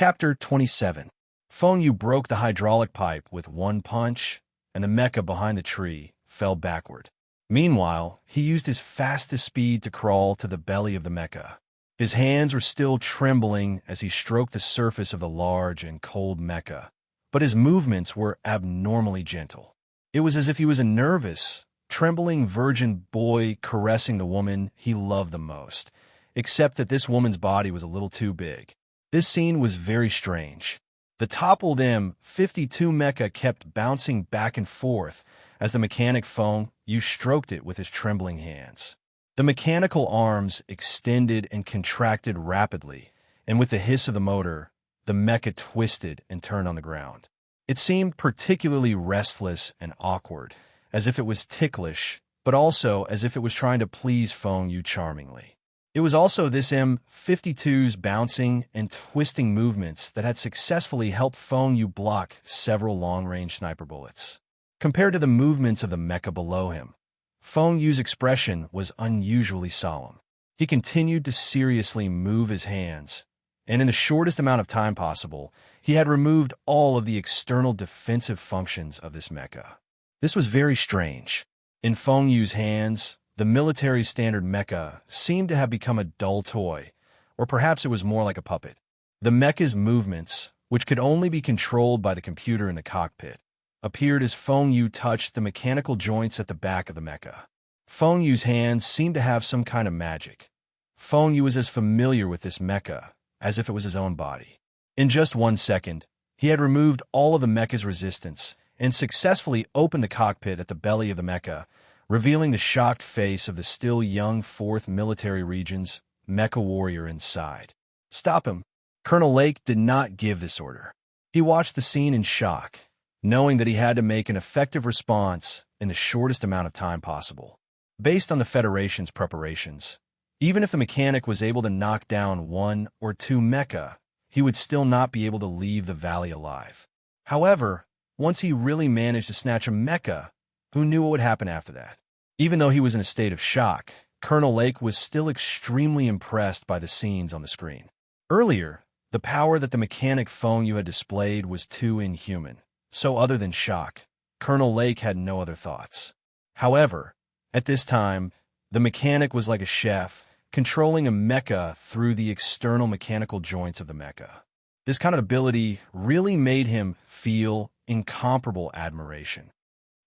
Chapter 27. Feng Yu broke the hydraulic pipe with one punch, and the mecha behind the tree fell backward. Meanwhile, he used his fastest speed to crawl to the belly of the mecha. His hands were still trembling as he stroked the surface of the large and cold mecha, but his movements were abnormally gentle. It was as if he was a nervous, trembling virgin boy caressing the woman he loved the most, except that this woman's body was a little too big. This scene was very strange. The toppled M52 mecha kept bouncing back and forth as the mechanic Feng Yu stroked it with his trembling hands. The mechanical arms extended and contracted rapidly, and with the hiss of the motor, the mecha twisted and turned on the ground. It seemed particularly restless and awkward, as if it was ticklish, but also as if it was trying to please Feng Yu charmingly. It was also this M52's bouncing and twisting movements that had successfully helped Feng Yu block several long-range sniper bullets. Compared to the movements of the mecha below him, Feng Yu's expression was unusually solemn. He continued to seriously move his hands, and in the shortest amount of time possible, he had removed all of the external defensive functions of this mecha. This was very strange. In Feng Yu's hands, the military standard mecha seemed to have become a dull toy, or perhaps it was more like a puppet. The mecha's movements, which could only be controlled by the computer in the cockpit, appeared as Feng Yu touched the mechanical joints at the back of the mecha. Feng Yu's hands seemed to have some kind of magic. Feng Yu was as familiar with this mecha as if it was his own body. In just 1 second, he had removed all of the mecha's resistance and successfully opened the cockpit at the belly of the mecha, revealing the shocked face of the still young 4th Military Region's mecha warrior inside. "Stop him." Colonel Lake did not give this order. He watched the scene in shock, knowing that he had to make an effective response in the shortest amount of time possible. Based on the Federation's preparations, even if the mechanic was able to knock down 1 or 2 mecha, he would still not be able to leave the valley alive. However, once he really managed to snatch a mecha, who knew what would happen after that? Even though he was in a state of shock, Colonel Lake was still extremely impressed by the scenes on the screen. Earlier, the power that the mechanic Feng Yu had displayed was too inhuman, so other than shock, Colonel Lake had no other thoughts. However, at this time, the mechanic was like a chef, controlling a mecha through the external mechanical joints of the mecha. This kind of ability really made him feel incomparable admiration,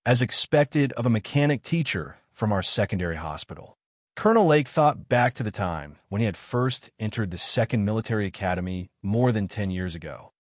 as expected of a mechanic teacher from our secondary hospital. Colonel Lake thought back to the time when he had first entered the 2nd Military Academy more than 10 years ago.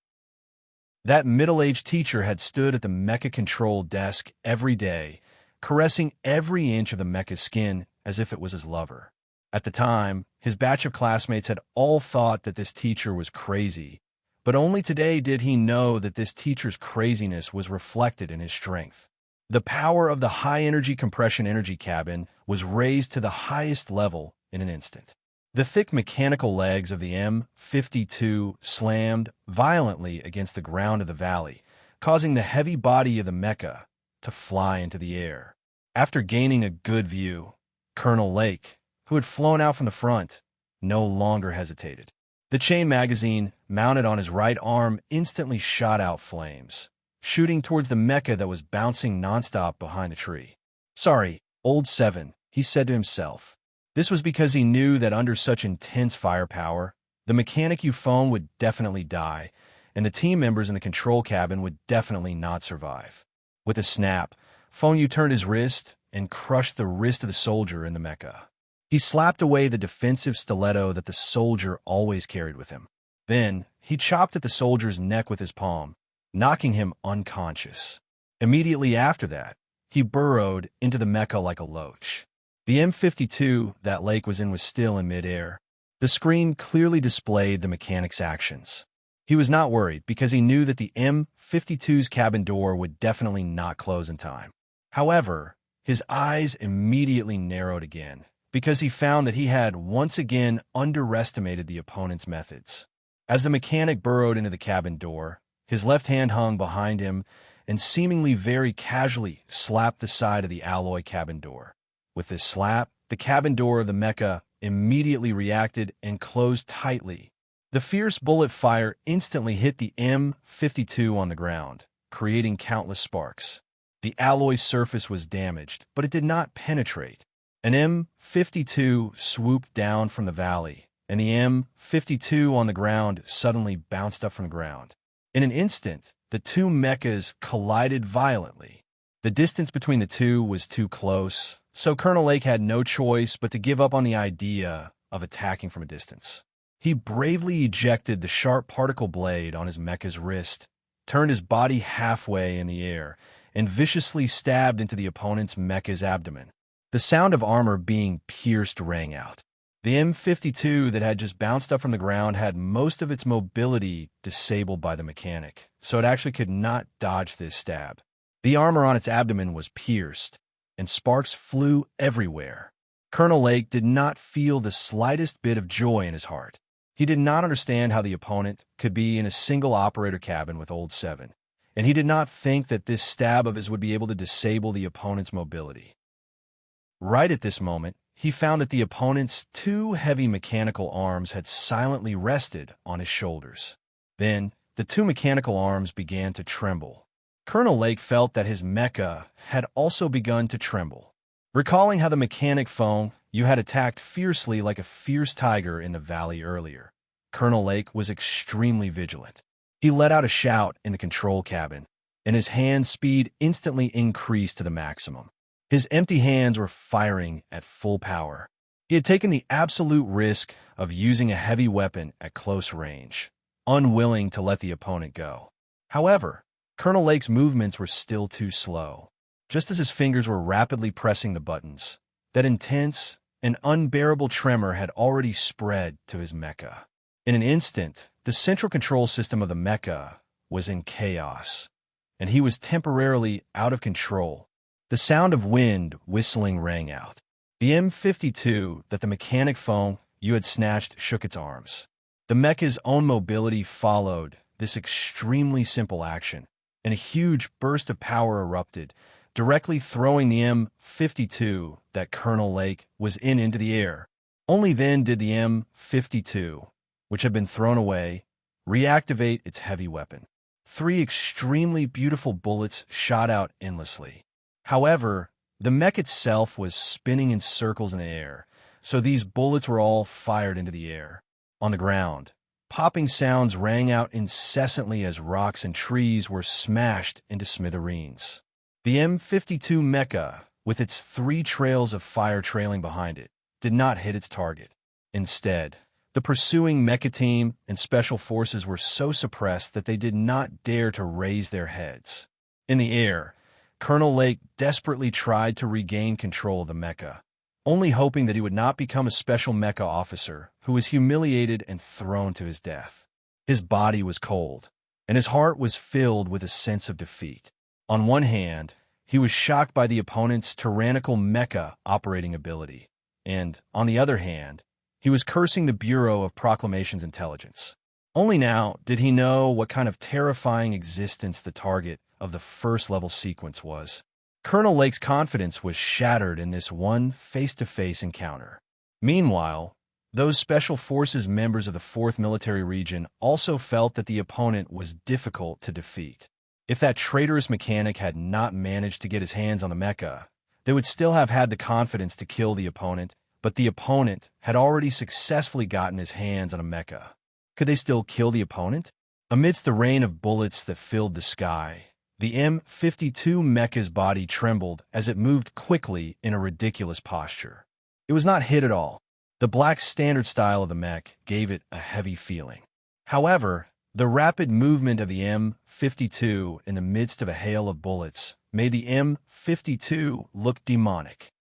That middle-aged teacher had stood at the mecha control desk every day, caressing every inch of the mecha's skin as if it was his lover. At the time, his batch of classmates had all thought that this teacher was crazy, but only today did he know that this teacher's craziness was reflected in his strength. The power of the high-energy compression energy cabin was raised to the highest level in an instant. The thick mechanical legs of the M52 slammed violently against the ground of the valley, causing the heavy body of the mecha to fly into the air. After gaining a good view, Colonel Lake, who had flown out from the front, no longer hesitated. The chain magazine, mounted on his right arm, instantly shot out flames, shooting towards the mecha that was bouncing nonstop behind the tree. "Sorry, old 7, he said to himself. This was because he knew that under such intense firepower, the mechanic Feng would definitely die, and the team members in the control cabin would definitely not survive. With a snap, Feng Yu turned his wrist and crushed the wrist of the soldier in the mecha. He slapped away the defensive stiletto that the soldier always carried with him. Then, he chopped at the soldier's neck with his palm, knocking him unconscious. Immediately after that, he burrowed into the mecha like a loach. The M52 that Lake was in was still in midair. The screen clearly displayed the mechanic's actions. He was not worried because he knew that the M52's cabin door would definitely not close in time. However, his eyes immediately narrowed again because he found that he had once again underestimated the opponent's methods. As the mechanic burrowed into the cabin door, his left hand hung behind him and seemingly very casually slapped the side of the alloy cabin door. With this slap, the cabin door of the mecha immediately reacted and closed tightly, The fierce bullet fire instantly hit the M52 on the ground, creating countless sparks. The alloy surface was damaged, but it did not penetrate. An M52 swooped down from the valley, and the M52 on the ground suddenly bounced up from the ground. In an instant, the two mechas collided violently. The distance between the two was too close, so Colonel Lake had no choice but to give up on the idea of attacking from a distance. He bravely ejected the sharp particle blade on his mecha's wrist, turned his body halfway in the air, and viciously stabbed into the opponent's mecha's abdomen. The sound of armor being pierced rang out. The M52 that had just bounced up from the ground had most of its mobility disabled by the mechanic, so it actually could not dodge this stab. The armor on its abdomen was pierced, and sparks flew everywhere. Colonel Lake did not feel the slightest bit of joy in his heart. He did not understand how the opponent could be in a single operator cabin with Old 7, and he did not think that this stab of his would be able to disable the opponent's mobility. Right at this moment, he found that the opponent's two heavy mechanical arms had silently rested on his shoulders. Then, the two mechanical arms began to tremble. Colonel Lake felt that his mecha had also begun to tremble. Recalling how the mechanic phone you had attacked fiercely like a fierce tiger in the valley earlier, Colonel Lake was extremely vigilant. He let out a shout in the control cabin, and his hand speed instantly increased to the maximum. His empty hands were firing at full power. He had taken the absolute risk of using a heavy weapon at close range, unwilling to let the opponent go. However, Colonel Lake's movements were still too slow. Just as his fingers were rapidly pressing the buttons, that intense and unbearable tremor had already spread to his mecha. In an instant, the central control system of the mecha was in chaos, and he was temporarily out of control. The sound of wind whistling rang out. The M52 that the mechanic phone you had snatched shook its arms. The mecha's own mobility followed this extremely simple action, and a huge burst of power erupted, directly throwing the M52 that Colonel Lake was in into the air. Only then did the M52, which had been thrown away, reactivate its heavy weapon. 3 extremely beautiful bullets shot out endlessly. However, the mech itself was spinning in circles in the air, so these bullets were all fired into the air. On the ground, popping sounds rang out incessantly as rocks and trees were smashed into smithereens. The M52 mecha, with its 3 trails of fire trailing behind it, did not hit its target. Instead, the pursuing mecha team and special forces were so suppressed that they did not dare to raise their heads. In the air, Colonel Lake desperately tried to regain control of the mecha, only hoping that he would not become a special mecha officer who was humiliated and thrown to his death. His body was cold, and his heart was filled with a sense of defeat. On one hand, he was shocked by the opponent's tyrannical mecha operating ability, and, on the other hand, he was cursing the Bureau of Proclamation's intelligence. Only now did he know what kind of terrifying existence the target of the first-level sequence was. Colonel Lake's confidence was shattered in this one face-to-face encounter. Meanwhile, those Special Forces members of the 4th Military Region also felt that the opponent was difficult to defeat. If that traitorous mechanic had not managed to get his hands on the mecha, they would still have had the confidence to kill the opponent, but the opponent had already successfully gotten his hands on a mecha. Could they still kill the opponent? Amidst the rain of bullets that filled the sky, the M52 mecha's body trembled as it moved quickly in a ridiculous posture. It was not hit at all. The black standard style of the mech gave it a heavy feeling. However, the rapid movement of the M52 in the midst of a hail of bullets made the M52 look demonic.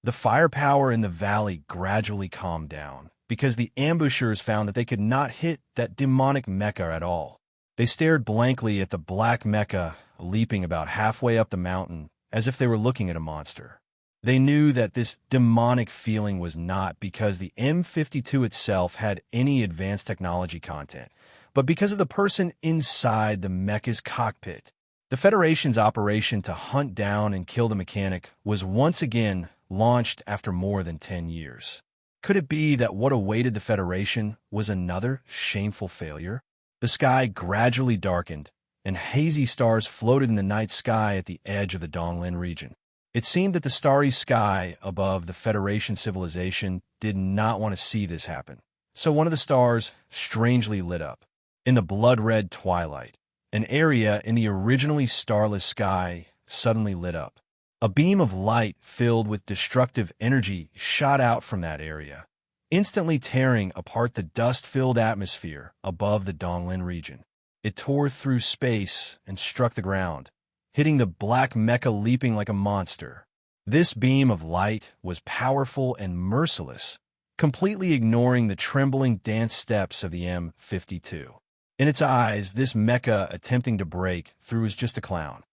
The firepower in the valley gradually calmed down because the ambushers found that they could not hit that demonic mecha at all. They stared blankly at the black mecha leaping about halfway up the mountain as if they were looking at a monster. They knew that this demonic feeling was not because the M52 itself had any advanced technology content, but because of the person inside the mecha's cockpit. The Federation's operation to hunt down and kill the mechanic was once again launched after more than 10 years. Could it be that what awaited the Federation was another shameful failure? The sky gradually darkened, and hazy stars floated in the night sky at the edge of the Donglin region. It seemed that the starry sky above the Federation civilization did not want to see this happen. So one of the stars strangely lit up. In the blood-red twilight, an area in the originally starless sky suddenly lit up. A beam of light filled with destructive energy shot out from that area, instantly tearing apart the dust-filled atmosphere above the Donglin region. It tore through space and struck the ground, hitting the black mecha leaping like a monster. This beam of light was powerful and merciless, completely ignoring the trembling dance steps of the M52. In its eyes, this mecha attempting to break through was just a clown.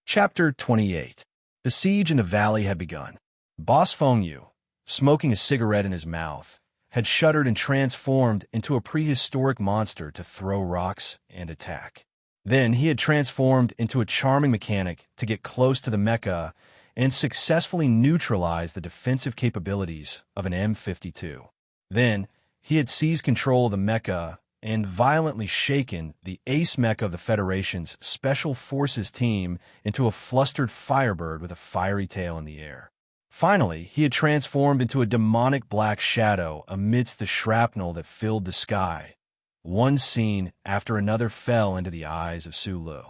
Chapter 28. The siege in the valley had begun. Boss Fengyu, smoking a cigarette in his mouth, had shuddered and transformed into a prehistoric monster to throw rocks and attack. Then he had transformed into a charming mechanic to get close to the mecha and successfully neutralize the defensive capabilities of an M52. Then he had seized control of the mecha and violently shaken the ace mecha of the Federation's Special Forces team into a flustered firebird with a fiery tail in the air. Finally, he had transformed into a demonic black shadow amidst the shrapnel that filled the sky. One scene after another fell into the eyes of Sulu.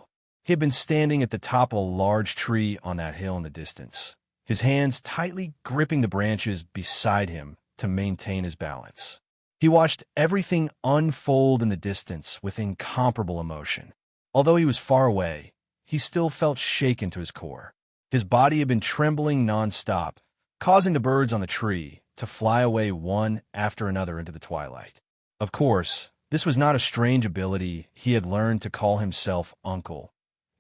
He had been standing at the top of a large tree on that hill in the distance, his hands tightly gripping the branches beside him to maintain his balance. He watched everything unfold in the distance with incomparable emotion. Although he was far away, he still felt shaken to his core. His body had been trembling nonstop, causing the birds on the tree to fly away one after another into the twilight. Of course, this was not a strange ability he had learned to call himself Uncle.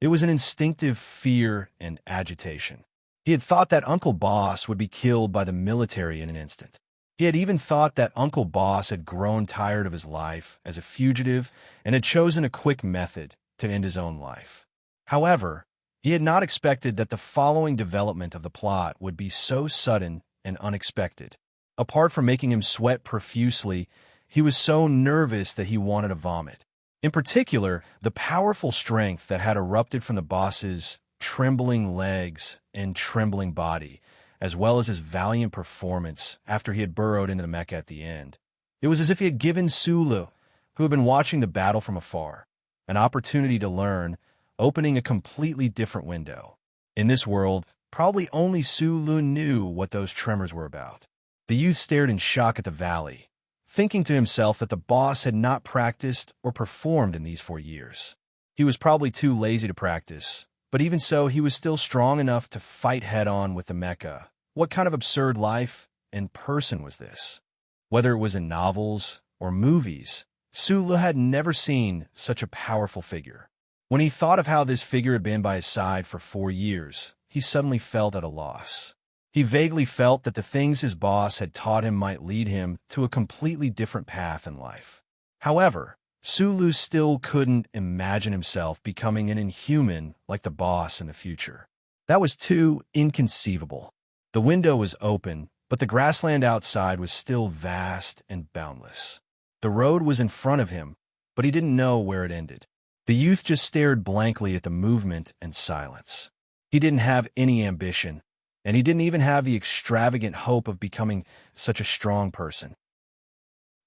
It was an instinctive fear and agitation. He had thought that Uncle Boss would be killed by the military in an instant. He had even thought that Uncle Boss had grown tired of his life as a fugitive and had chosen a quick method to end his own life. However, he had not expected that the following development of the plot would be so sudden and unexpected. Apart from making him sweat profusely, he was so nervous that he wanted to vomit. In particular, the powerful strength that had erupted from the boss's trembling legs and trembling body, as well as his valiant performance after he had burrowed into the mecha at the end. It was as if he had given Sulu, who had been watching the battle from afar, an opportunity to learn, opening a completely different window. In this world, probably only Sulu knew what those tremors were about. The youth stared in shock at the valley, thinking to himself that the boss had not practiced or performed in these 4 years. He was probably too lazy to practice, but even so, he was still strong enough to fight head-on with the mecha. What kind of absurd life and person was this? Whether it was in novels or movies, Sulu had never seen such a powerful figure. When he thought of how this figure had been by his side for 4 years, he suddenly felt at a loss. He vaguely felt that the things his boss had taught him might lead him to a completely different path in life. However, Sulu still couldn't imagine himself becoming an inhuman like the boss in the future. That was too inconceivable. The window was open, but the grassland outside was still vast and boundless. The road was in front of him, but he didn't know where it ended. The youth just stared blankly at the movement and silence. He didn't have any ambition, and he didn't even have the extravagant hope of becoming such a strong person.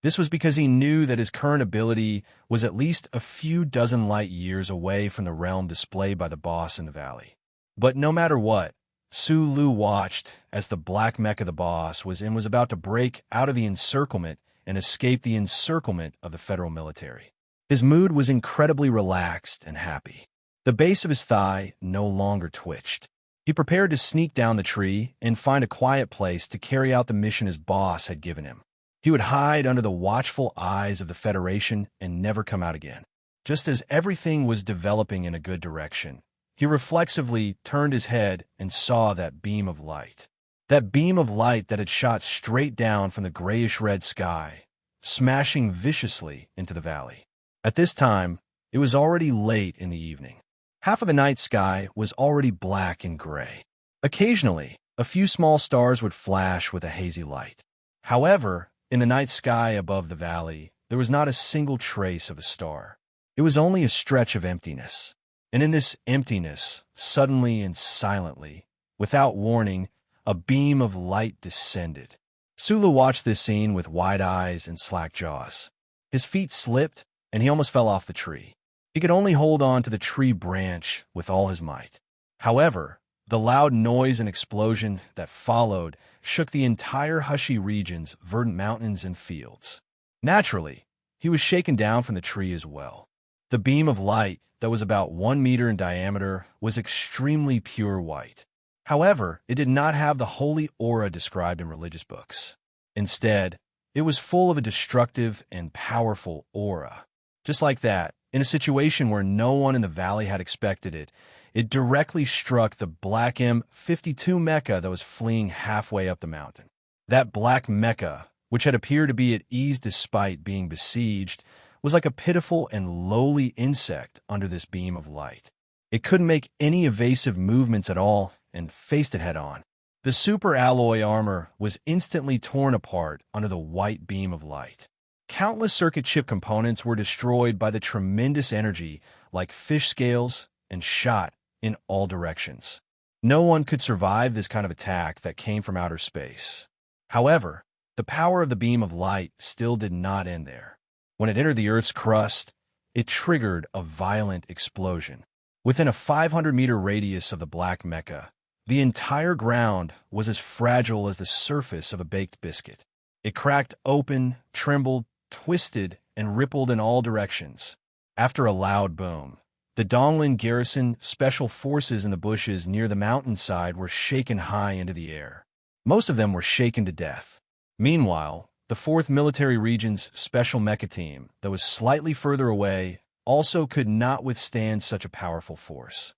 This was because he knew that his current ability was at least a few dozen light years away from the realm displayed by the boss in the valley. But no matter what, Sulu watched as the black mech of the boss was about to break out of the encirclement and escape the encirclement of the federal military. His mood was incredibly relaxed and happy. The base of his thigh no longer twitched. He prepared to sneak down the tree and find a quiet place to carry out the mission his boss had given him. He would hide under the watchful eyes of the Federation and never come out again. Just as everything was developing in a good direction, he reflexively turned his head and saw that beam of light. That beam of light that had shot straight down from the grayish-red sky, smashing viciously into the valley. At this time, it was already late in the evening. Half of the night sky was already black and gray. Occasionally, A few small stars would flash with a hazy light. However, in the night sky above the valley, there was not a single trace of a star. It was only a stretch of emptiness. And in this emptiness, suddenly and silently, without warning, a beam of light descended. Sulu watched this scene with wide eyes and slack jaws. His feet slipped, and he almost fell off the tree. He could only hold on to the tree branch with all his might. However, the loud noise and explosion that followed shook the entire hushy region's verdant mountains and fields. Naturally, he was shaken down from the tree as well. The beam of light that was about 1 meter in diameter was extremely pure white. However, it did not have the holy aura described in religious books. Instead, it was full of a destructive and powerful aura. Just like that, in a situation where no one in the valley had expected it, it directly struck the black M52 mecha that was fleeing halfway up the mountain. That black mecha, which had appeared to be at ease despite being besieged, was like a pitiful and lowly insect under this beam of light. It couldn't make any evasive movements at all and faced it head-on. The super alloy armor was instantly torn apart under the white beam of light. Countless circuit chip components were destroyed by the tremendous energy like fish scales and shot in all directions. No one could survive this kind of attack that came from outer space. However, the power of the beam of light still did not end there. When it entered the Earth's crust, it triggered a violent explosion. Within a 500-meter radius of the black mecha, the entire ground was as fragile as the surface of a baked biscuit. It cracked open, trembled, twisted, and rippled in all directions. After a loud boom, the Donglin garrison special forces in the bushes near the mountainside were shaken high into the air. Most of them were shaken to death. Meanwhile, the 4th Military Region's special mecha team, that was slightly further away, also could not withstand such a powerful force.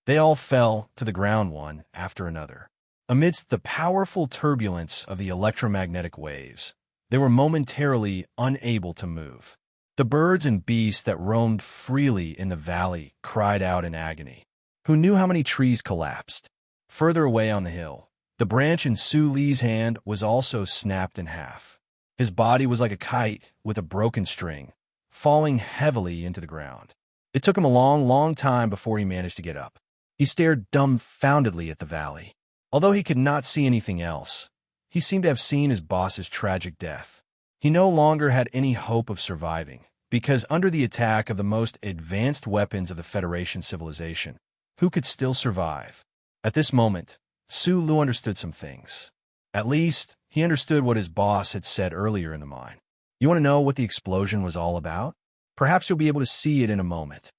They all fell to the ground one after another. Amidst the powerful turbulence of the electromagnetic waves, they were momentarily unable to move. The birds and beasts that roamed freely in the valley cried out in agony. Who knew how many trees collapsed? Further away on the hill, the branch in Su Li's hand was also snapped in half. His body was like a kite with a broken string, falling heavily into the ground. It took him a long time before he managed to get up. He stared dumbfoundedly at the valley. Although he could not see anything else, he seemed to have seen his boss's tragic death. He no longer had any hope of surviving, because under the attack of the most advanced weapons of the Federation civilization, who could still survive? At this moment, Su Lu understood some things. At least, he understood what his boss had said earlier in the mine. You want to know what the explosion was all about? Perhaps you'll be able to see it in a moment.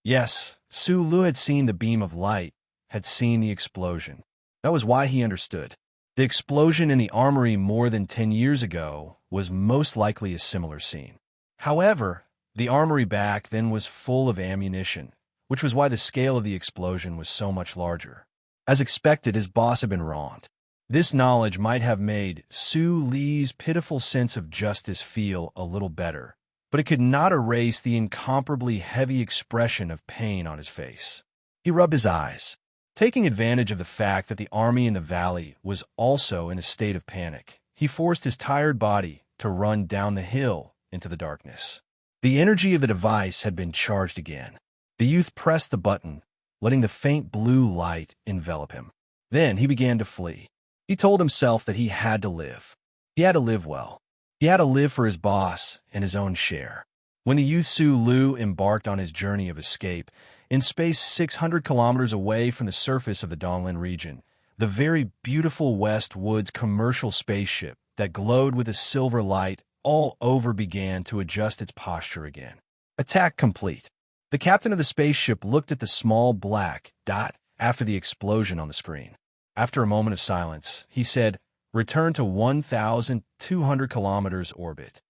Yes, Su Lu had seen the beam of light, had seen the explosion. That was why he understood. The explosion in the armory more than 10 years ago was most likely a similar scene. However, the armory back then was full of ammunition, which was why the scale of the explosion was so much larger. As expected, his boss had been wronged. This knowledge might have made Su Li's pitiful sense of justice feel a little better, but it could not erase the incomparably heavy expression of pain on his face. He rubbed his eyes. Taking advantage of the fact that the army in the valley was also in a state of panic, he forced his tired body to run down the hill into the darkness. The energy of the device had been charged again. The youth pressed the button, letting the faint blue light envelop him. Then he began to flee. He told himself that he had to live. He had to live well. He had to live for his boss and his own share. When the youth Su Lu embarked on his journey of escape, in space 600 kilometers away from the surface of the Donglin region, the very beautiful West Woods commercial spaceship that glowed with a silver light all over began to adjust its posture again. Attack complete. The captain of the spaceship looked at the small black dot after the explosion on the screen. After a moment of silence, he said, "Return to 1,200 kilometers orbit."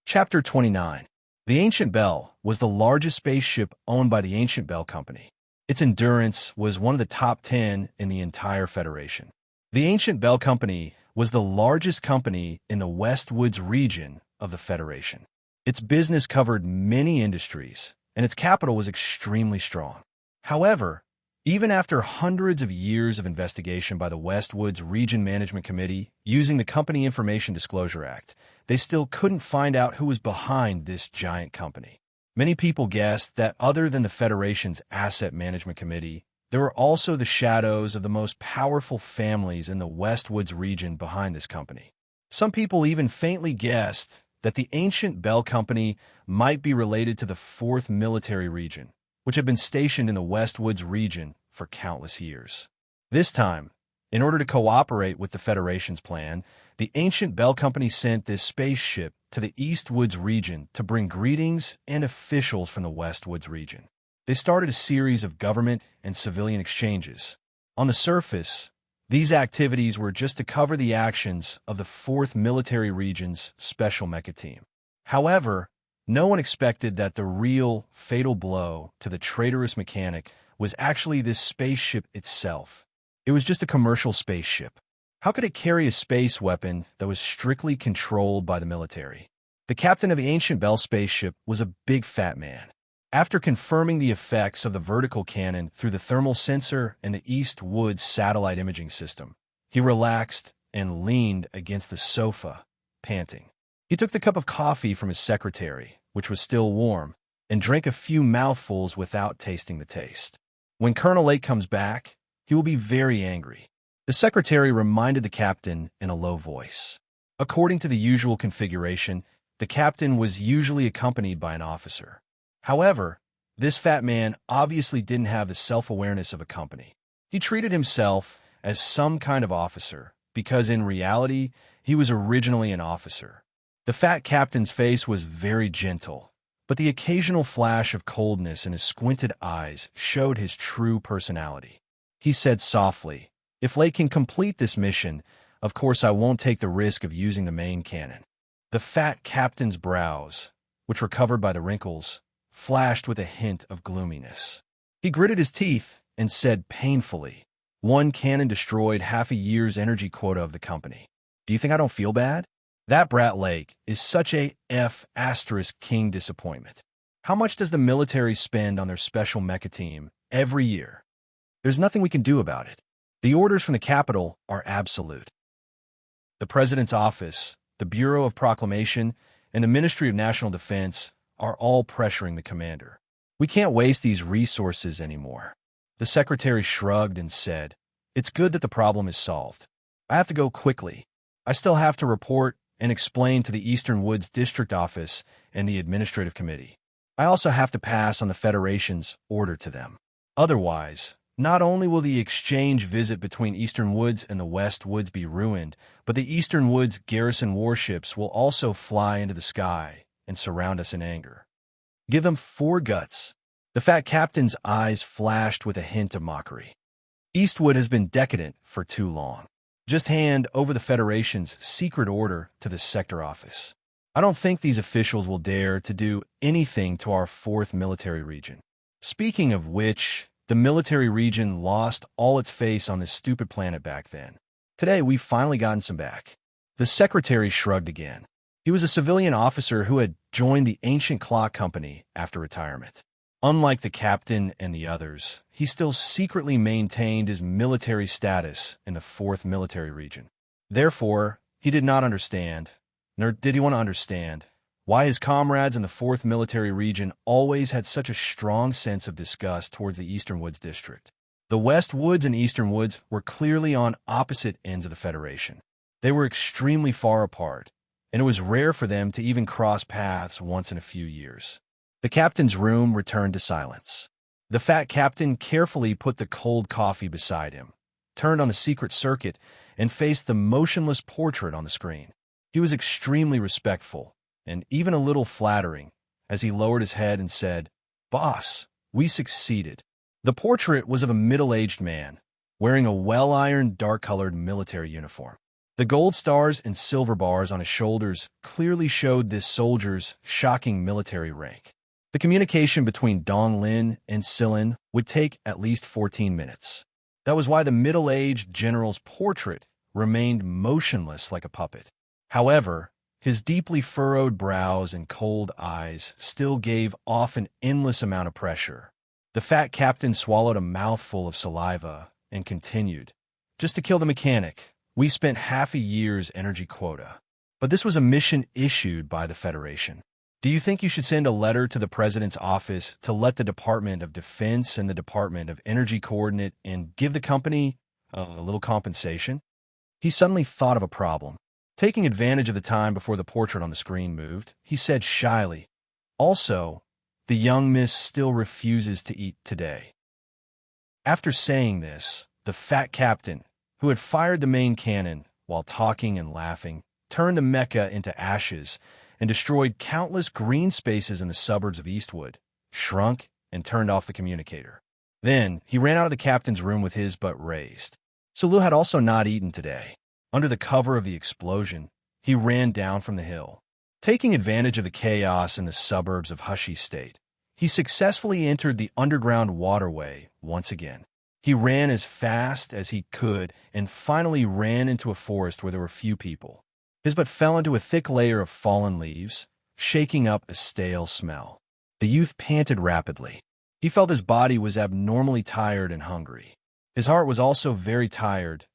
Chapter 29. The Ancient Bell was the largest spaceship owned by the Ancient Bell Company. Its endurance was one of the top 10 in the entire Federation. The Ancient Bell Company was the largest company in the West Woods region of the Federation. Its business covered many industries, and its capital was extremely strong. However, Even after hundreds of years of investigation by the Westwoods Region Management Committee using the Company Information Disclosure Act, they still couldn't find out who was behind this giant company. Many people guessed that other than the Federation's Asset Management Committee, there were also the shadows of the most powerful families in the Westwoods region behind this company. Some people even faintly guessed that the ancient Bell Company might be related to the 4th Military Region, which had been stationed in the Westwoods region for countless years. This time, in order to cooperate with the Federation's plan, the ancient Bell Company sent this spaceship to the Eastwoods region to bring greetings and officials from the Westwoods region. They started a series of government and civilian exchanges. On the surface, these activities were just to cover the actions of the 4th Military Region's Special Mecha Team. However, no one expected that the real fatal blow to the traitorous mechanic was actually this spaceship itself. It was just a commercial spaceship. How could it carry a space weapon that was strictly controlled by the military? The captain of the ancient Bell spaceship was a big fat man. After confirming the effects of the vertical cannon through the thermal sensor and the Eastwoods satellite imaging system, he relaxed and leaned against the sofa, panting. He took the cup of coffee from his secretary, which was still warm, and drank a few mouthfuls without tasting the taste. When Colonel Lake comes back, he will be very angry. The secretary reminded the captain in a low voice. According to the usual configuration, the captain was usually accompanied by an officer. However, this fat man obviously didn't have the self-awareness of a company. He treated himself as some kind of officer, because in reality, he was originally an officer. The fat captain's face was very gentle, but the occasional flash of coldness in his squinted eyes showed his true personality. He said softly, "If Lake can complete this mission, of course I won't take the risk of using the main cannon." The fat captain's brows, which were covered by the wrinkles, flashed with a hint of gloominess. He gritted his teeth and said painfully, "One cannon destroyed half a year's energy quota of the company. Do you think I don't feel bad? That brat Lake is such a F***king disappointment. How much does the military spend on their special mecha team every year? There's nothing we can do about it. The orders from the capital are absolute. The President's office, the Bureau of Proclamation, and the Ministry of National Defense are all pressuring the commander. We can't waste these resources anymore." The secretary shrugged and said, "It's good that the problem is solved. I have to go quickly. I still have to report and explain to the Eastern Woods District Office and the Administrative Committee. I also have to pass on the Federation's order to them. Otherwise, not only will the exchange visit between Eastern Woods and the West Woods be ruined, but the Eastern Woods garrison warships will also fly into the sky and surround us in anger. Give them 4 guts." The fat captain's eyes flashed with a hint of mockery. "Eastwood has been decadent for too long. Just hand over the Federation's secret order to the sector office. I don't think these officials will dare to do anything to our 4th military region. Speaking of which, the military region lost all its face on this stupid planet back then. Today, we've finally gotten some back." The secretary shrugged again. He was a civilian officer who had joined the Ancient Clock Company after retirement. Unlike the captain and the others, he still secretly maintained his military status in the 4th Military Region. Therefore, he did not understand, nor did he want to understand, why his comrades in the 4th Military Region always had such a strong sense of disgust towards the Eastern Woods District. The West Woods and Eastern Woods were clearly on opposite ends of the Federation. They were extremely far apart, and it was rare for them to even cross paths once in a few years. The captain's room returned to silence. The fat captain carefully put the cold coffee beside him, turned on the secret circuit, and faced the motionless portrait on the screen. He was extremely respectful, and even a little flattering, as he lowered his head and said, "Boss, we succeeded." The portrait was of a middle-aged man, wearing a well-ironed, dark-colored military uniform. The gold stars and silver bars on his shoulders clearly showed this soldier's shocking military rank. The communication between Dong Lin and Silin would take at least 14 minutes. That was why the middle-aged general's portrait remained motionless like a puppet. However, his deeply furrowed brows and cold eyes still gave off an endless amount of pressure. The fat captain swallowed a mouthful of saliva and continued. Just to kill the mechanic, we spent half a year's energy quota. But this was a mission issued by the Federation. Do you think you should send a letter to the President's office to let the Department of Defense and the Department of Energy coordinate and give the company a little compensation? He suddenly thought of a problem. Taking advantage of the time before the portrait on the screen moved, he said shyly, "Also, the young miss still refuses to eat today." After saying this, the fat captain, who had fired the main cannon while talking and laughing, turned the mecha into ashes and destroyed countless green spaces in the suburbs of Eastwood, shrunk, and turned off the communicator. Then, he ran out of the captain's room with his butt raised. Sulu had also not eaten today. Under the cover of the explosion, he ran down from the hill. Taking advantage of the chaos in the suburbs of Hushy State, he successfully entered the underground waterway once again. He ran as fast as he could and finally ran into a forest where there were few people. His butt fell into a thick layer of fallen leaves, shaking up a stale smell. The youth panted rapidly. He felt his body was abnormally tired and hungry. His heart was also very tired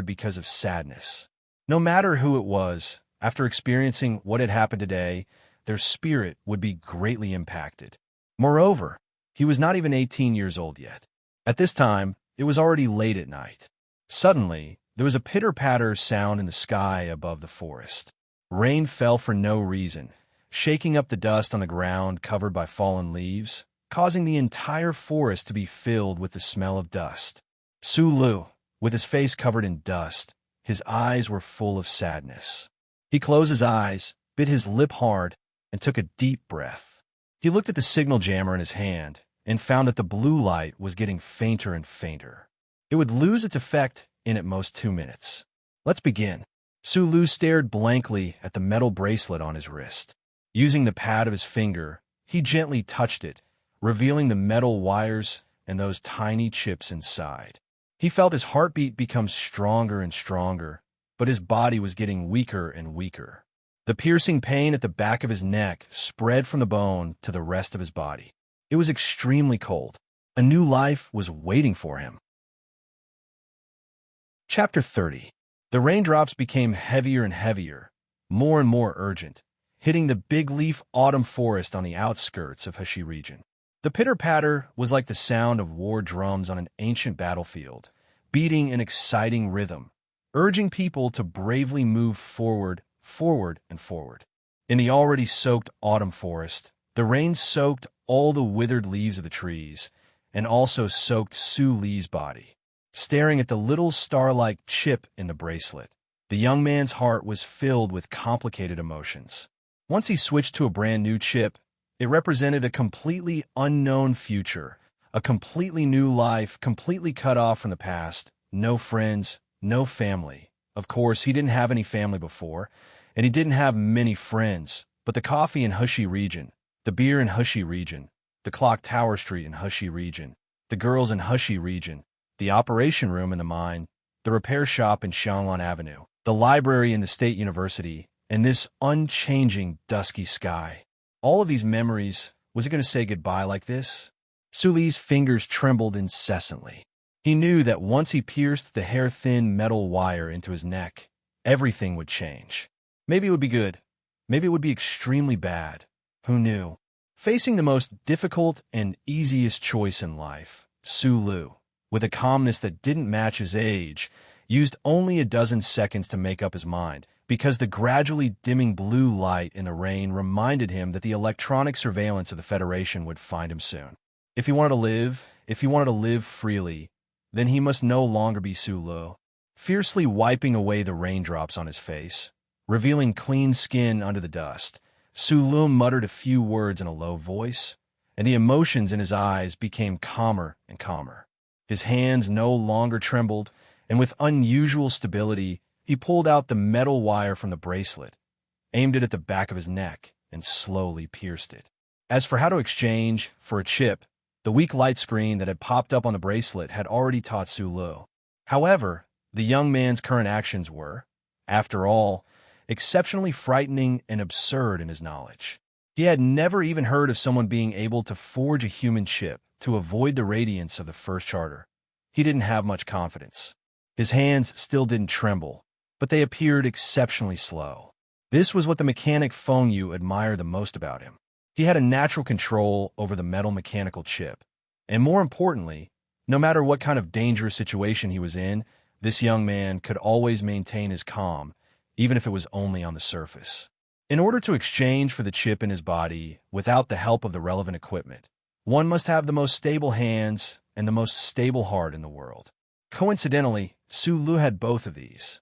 because of sadness. No matter who it was, after experiencing what had happened today, their spirit would be greatly impacted. Moreover, he was not even 18 years old yet. At this time, it was already late at night. Suddenly, there was a pitter-patter sound in the sky above the forest. Rain fell for no reason, shaking up the dust on the ground covered by fallen leaves, causing the entire forest to be filled with the smell of dust. Sulu, with his face covered in dust, his eyes were full of sadness. He closed his eyes, bit his lip hard, and took a deep breath. He looked at the signal jammer in his hand and found that the blue light was getting fainter and fainter. It would lose its effect in at most 2 minutes. Let's begin. Sulu stared blankly at the metal bracelet on his wrist. Using the pad of his finger, he gently touched it, revealing the metal wires and those tiny chips inside. He felt his heartbeat become stronger and stronger, but his body was getting weaker and weaker. The piercing pain at the back of his neck spread from the bone to the rest of his body. It was extremely cold. A new life was waiting for him. Chapter 30. The raindrops became heavier and heavier, more and more urgent, hitting the big leaf autumn forest on the outskirts of Hashi region. The pitter-patter was like the sound of war drums on an ancient battlefield, beating an exciting rhythm, urging people to bravely move forward, forward, and forward. In the already soaked autumn forest, the rain soaked all the withered leaves of the trees, and also soaked Su Li's body. Staring at the little star-like chip in the bracelet, the young man's heart was filled with complicated emotions. Once he switched to a brand new chip, it represented a completely unknown future, a completely new life, completely cut off from the past, no friends, no family. Of course, he didn't have any family before, and he didn't have many friends, but the coffee in Hushy region, the beer in Hushy region, the clock tower street in Hushy region, the girls in Hushy region, the operation room in the mine, the repair shop in Xianglan Avenue, the library in the State University, and this unchanging dusky sky. All of these memories, was it going to say goodbye like this? Su Li's fingers trembled incessantly. He knew that once he pierced the hair-thin metal wire into his neck, everything would change. Maybe it would be good. Maybe it would be extremely bad. Who knew? Facing the most difficult and easiest choice in life, Sulu, with a calmness that didn't match his age, used only a dozen seconds to make up his mind, because the gradually dimming blue light in the rain reminded him that the electronic surveillance of the Federation would find him soon. If he wanted to live freely, then he must no longer be Sulu. Fiercely wiping away the raindrops on his face, revealing clean skin under the dust, Sulu muttered a few words in a low voice, and the emotions in his eyes became calmer and calmer. His hands no longer trembled, and with unusual stability, he pulled out the metal wire from the bracelet, aimed it at the back of his neck, and slowly pierced it. As for how to exchange for a chip, the weak light screen that had popped up on the bracelet had already taught Sulu. However, the young man's current actions were, after all, exceptionally frightening and absurd in his knowledge. He had never even heard of someone being able to forge a human chip, to avoid the radiance of the first charter. He didn't have much confidence. His hands still didn't tremble, but they appeared exceptionally slow. This was what the mechanic Feng Yu admired the most about him. He had a natural control over the metal mechanical chip. And more importantly, no matter what kind of dangerous situation he was in, this young man could always maintain his calm, even if it was only on the surface. In order to exchange for the chip in his body without the help of the relevant equipment, one must have the most stable hands and the most stable heart in the world. Coincidentally, Su Lu had both of these.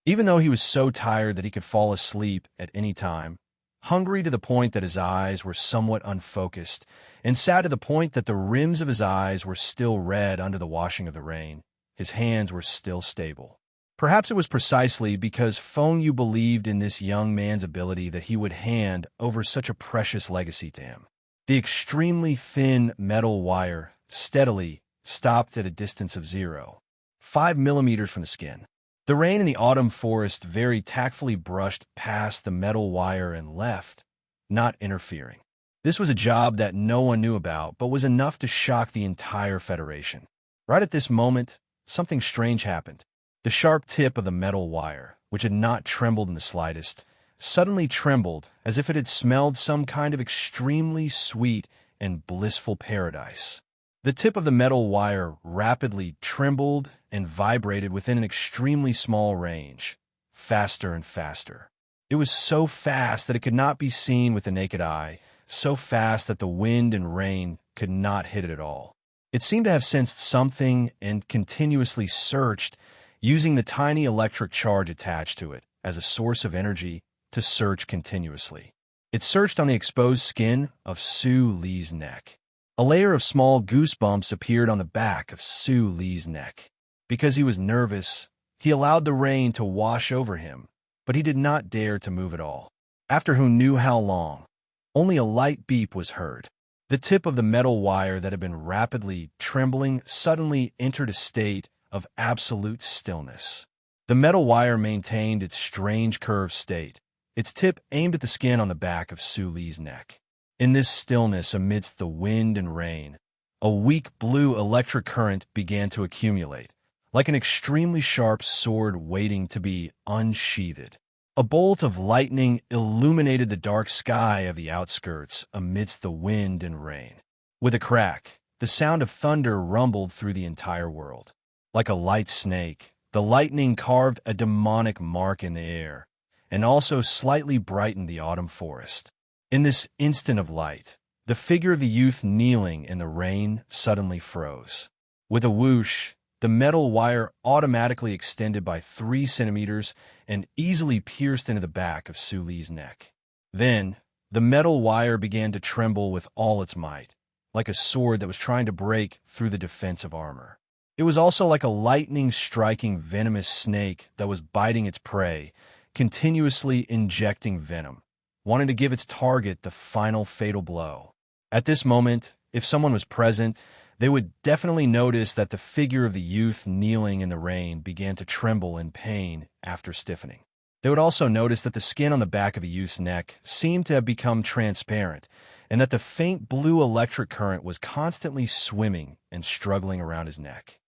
Even though he was so tired that he could fall asleep at any time, hungry to the point that his eyes were somewhat unfocused, and sad to the point that the rims of his eyes were still red under the washing of the rain, his hands were still stable. Perhaps it was precisely because Feng Yu believed in this young man's ability that he would hand over such a precious legacy to him. The extremely thin metal wire steadily stopped at a distance of 0.5 millimeters from the skin. The rain in the autumn forest very tactfully brushed past the metal wire and left, not interfering. This was a job that no one knew about, but was enough to shock the entire Federation. Right at this moment, something strange happened. The sharp tip of the metal wire, which had not trembled in the slightest, suddenly trembled as if it had smelled some kind of extremely sweet and blissful paradise. The tip of the metal wire rapidly trembled and vibrated within an extremely small range, faster and faster. It was so fast that it could not be seen with the naked eye, so fast that the wind and rain could not hit it at all. It seemed to have sensed something and continuously searched, using the tiny electric charge attached to it as a source of energy to search continuously. It searched on the exposed skin of Su Li's neck. A layer of small goosebumps appeared on the back of Su Li's neck. Because he was nervous, he allowed the rain to wash over him, but he did not dare to move at all. After who knew how long, only a light beep was heard. The tip of the metal wire that had been rapidly trembling suddenly entered a state of absolute stillness. The metal wire maintained its strange curved state, its tip aimed at the skin on the back of Su Li's neck. In this stillness amidst the wind and rain, a weak blue electric current began to accumulate, like an extremely sharp sword waiting to be unsheathed. A bolt of lightning illuminated the dark sky of the outskirts amidst the wind and rain. With a crack, the sound of thunder rumbled through the entire world. Like a light snake, the lightning carved a demonic mark in the air, and also slightly brightened the autumn forest. In this instant of light, the figure of the youth kneeling in the rain suddenly froze. With a whoosh, the metal wire automatically extended by 3 centimeters and easily pierced into the back of Su Li's neck. Then, the metal wire began to tremble with all its might, like a sword that was trying to break through the defensive armor. It was also like a lightning-striking venomous snake that was biting its prey, continuously injecting venom, wanting to give its target the final fatal blow. At this moment, if someone was present, they would definitely notice that the figure of the youth kneeling in the rain began to tremble in pain after stiffening. They would also notice that the skin on the back of the youth's neck seemed to have become transparent, and that the faint blue electric current was constantly swimming and struggling around his neck.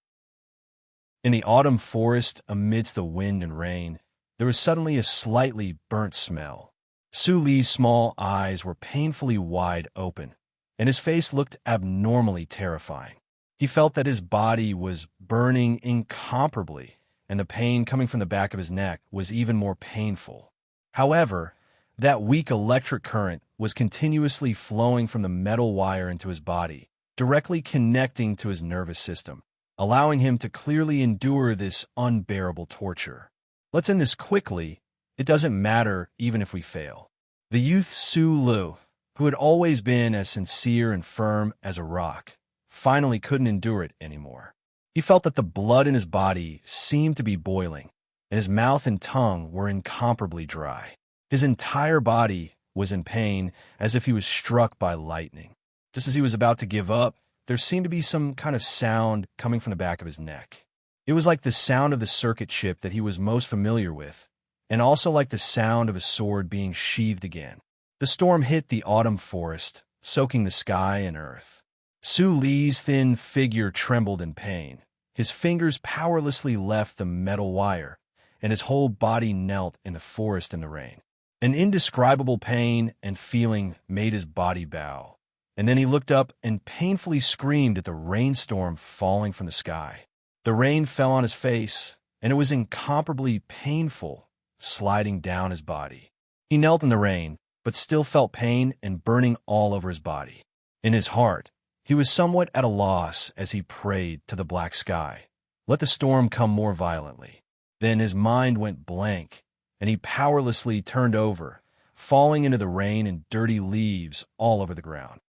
In the autumn forest, amidst the wind and rain, there was suddenly a slightly burnt smell. Su Li's small eyes were painfully wide open, and his face looked abnormally terrifying. He felt that his body was burning incomparably, and the pain coming from the back of his neck was even more painful. However, that weak electric current was continuously flowing from the metal wire into his body, directly connecting to his nervous system, allowing him to clearly endure this unbearable torture. Let's end this quickly. It doesn't matter even if we fail. The youth Su Lu, who had always been as sincere and firm as a rock, finally couldn't endure it anymore. He felt that the blood in his body seemed to be boiling, and his mouth and tongue were incomparably dry. His entire body was in pain, as if he was struck by lightning. Just as he was about to give up, there seemed to be some kind of sound coming from the back of his neck. It was like the sound of the circuit chip that he was most familiar with, and also like the sound of a sword being sheathed again. The storm hit the autumn forest, soaking the sky and earth. Su Li's thin figure trembled in pain. His fingers powerlessly left the metal wire, and his whole body knelt in the forest in the rain. An indescribable pain and feeling made his body bow, and then he looked up and painfully screamed at the rainstorm falling from the sky. The rain fell on his face, and it was incomparably painful, sliding down his body. He knelt in the rain, but still felt pain and burning all over his body. In his heart, he was somewhat at a loss as he prayed to the black sky, "Let the storm come more violently." Then his mind went blank, and he powerlessly turned over, falling into the rain and dirty leaves all over the ground.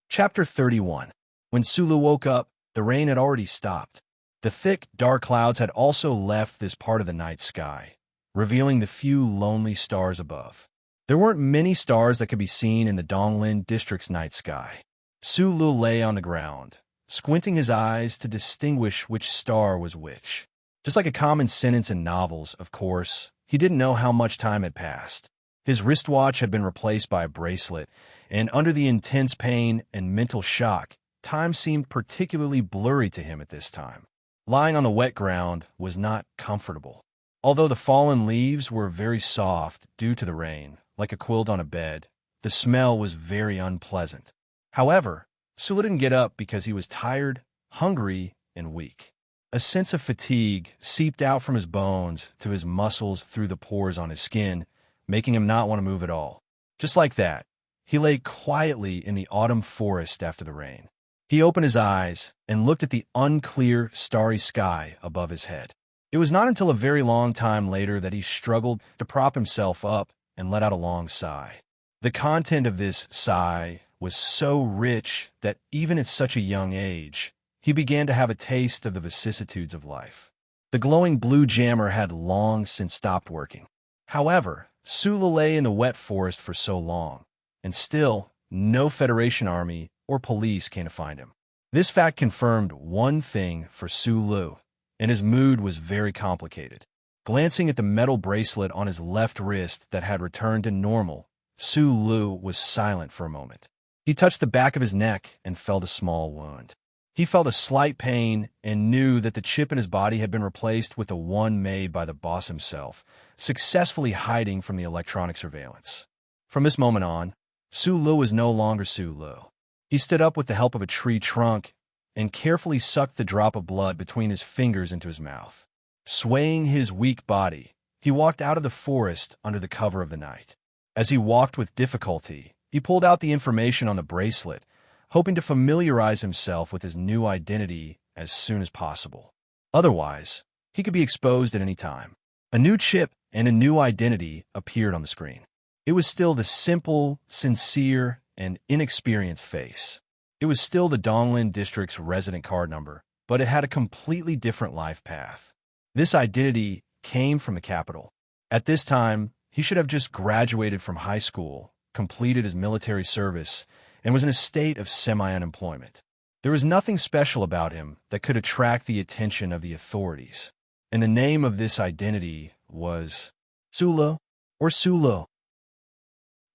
Chapter 31. When Sulu woke up, the rain had already stopped. The thick, dark clouds had also left this part of the night sky, revealing the few lonely stars above. There weren't many stars that could be seen in the Donglin district's night sky. Sulu lay on the ground, squinting his eyes to distinguish which star was which. Just like a common sentence in novels, of course, he didn't know how much time had passed. His wristwatch had been replaced by a bracelet, and under the intense pain and mental shock, time seemed particularly blurry to him at this time. Lying on the wet ground was not comfortable. Although the fallen leaves were very soft due to the rain, like a quilt on a bed, the smell was very unpleasant. However, Sulu didn't get up because he was tired, hungry, and weak. A sense of fatigue seeped out from his bones to his muscles through the pores on his skin, making him not want to move at all. Just like that, he lay quietly in the autumn forest after the rain. He opened his eyes and looked at the unclear, starry sky above his head. It was not until a very long time later that he struggled to prop himself up and let out a long sigh. The content of this sigh was so rich that even at such a young age, he began to have a taste of the vicissitudes of life. The glowing blue jammer had long since stopped working. However, Sulu lay in the wet forest for so long, and still no Federation army or police came to find him. This fact confirmed one thing for Sulu, and his mood was very complicated. Glancing at the metal bracelet on his left wrist that had returned to normal, Sulu was silent for a moment. He touched the back of his neck and felt a small wound. He felt a slight pain and knew that the chip in his body had been replaced with the one made by the boss himself, successfully hiding from the electronic surveillance. From this moment on, Sulu was no longer Sulu. He stood up with the help of a tree trunk and carefully sucked the drop of blood between his fingers into his mouth. Swaying his weak body, he walked out of the forest under the cover of the night. As he walked with difficulty, he pulled out the information on the bracelet, hoping to familiarize himself with his new identity as soon as possible. Otherwise, he could be exposed at any time. A new chip and a new identity appeared on the screen. It was still the simple, sincere, and inexperienced face. It was still the Donglin district's resident card number, but it had a completely different life path. This identity came from the capital. At this time, he should have just graduated from high school, completed his military service, and was in a state of semi-unemployment. There was nothing special about him that could attract the attention of the authorities, and the name of this identity was Sulu or Sulu.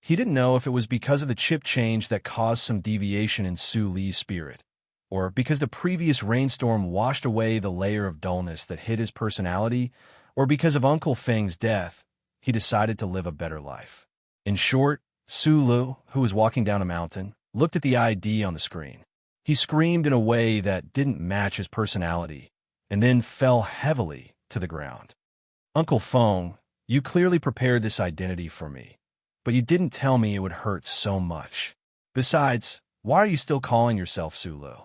He didn't know if it was because of the chip change that caused some deviation in Su Li's spirit, or because the previous rainstorm washed away the layer of dullness that hid his personality, or because of Uncle Feng's death, he decided to live a better life. In short, Sulu, who was walking down a mountain, looked at the ID on the screen. He screamed in a way that didn't match his personality, and then fell heavily to the ground. "Uncle Feng, you clearly prepared this identity for me, but you didn't tell me it would hurt so much. Besides, why are you still calling yourself Sulu?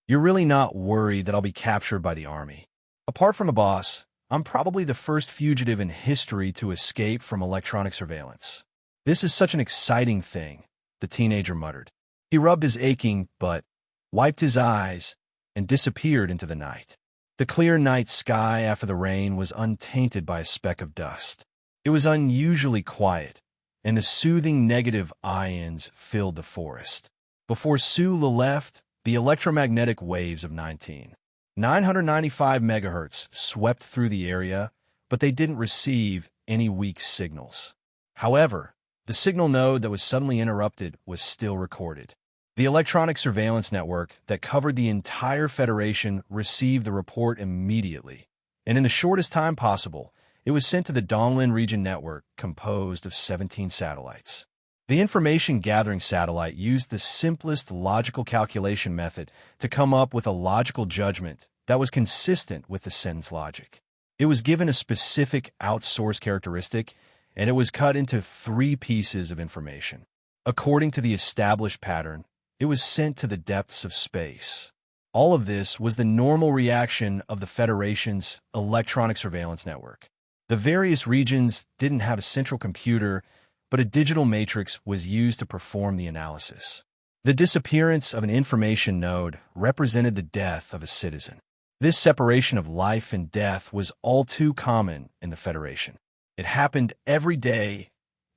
You're really not worried that I'll be captured by the army. Apart from a boss, I'm probably the first fugitive in history to escape from electronic surveillance. This is such an exciting thing," the teenager muttered. He rubbed his aching butt, wiped his eyes, and disappeared into the night. The clear night sky after the rain was untainted by a speck of dust. It was unusually quiet, and the soothing negative ions filled the forest. Before Sulu left, the electromagnetic waves of 995 megahertz swept through the area, but they didn't receive any weak signals. However, the signal node that was suddenly interrupted was still recorded. The electronic surveillance network that covered the entire Federation received the report immediately, and in the shortest time possible, it was sent to the Donglin region network composed of 17 satellites. The information-gathering satellite used the simplest logical calculation method to come up with a logical judgment that was consistent with the sentence logic. It was given a specific outsourced characteristic, and it was cut into 3 pieces of information. According to the established pattern, it was sent to the depths of space. All of this was the normal reaction of the Federation's electronic surveillance network. The various regions didn't have a central computer, but a digital matrix was used to perform the analysis. The disappearance of an information node represented the death of a citizen. This separation of life and death was all too common in the Federation. It happened every day,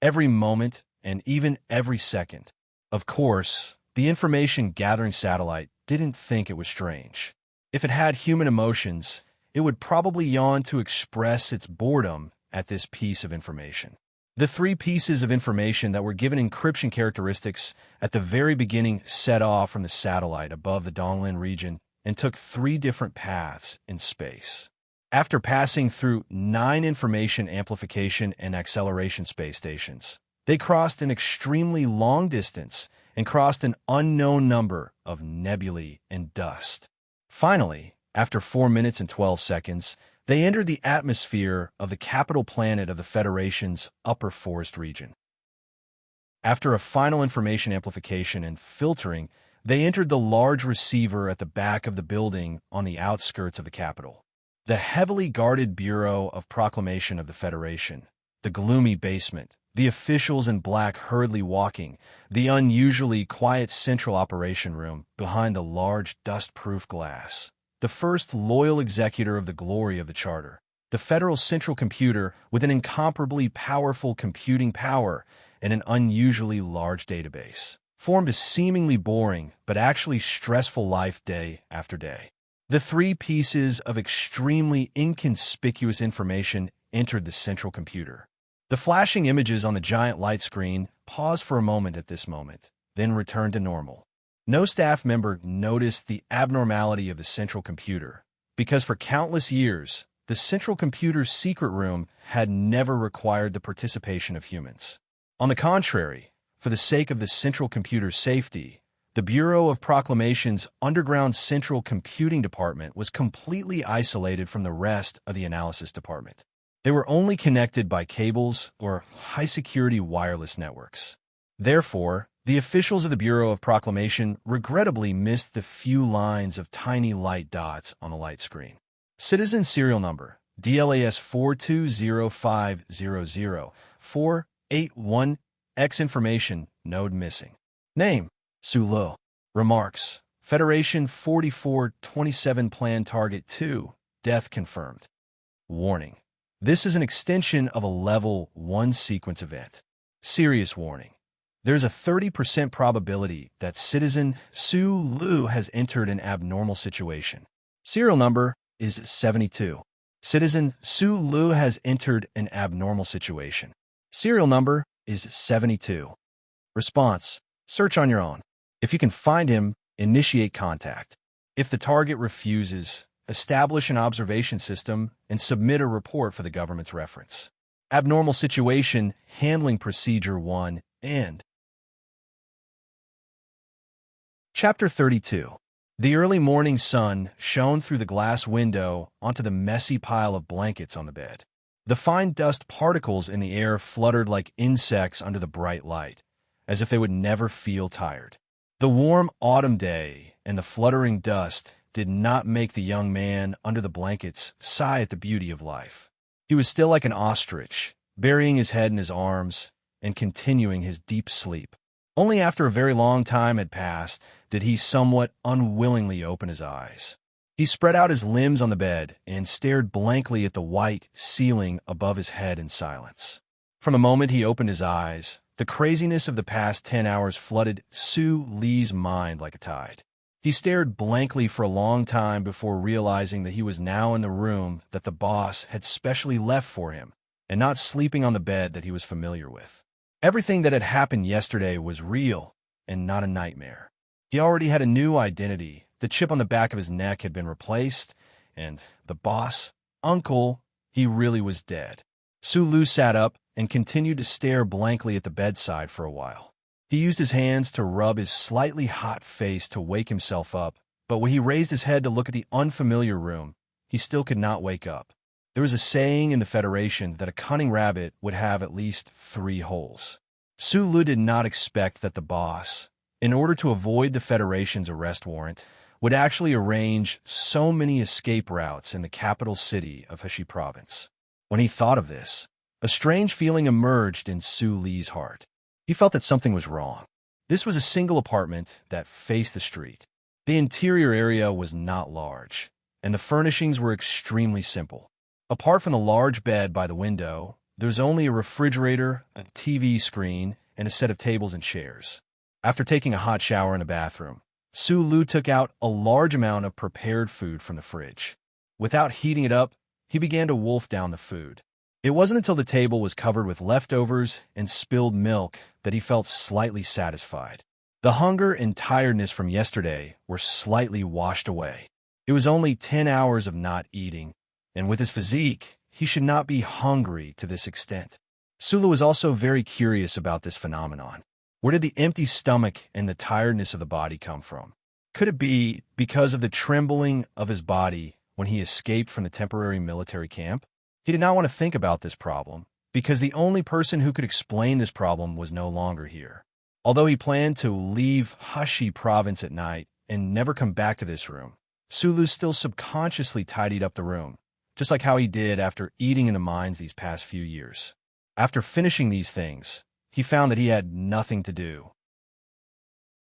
every moment, and even every second. Of course, the information-gathering satellite didn't think it was strange. If it had human emotions, it would probably yawn to express its boredom at this piece of information. The 3 pieces of information that were given encryption characteristics at the very beginning set off from the satellite above the Donglin region and took 3 different paths in space. After passing through 9 information amplification and acceleration space stations, they crossed an extremely long distance and crossed an unknown number of nebulae and dust. Finally, after 4 minutes and 12 seconds, they entered the atmosphere of the capital planet of the Federation's upper forest region. After a final information amplification and filtering, they entered the large receiver at the back of the building on the outskirts of the capital. The heavily guarded Bureau of Proclamation of the Federation, the gloomy basement, the officials in black hurriedly walking, the unusually quiet central operation room behind the large dust-proof glass, the first loyal executor of the glory of the Charter, the Federal Central Computer with an incomparably powerful computing power and an unusually large database, formed a seemingly boring but actually stressful life day after day. The 3 pieces of extremely inconspicuous information entered the central computer. The flashing images on the giant light screen paused for a moment at this moment, then returned to normal. No staff member noticed the abnormality of the central computer, because for countless years, the central computer's secret room had never required the participation of humans. On the contrary, for the sake of the central computer's safety, the Bureau of Proclamation's underground central computing department was completely isolated from the rest of the analysis department. They were only connected by cables or high-security wireless networks. Therefore, the officials of the Bureau of Proclamation regrettably missed the few lines of tiny light dots on the light screen. Citizen serial number, DLAS 420500481, X information, node missing. Name, Sulu. Remarks, Federation 4427 Plan Target 2, death confirmed. Warning. This is an extension of a Level 1 sequence event. Serious warning. There's a 30% probability that Citizen Su Lu has entered an abnormal situation. Serial number is 72. Citizen Su Lu has entered an abnormal situation. Serial number is 72. Response: search on your own. If you can find him, initiate contact. If the target refuses, establish an observation system and submit a report for the government's reference. Abnormal situation handling procedure 1 and Chapter 32. The early morning sun shone through the glass window onto the messy pile of blankets on the bed. The fine dust particles in the air fluttered like insects under the bright light, as if they would never feel tired. The warm autumn day and the fluttering dust did not make the young man under the blankets sigh at the beauty of life. He was still like an ostrich, burying his head in his arms and continuing his deep sleep. Only after a very long time had passed did he somewhat unwillingly open his eyes. He spread out his limbs on the bed and stared blankly at the white ceiling above his head in silence. From the moment he opened his eyes, the craziness of the past 10 hours flooded Su Li's mind like a tide. He stared blankly for a long time before realizing that he was now in the room that the boss had specially left for him, and not sleeping on the bed that he was familiar with. Everything that had happened yesterday was real and not a nightmare. He already had a new identity. The chip on the back of his neck had been replaced, and the boss, Uncle, he really was dead. Sulu sat up and continued to stare blankly at the bedside for a while. He used his hands to rub his slightly hot face to wake himself up, but when he raised his head to look at the unfamiliar room, he still could not wake up. There was a saying in the Federation that a cunning rabbit would have at least 3 holes. Sulu did not expect that the boss, in order to avoid the Federation's arrest warrant, would actually arrange so many escape routes in the capital city of Heshi Province. When he thought of this, a strange feeling emerged in Su Li's heart. He felt that something was wrong. This was a single apartment that faced the street. The interior area was not large, and the furnishings were extremely simple. Apart from the large bed by the window, there was only a refrigerator, a TV screen, and a set of tables and chairs. After taking a hot shower in the bathroom, Sulu took out a large amount of prepared food from the fridge. Without heating it up, he began to wolf down the food. It wasn't until the table was covered with leftovers and spilled milk that he felt slightly satisfied. The hunger and tiredness from yesterday were slightly washed away. It was only 10 hours of not eating, and with his physique, he should not be hungry to this extent. Sulu was also very curious about this phenomenon. Where did the empty stomach and the tiredness of the body come from? Could it be because of the trembling of his body when he escaped from the temporary military camp? He did not want to think about this problem, because the only person who could explain this problem was no longer here. Although he planned to leave Heshi Province at night and never come back to this room, Sulu still subconsciously tidied up the room, just like how he did after eating in the mines these past few years. After finishing these things, he found that he had nothing to do.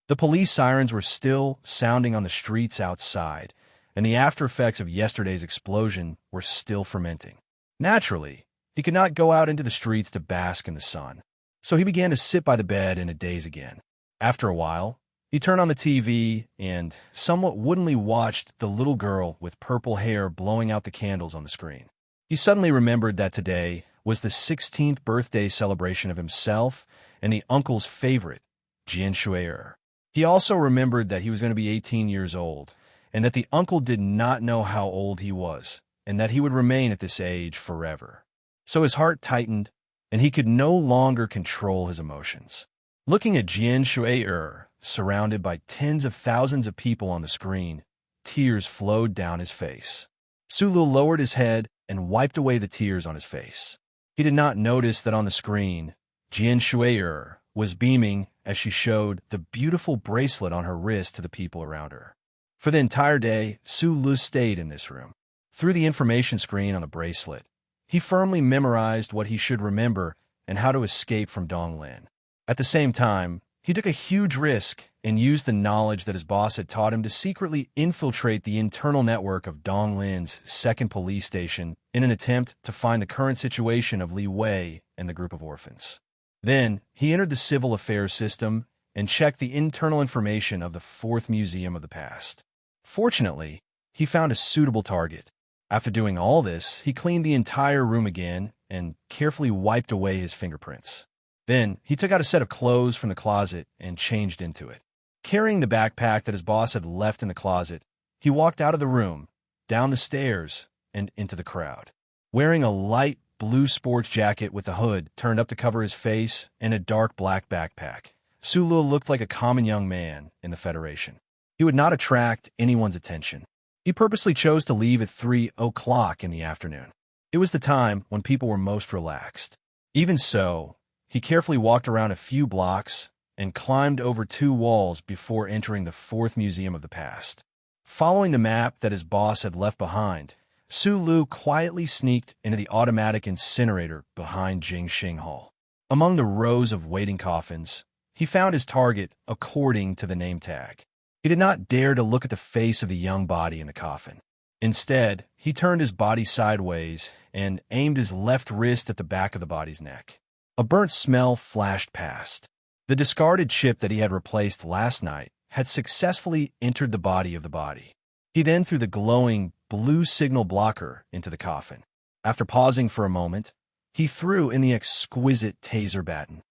The police sirens were still sounding on the streets outside, and the after effects of yesterday's explosion were still fermenting. Naturally, he could not go out into the streets to bask in the sun, so he began to sit by the bed in a daze again. After a while, he turned on the TV and somewhat woodenly watched the little girl with purple hair blowing out the candles on the screen. He suddenly remembered that today was the 16th birthday celebration of himself and the uncle's favorite, Jian Shui'er. He also remembered that he was going to be 18 years old, and that the uncle did not know how old he was, and that he would remain at this age forever. So his heart tightened, and he could no longer control his emotions. Looking at Jian Shui'er, surrounded by tens of thousands of people on the screen, tears flowed down his face. Sulu lowered his head and wiped away the tears on his face. He did not notice that on the screen, Jian Shui'er was beaming as she showed the beautiful bracelet on her wrist to the people around her. For the entire day, Sulu stayed in this room. Through the information screen on the bracelet, he firmly memorized what he should remember and how to escape from Donglin. At the same time, he took a huge risk and used the knowledge that his boss had taught him to secretly infiltrate the internal network of Donglin's second police station in an attempt to find the current situation of Li Wei and the group of orphans. Then, he entered the civil affairs system and checked the internal information of the 4th Museum of the Past. Fortunately, he found a suitable target. After doing all this, he cleaned the entire room again and carefully wiped away his fingerprints. Then, he took out a set of clothes from the closet and changed into it. Carrying the backpack that his boss had left in the closet, he walked out of the room, down the stairs, and into the crowd. Wearing a light blue sports jacket with a hood turned up to cover his face and a dark black backpack, Sulu looked like a common young man in the Federation. He would not attract anyone's attention. He purposely chose to leave at 3 o'clock in the afternoon. It was the time when people were most relaxed. Even so, he carefully walked around a few blocks and climbed over 2 walls before entering the 4th Museum of the Past. Following the map that his boss had left behind, Sulu quietly sneaked into the automatic incinerator behind Jingxing Hall. Among the rows of waiting coffins, he found his target according to the name tag. He did not dare to look at the face of the young body in the coffin. Instead, he turned his body sideways and aimed his left wrist at the back of the body's neck. A burnt smell flashed past. The discarded chip that he had replaced last night had successfully entered the body of the body. He then threw the glowing blue signal blocker into the coffin. After pausing for a moment, he threw in the exquisite taser baton.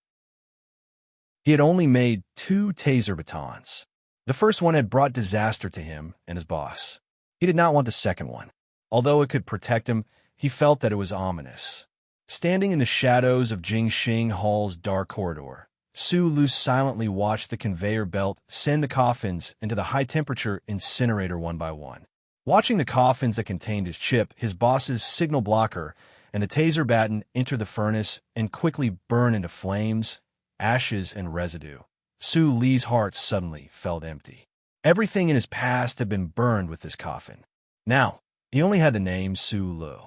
He had only made 2 taser batons. The first one had brought disaster to him and his boss. He did not want the second one. Although it could protect him, he felt that it was ominous. Standing in the shadows of Jingxing Hall's dark corridor, Su Lu silently watched the conveyor belt send the coffins into the high-temperature incinerator one by one. Watching the coffins that contained his chip, his boss's signal blocker, and the taser baton enter the furnace and quickly burn into flames, ashes, and residue, Su Li's heart suddenly felt empty. Everything in his past had been burned with this coffin. Now, he only had the name Su Lu.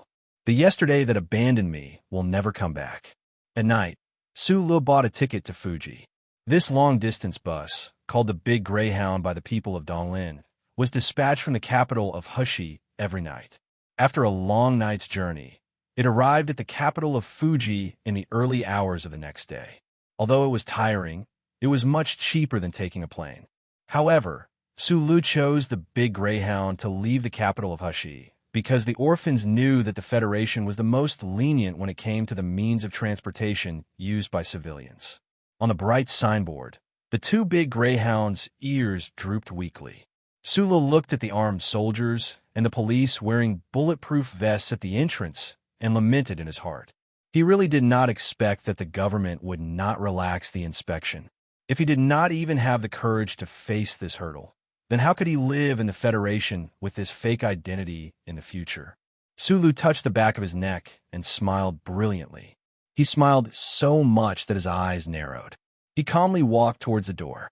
The yesterday that abandoned me will never come back. At night, Su Lu bought a ticket to Fuji. This long-distance bus, called the Big Greyhound by the people of Donglin, was dispatched from the capital of Hushi every night. After a long night's journey, it arrived at the capital of Fuji in the early hours of the next day. Although it was tiring, it was much cheaper than taking a plane. However, Su Lu chose the Big Greyhound to leave the capital of Hushi because the orphans knew that the Federation was the most lenient when it came to the means of transportation used by civilians. On the bright signboard, the two Big Greyhounds' ears drooped weakly. Su Lu looked at the armed soldiers and the police wearing bulletproof vests at the entrance and lamented in his heart. He really did not expect that the government would not relax the inspection. If he did not even have the courage to face this hurdle, then how could he live in the Federation with this fake identity in the future? Su Lu touched the back of his neck and smiled brilliantly. He smiled so much that his eyes narrowed. He calmly walked towards the door.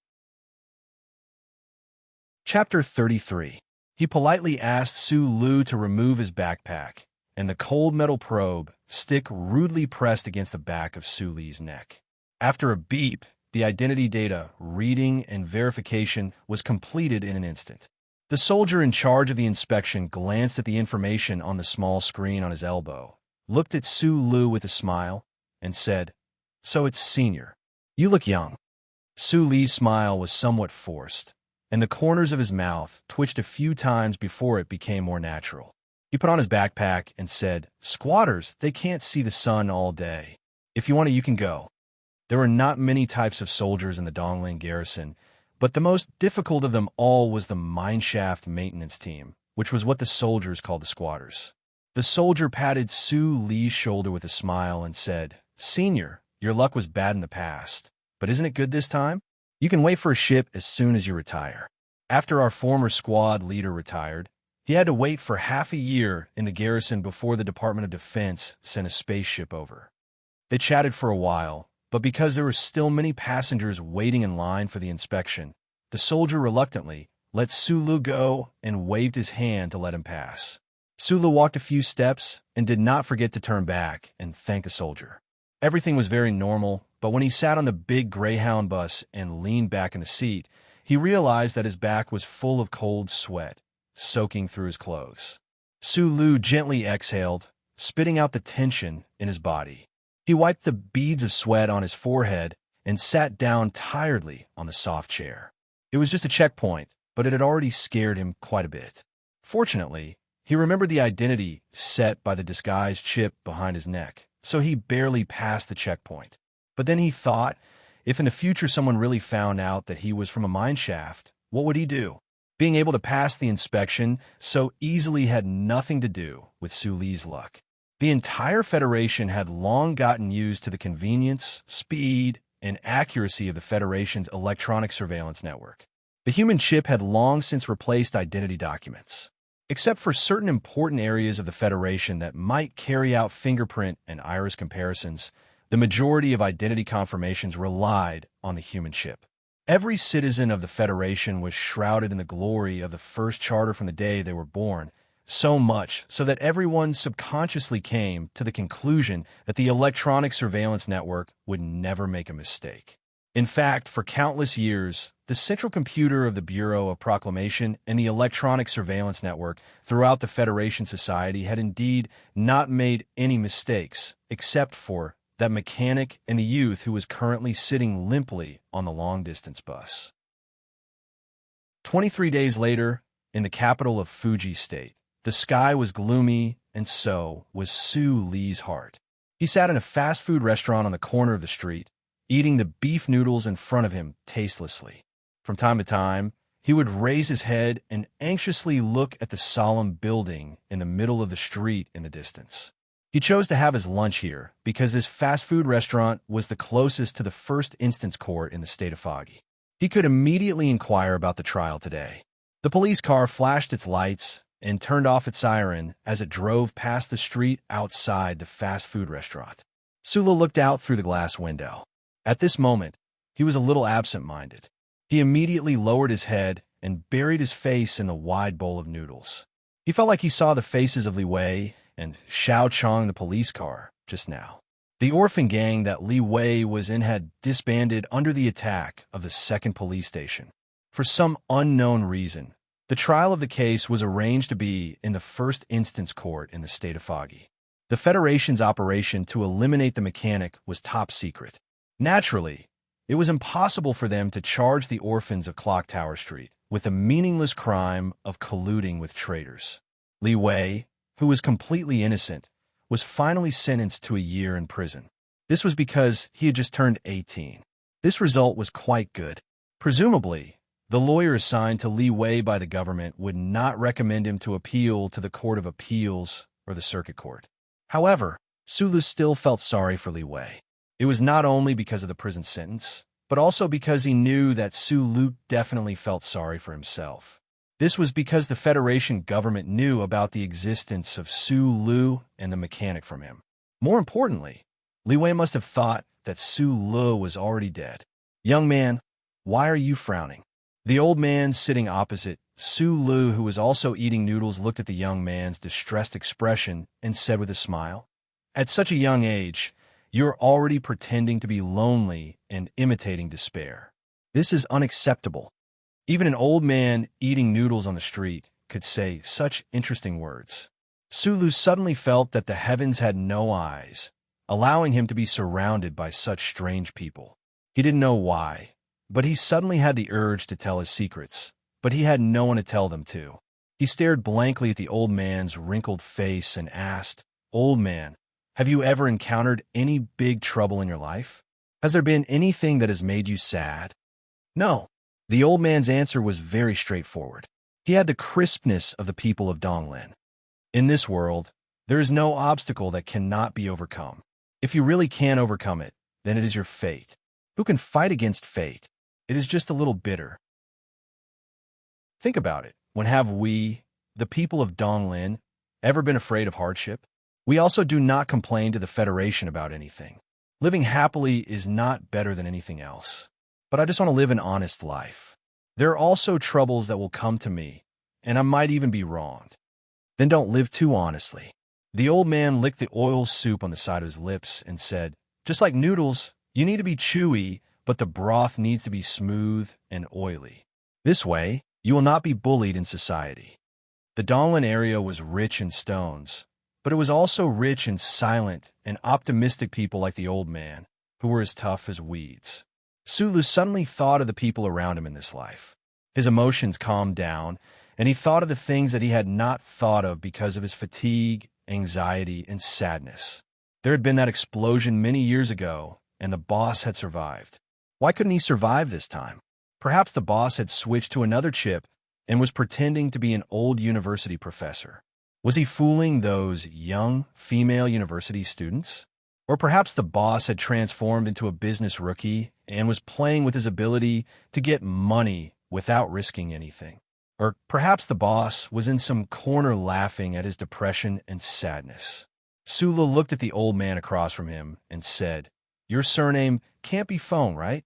Chapter 33. He politely asked Su Lu to remove his backpack, and the cold metal probe stick rudely pressed against the back of Su Li's neck. After a beep, the identity data, reading, and verification was completed in an instant. The soldier in charge of the inspection glanced at the information on the small screen on his elbow, looked at Su Lu with a smile, and said, "So it's Senior. You look young." Su Li's smile was somewhat forced, and the corners of his mouth twitched a few times before it became more natural. He put on his backpack and said, "Squatters, they can't see the sun all day. If you want to, you can go." There were not many types of soldiers in the Dongling garrison, but the most difficult of them all was the mineshaft maintenance team, which was what the soldiers called the squatters. The soldier patted Su Li's shoulder with a smile and said, "Senior, your luck was bad in the past, but isn't it good this time? You can wait for a ship as soon as you retire." After our former squad leader retired, he had to wait for half a year in the garrison before the Department of Defense sent a spaceship over. They chatted for a while, but because there were still many passengers waiting in line for the inspection, the soldier reluctantly let Su Lu go and waved his hand to let him pass. Su Lu walked a few steps and did not forget to turn back and thank the soldier. Everything was very normal, but when he sat on the Big Greyhound bus and leaned back in the seat, he realized that his back was full of cold sweat, soaking through his clothes. Su Lu gently exhaled, spitting out the tension in his body. He wiped the beads of sweat on his forehead and sat down tiredly on the soft chair. It was just a checkpoint, but it had already scared him quite a bit. Fortunately, he remembered the identity set by the disguised chip behind his neck, so he barely passed the checkpoint. But then he thought, if in the future someone really found out that he was from a mineshaft, what would he do? Being able to pass the inspection so easily had nothing to do with Su Li's luck. The entire Federation had long gotten used to the convenience, speed, and accuracy of the Federation's electronic surveillance network. The human chip had long since replaced identity documents. Except for certain important areas of the Federation that might carry out fingerprint and iris comparisons, the majority of identity confirmations relied on the human chip. Every citizen of the Federation was shrouded in the glory of the first charter from the day they were born, so much so that everyone subconsciously came to the conclusion that the electronic surveillance network would never make a mistake. In fact, for countless years, the central computer of the Bureau of Proclamation and the electronic surveillance network throughout the Federation society had indeed not made any mistakes, except for that mechanic and the youth who was currently sitting limply on the long-distance bus. 23 days later, in the capital of Fuji State, the sky was gloomy, and so was Su Li's heart. He sat in a fast food restaurant on the corner of the street, eating the beef noodles in front of him tastelessly. From time to time, he would raise his head and anxiously look at the solemn building in the middle of the street in the distance. He chose to have his lunch here because this fast food restaurant was the closest to the first instance court in the state of Foggy. He could immediately inquire about the trial today. The police car flashed its lights and turned off its siren as it drove past the street outside the fast food restaurant. Sulu looked out through the glass window. At this moment, he was a little absent-minded. He immediately lowered his head and buried his face in the wide bowl of noodles. He felt like he saw the faces of Li Wei and Xiao Chong, the police car, just now. The orphan gang that Li Wei was in had disbanded under the attack of the second police station. For some unknown reason, the trial of the case was arranged to be in the first instance court in the state of Foggy. The Federation's operation to eliminate the mechanic was top secret. Naturally, it was impossible for them to charge the orphans of Clock Tower Street with the meaningless crime of colluding with traitors. Li Wei, who was completely innocent, was finally sentenced to a year in prison. This was because he had just turned 18. This result was quite good. Presumably, the lawyer assigned to Li Wei by the government would not recommend him to appeal to the Court of Appeals or the Circuit Court. However, Sulu still felt sorry for Li Wei. It was not only because of the prison sentence, but also because he knew that Sulu definitely felt sorry for himself. This was because the Federation government knew about the existence of Sulu and the mechanic from him. More importantly, Li Wei must have thought that Sulu was already dead. "Young man, why are you frowning?" The old man sitting opposite Sulu, who was also eating noodles, looked at the young man's distressed expression and said with a smile, "At such a young age, you're already pretending to be lonely and imitating despair. This is unacceptable." Even an old man eating noodles on the street could say such interesting words. Sulu suddenly felt that the heavens had no eyes, allowing him to be surrounded by such strange people. He didn't know why, but he suddenly had the urge to tell his secrets, but he had no one to tell them to. He stared blankly at the old man's wrinkled face and asked, "Old man, have you ever encountered any big trouble in your life? Has there been anything that has made you sad?" "No." The old man's answer was very straightforward. He had the crispness of the people of Donglin. "In this world, there is no obstacle that cannot be overcome. If you really can overcome it, then it is your fate. Who can fight against fate? It is just a little bitter." Think about it. When have we, the people of Donglin, ever been afraid of hardship? We also do not complain to the Federation about anything. Living happily is not better than anything else. But I just want to live an honest life. There are also troubles that will come to me, and I might even be wronged. Then don't live too honestly. The old man licked the oil soup on the side of his lips and said, "Just like noodles, you need to be chewy, but the broth needs to be smooth and oily. This way, you will not be bullied in society." The Donglin area was rich in stones, but it was also rich in silent and optimistic people like the old man, who were as tough as weeds. Sulu suddenly thought of the people around him in this life. His emotions calmed down, and he thought of the things that he had not thought of because of his fatigue, anxiety, and sadness. There had been that explosion many years ago, and the boss had survived. Why couldn't he survive this time? Perhaps the boss had switched to another chip and was pretending to be an old university professor. Was he fooling those young female university students? Or perhaps the boss had transformed into a business rookie and was playing with his ability to get money without risking anything. Or perhaps the boss was in some corner laughing at his depression and sadness. Sulu looked at the old man across from him and said, "Your surname can't be Phone, right?"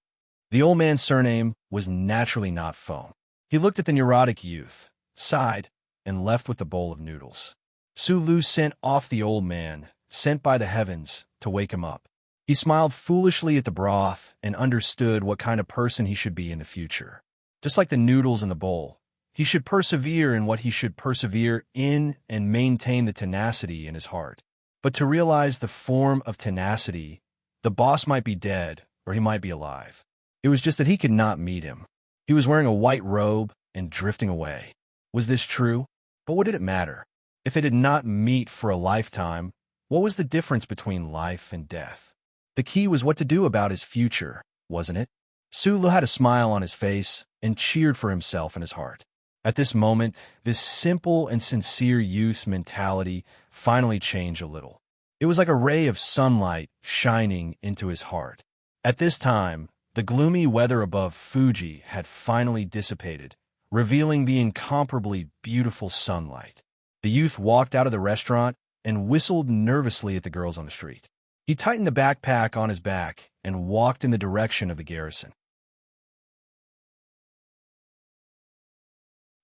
The old man's surname was naturally not Phone. He looked at the neurotic youth, sighed, and left with the bowl of noodles. Sulu sent off the old man, sent by the heavens, to wake him up. He smiled foolishly at the broth and understood what kind of person he should be in the future. Just like the noodles in the bowl, he should persevere in what he should persevere in and maintain the tenacity in his heart. But to realize the form of tenacity, the boss might be dead or he might be alive. It was just that he could not meet him. He was wearing a white robe and drifting away. Was this true? But what did it matter? If they did not meet for a lifetime, what was the difference between life and death? The key was what to do about his future, wasn't it? Sulu had a smile on his face and cheered for himself in his heart. At this moment, this simple and sincere youth's mentality finally changed a little. It was like a ray of sunlight shining into his heart. At this time, the gloomy weather above Fuji had finally dissipated, revealing the incomparably beautiful sunlight. The youth walked out of the restaurant and whistled nervously at the girls on the street. He tightened the backpack on his back and walked in the direction of the garrison.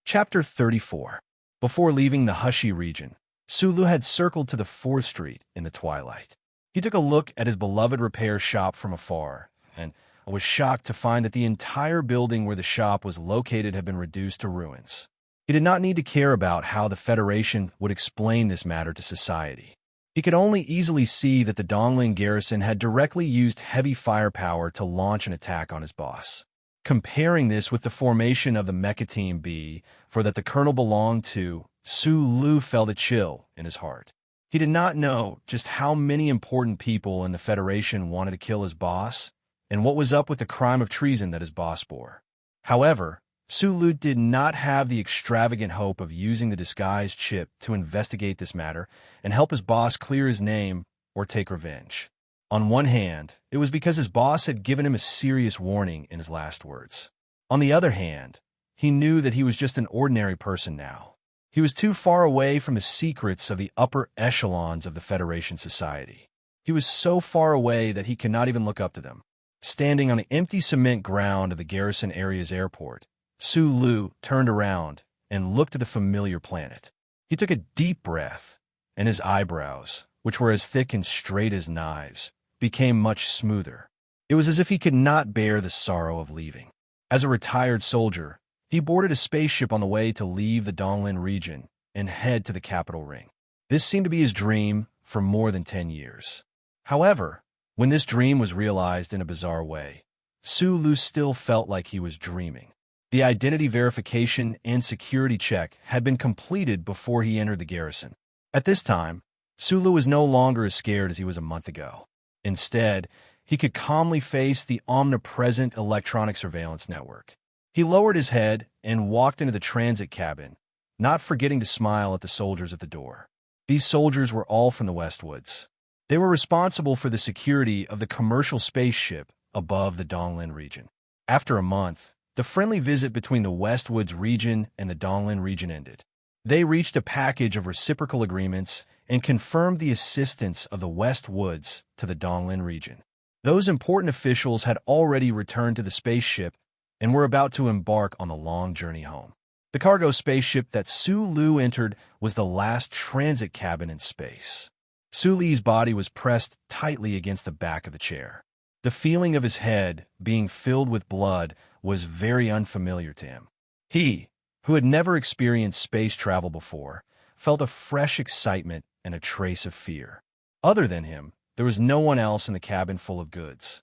Chapter 34. Before leaving the Hushi region, Sulu had circled to the 4th Street in the twilight. He took a look at his beloved repair shop from afar and was shocked to find that the entire building where the shop was located had been reduced to ruins. He did not need to care about how the Federation would explain this matter to society. He could only easily see that the Donglin garrison had directly used heavy firepower to launch an attack on his boss. Comparing this with the formation of the Mecha Team B, for that the colonel belonged to, Sulu felt a chill in his heart. He did not know just how many important people in the Federation wanted to kill his boss, and what was up with the crime of treason that his boss bore. However, Sulu did not have the extravagant hope of using the disguised chip to investigate this matter and help his boss clear his name or take revenge. On one hand, it was because his boss had given him a serious warning in his last words. On the other hand, he knew that he was just an ordinary person now. He was too far away from the secrets of the upper echelons of the Federation society. He was so far away that he could not even look up to them. Standing on the empty cement ground of the garrison area's airport, Sulu turned around and looked at the familiar planet. He took a deep breath, and his eyebrows, which were as thick and straight as knives, became much smoother. It was as if he could not bear the sorrow of leaving. As a retired soldier, he boarded a spaceship on the way to leave the Donglin region and head to the capital ring. This seemed to be his dream for more than 10 years. However, when this dream was realized in a bizarre way, Sulu still felt like he was dreaming. The identity verification and security check had been completed before he entered the garrison. At this time, Sulu was no longer as scared as he was a month ago. Instead, he could calmly face the omnipresent electronic surveillance network. He lowered his head and walked into the transit cabin, not forgetting to smile at the soldiers at the door. These soldiers were all from the Westwoods. They were responsible for the security of the commercial spaceship above the Donglin region. After a month, the friendly visit between the Westwoods region and the Donglin region ended. They reached a package of reciprocal agreements and confirmed the assistance of the Westwoods to the Donglin region. Those important officials had already returned to the spaceship and were about to embark on the long journey home. The cargo spaceship that Sulu entered was the last transit cabin in space. Sulu's body was pressed tightly against the back of the chair. The feeling of his head being filled with blood was very unfamiliar to him. He, who had never experienced space travel before, felt a fresh excitement and a trace of fear. Other than him, there was no one else in the cabin full of goods.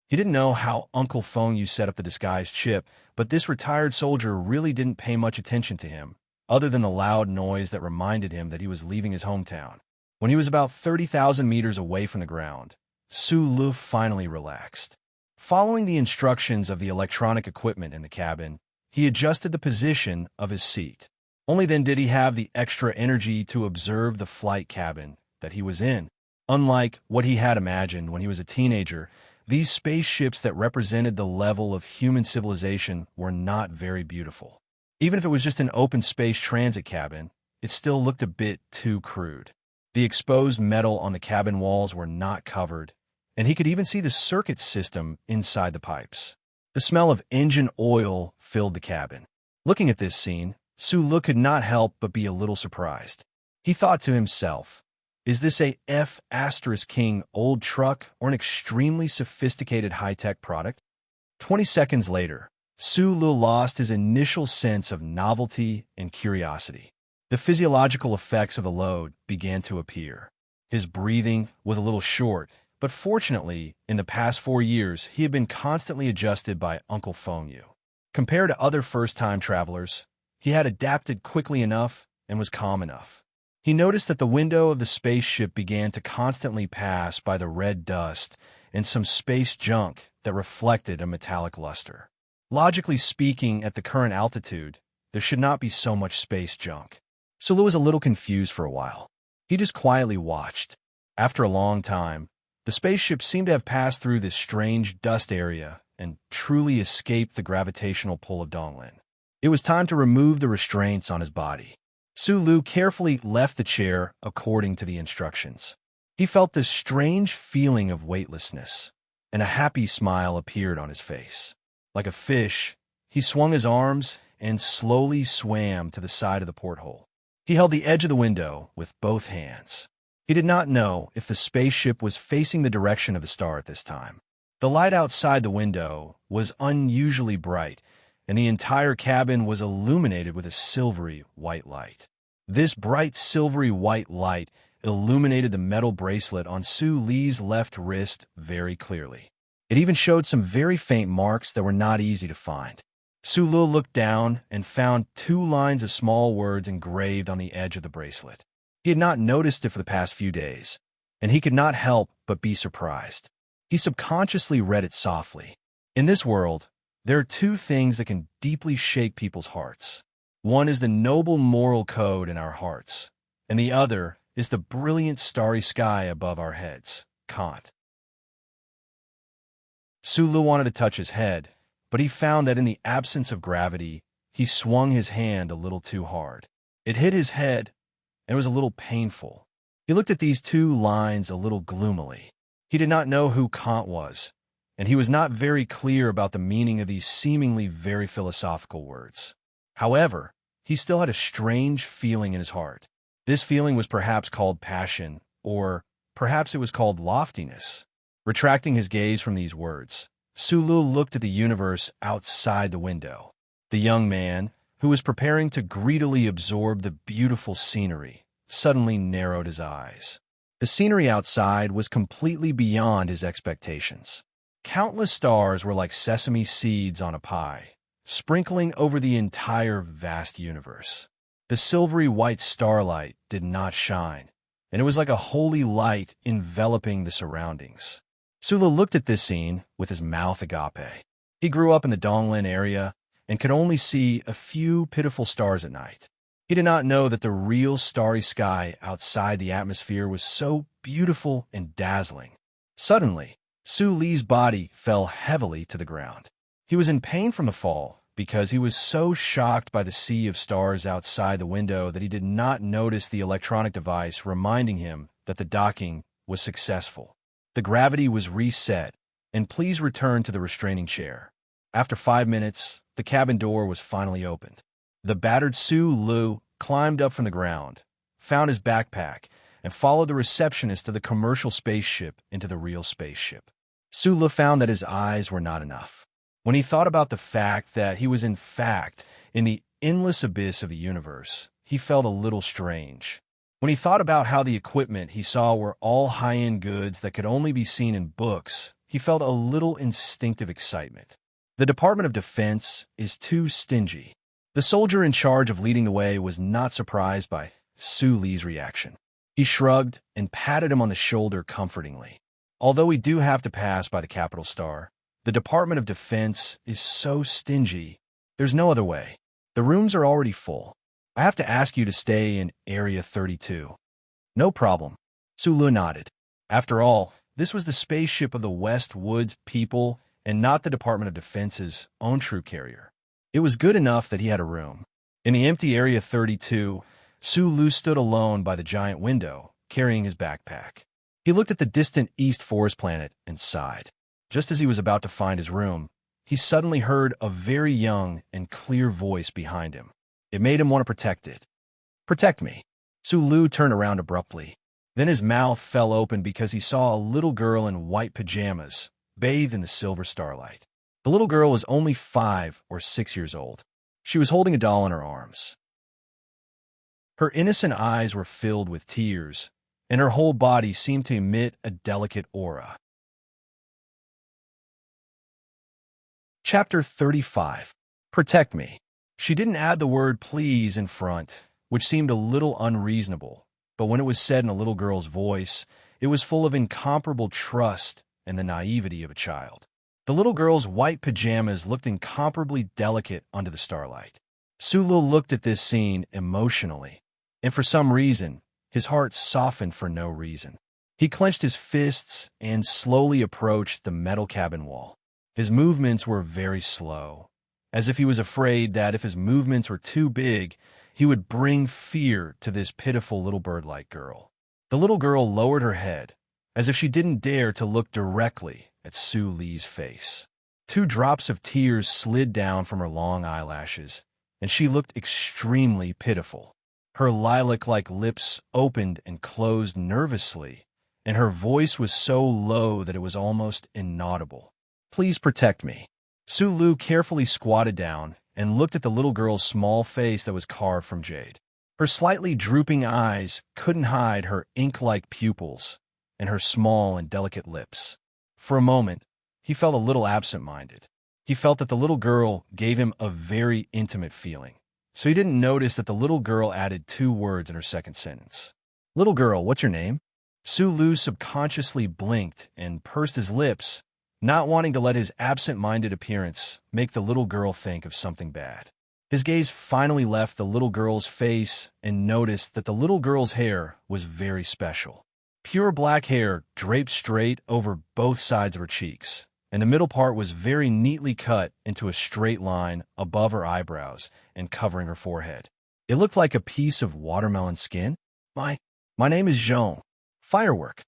He didn't know how Uncle Fengyu set up the disguised chip, but this retired soldier really didn't pay much attention to him, other than the loud noise that reminded him that he was leaving his hometown. When he was about 30,000 meters away from the ground, Sulu finally relaxed. Following the instructions of the electronic equipment in the cabin, he adjusted the position of his seat. Only then did he have the extra energy to observe the flight cabin that he was in. Unlike what he had imagined when he was a teenager, these spaceships that represented the level of human civilization were not very beautiful. Even if it was just an open space transit cabin, it still looked a bit too crude. The exposed metal on the cabin walls were not covered, and he could even see the circuit system inside the pipes. The smell of engine oil filled the cabin. Looking at this scene, Sulu could not help but be a little surprised. He thought to himself, is this a F*King old truck or an extremely sophisticated high-tech product? 20 seconds later, Sulu lost his initial sense of novelty and curiosity. The physiological effects of the load began to appear. His breathing was a little short, but fortunately, in the past 4 years, he had been constantly adjusted by Uncle Fengyu. Compared to other first-time travelers, he had adapted quickly enough and was calm enough. He noticed that the window of the spaceship began to constantly pass by the red dust and some space junk that reflected a metallic luster. Logically speaking, at the current altitude, there should not be so much space junk. Sulu was a little confused for a while. He just quietly watched. After a long time, the spaceship seemed to have passed through this strange dust area and truly escaped the gravitational pull of Donglin. It was time to remove the restraints on his body. Sulu carefully left the chair according to the instructions. He felt this strange feeling of weightlessness, and a happy smile appeared on his face. Like a fish, he swung his arms and slowly swam to the side of the porthole. He held the edge of the window with both hands. He did not know if the spaceship was facing the direction of the star at this time. The light outside the window was unusually bright, and the entire cabin was illuminated with a silvery white light. This bright silvery white light illuminated the metal bracelet on Su Li's left wrist very clearly. It even showed some very faint marks that were not easy to find. Su Lu looked down and found 2 lines of small words engraved on the edge of the bracelet. He had not noticed it for the past few days, and he could not help but be surprised. He subconsciously read it softly. In this world, there are 2 things that can deeply shake people's hearts. One is the noble moral code in our hearts, and the other is the brilliant starry sky above our heads. Kant. Sulu wanted to touch his head, but he found that in the absence of gravity, he swung his hand a little too hard. It hit his head, and it was a little painful. He looked at these 2 lines a little gloomily. He did not know who Kant was, and he was not very clear about the meaning of these seemingly very philosophical words. However, he still had a strange feeling in his heart. This feeling was perhaps called passion, or perhaps it was called loftiness. Retracting his gaze from these words, Sulu looked at the universe outside the window. The young man, who was preparing to greedily absorb the beautiful scenery, suddenly narrowed his eyes. The scenery outside was completely beyond his expectations. Countless stars were like sesame seeds on a pie, sprinkling over the entire vast universe. The silvery white starlight did not shine, and it was like a holy light enveloping the surroundings. Sulu looked at this scene with his mouth agape. He grew up in the Donglin area and could only see a few pitiful stars at night. He did not know that the real starry sky outside the atmosphere was so beautiful and dazzling. Suddenly, Su Li's body fell heavily to the ground. He was in pain from the fall because he was so shocked by the sea of stars outside the window that he did not notice the electronic device reminding him that the docking was successful. The gravity was reset, and please return to the restraining chair. After 5 minutes, the cabin door was finally opened. The battered Su Lu climbed up from the ground, found his backpack, and followed the receptionist to the commercial spaceship into the real spaceship. Su Lu found that his eyes were not enough. When he thought about the fact that he was in fact in the endless abyss of the universe, he felt a little strange. When he thought about how the equipment he saw were all high-end goods that could only be seen in books, he felt a little instinctive excitement. The Department of Defense is too stingy. The soldier in charge of leading the way was not surprised by Su Li's reaction. He shrugged and patted him on the shoulder comfortingly. Although we do have to pass by the capital star, the Department of Defense is so stingy. There's no other way. The rooms are already full. I have to ask you to stay in Area 32. No problem. Sulu nodded. After all, this was the spaceship of the West Woods people and not the Department of Defense's own troop carrier. It was good enough that he had a room. In the empty Area 32, Sulu stood alone by the giant window, carrying his backpack. He looked at the distant East Forest planet and sighed. Just as he was about to find his room, he suddenly heard a very young and clear voice behind him. It made him want to protect it. Protect me. Sulu turned around abruptly. Then his mouth fell open because he saw a little girl in white pajamas, bathed in the silver starlight. The little girl was only 5 or 6 years old. She was holding a doll in her arms. Her innocent eyes were filled with tears, and her whole body seemed to emit a delicate aura. Chapter 35. Protect me. She didn't add the word please in front, which seemed a little unreasonable, but when it was said in a little girl's voice, it was full of incomparable trust and the naivety of a child. The little girl's white pajamas looked incomparably delicate under the starlight. Sulu looked at this scene emotionally, and for some reason, his heart softened for no reason. He clenched his fists and slowly approached the metal cabin wall. His movements were very slow, as if he was afraid that if his movements were too big, he would bring fear to this pitiful little bird-like girl. The little girl lowered her head, as if she didn't dare to look directly at Su Li's face. 2 drops of tears slid down from her long eyelashes, and she looked extremely pitiful. Her lilac-like lips opened and closed nervously, and her voice was so low that it was almost inaudible. "Please protect me." Su Lu carefully squatted down and looked at the little girl's small face that was carved from jade. Her slightly drooping eyes couldn't hide her ink-like pupils and her small and delicate lips. For a moment, he felt a little absent-minded. He felt that the little girl gave him a very intimate feeling, so he didn't notice that the little girl added 2 words in her second sentence. "Little girl, what's your name?" Su Lu subconsciously blinked and pursed his lips, not wanting to let his absent-minded appearance make the little girl think of something bad. His gaze finally left the little girl's face and noticed that the little girl's hair was very special. Pure black hair draped straight over both sides of her cheeks, and the middle part was very neatly cut into a straight line above her eyebrows and covering her forehead. It looked like a piece of watermelon skin. My name is Jean. Firework."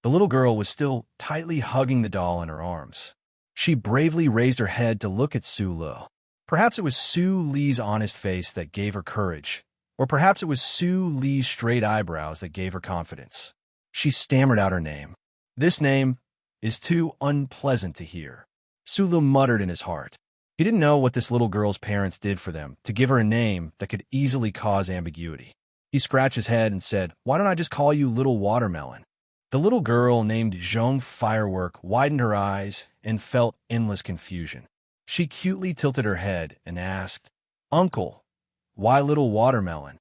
The little girl was still tightly hugging the doll in her arms. She bravely raised her head to look at Su Lu. Perhaps it was Su Li's honest face that gave her courage, or perhaps it was Su Li's straight eyebrows that gave her confidence. She stammered out her name. "This name is too unpleasant to hear," Su Lu muttered in his heart. He didn't know what this little girl's parents did for them to give her a name that could easily cause ambiguity. He scratched his head and said, "Why don't I just call you Little Watermelon?" The little girl named Jean Firework widened her eyes and felt endless confusion. She cutely tilted her head and asked, "Uncle, why Little Watermelon?"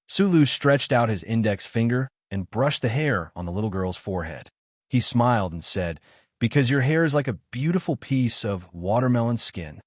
Sulu stretched out his index finger and brushed the hair on the little girl's forehead. He smiled and said, "Because your hair is like a beautiful piece of watermelon skin."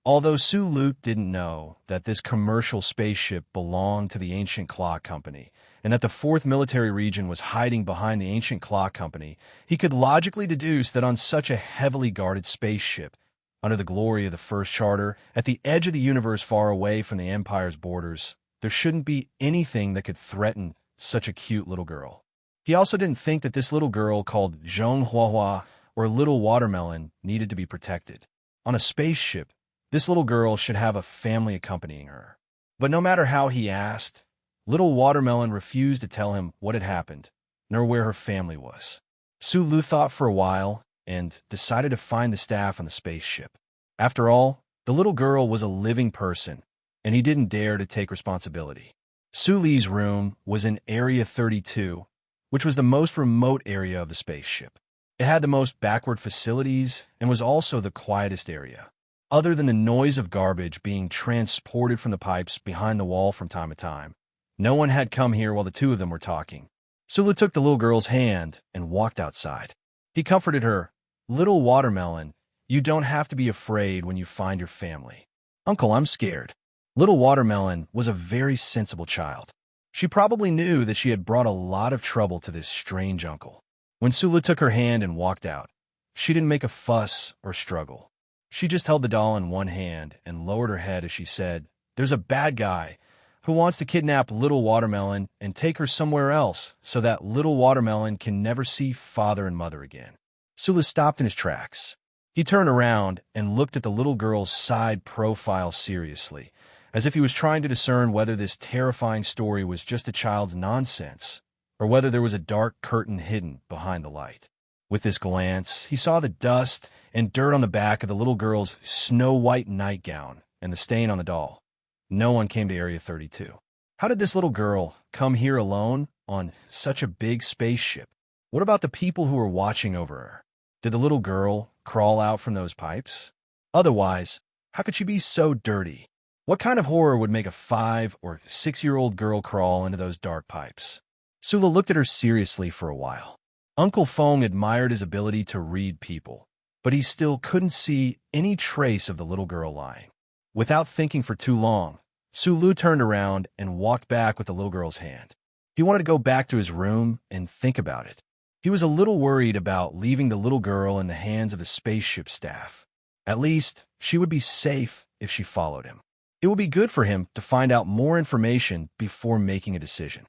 Although Sulu didn't know that this commercial spaceship belonged to the Ancient Clock Company, and that the 4th Military Region was hiding behind the Ancient Clock Company, he could logically deduce that on such a heavily guarded spaceship, under the glory of the First Charter, at the edge of the universe far away from the Empire's borders, there shouldn't be anything that could threaten such a cute little girl. He also didn't think that this little girl called Zhong Huahua, or Little Watermelon, needed to be protected. On a spaceship, this little girl should have a family accompanying her. But no matter how he asked, Little Watermelon refused to tell him what had happened, nor where her family was. Su Lu thought for a while and decided to find the staff on the spaceship. After all, the little girl was a living person, and he didn't dare to take responsibility. Su Li's room was in Area 32, which was the most remote area of the spaceship. It had the most backward facilities and was also the quietest area. Other than the noise of garbage being transported from the pipes behind the wall from time to time, no one had come here while the 2 of them were talking. Sulu took the little girl's hand and walked outside. He comforted her, "Little Watermelon, you don't have to be afraid when you find your family." "Uncle, I'm scared." Little Watermelon was a very sensible child. She probably knew that she had brought a lot of trouble to this strange uncle. When Sulu took her hand and walked out, she didn't make a fuss or struggle. She just held the doll in one hand and lowered her head as she said, "There's a bad guy who wants to kidnap Little Watermelon and take her somewhere else so that Little Watermelon can never see father and mother again." Sulu stopped in his tracks. He turned around and looked at the little girl's side profile seriously, as if he was trying to discern whether this terrifying story was just a child's nonsense or whether there was a dark curtain hidden behind the light. With this glance, he saw the dust and dirt on the back of the little girl's snow-white nightgown and the stain on the doll. No one came to Area 32. How did this little girl come here alone on such a big spaceship? What about the people who were watching over her? Did the little girl crawl out from those pipes? Otherwise, how could she be so dirty? What kind of horror would make a 5- or 6-year-old girl crawl into those dark pipes? Sula looked at her seriously for a while. Uncle Fong admired his ability to read people, but he still couldn't see any trace of the little girl lying. Without thinking for too long, Sulu turned around and walked back with the little girl's hand. He wanted to go back to his room and think about it. He was a little worried about leaving the little girl in the hands of the spaceship staff. At least, she would be safe if she followed him. It would be good for him to find out more information before making a decision.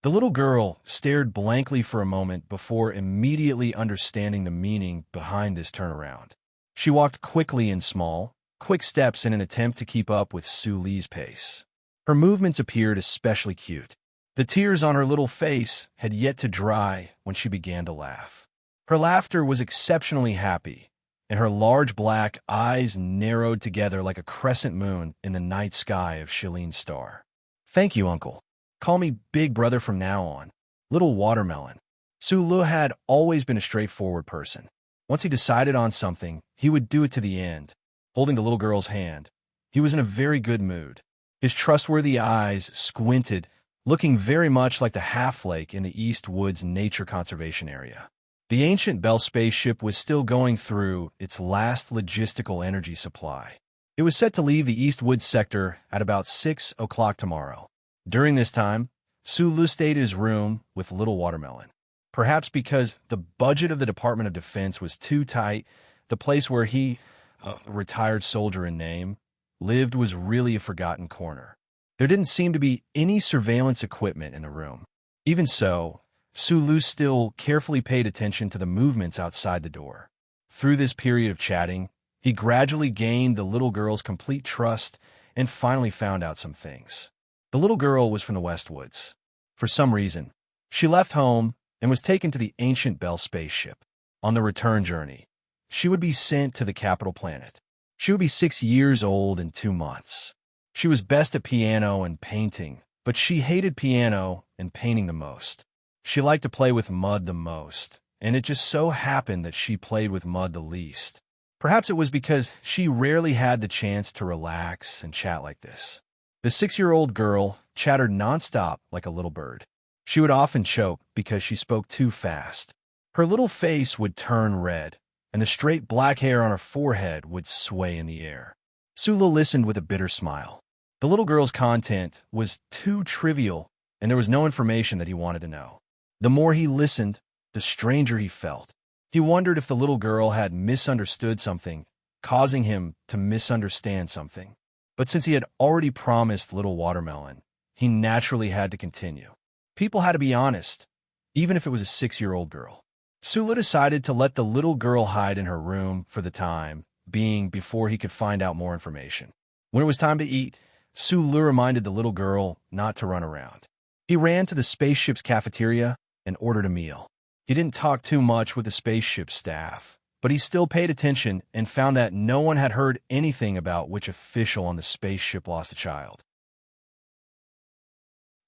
The little girl stared blankly for a moment before immediately understanding the meaning behind this turnaround. She walked quickly in small, quick steps in an attempt to keep up with Su Li's pace. Her movements appeared especially cute. The tears on her little face had yet to dry when she began to laugh. Her laughter was exceptionally happy, and her large black eyes narrowed together like a crescent moon in the night sky of Shileen's star. "Thank you, Uncle. Call me Big Brother from now on. Little Watermelon." Sulu had always been a straightforward person. Once he decided on something, he would do it to the end. Holding the little girl's hand, he was in a very good mood. His trustworthy eyes squinted, looking very much like the half-lake in the East Woods Nature Conservation Area. The ancient Bell spaceship was still going through its last logistical energy supply. It was set to leave the East Woods sector at about 6 o'clock tomorrow. During this time, Sulu stayed in his room with Little Watermelon. Perhaps because the budget of the Department of Defense was too tight, the place where he, a retired soldier in name, lived was really a forgotten corner. There didn't seem to be any surveillance equipment in the room. Even so, Sulu still carefully paid attention to the movements outside the door. Through this period of chatting, he gradually gained the little girl's complete trust and finally found out some things. The little girl was from the Westwoods. For some reason, she left home and was taken to the ancient Bell spaceship. On the return journey, she would be sent to the capital planet. She would be 6 years old in 2 months. She was best at piano and painting, but she hated piano and painting the most. She liked to play with mud the most, and it just so happened that she played with mud the least. Perhaps it was because she rarely had the chance to relax and chat like this. The 6-year-old girl chattered nonstop like a little bird. She would often choke because she spoke too fast. Her little face would turn red, and the straight black hair on her forehead would sway in the air. Sulu listened with a bitter smile. The little girl's content was too trivial, and there was no information that he wanted to know. The more he listened, the stranger he felt. He wondered if the little girl had misunderstood something, causing him to misunderstand something. But since he had already promised Little Watermelon, he naturally had to continue. People had to be honest, even if it was a 6-year-old girl. Sulu decided to let the little girl hide in her room for the time being before he could find out more information. When it was time to eat, Sulu reminded the little girl not to run around. He ran to the spaceship's cafeteria and ordered a meal. He didn't talk too much with the spaceship staff, but he still paid attention and found that no one had heard anything about which official on the spaceship lost a child.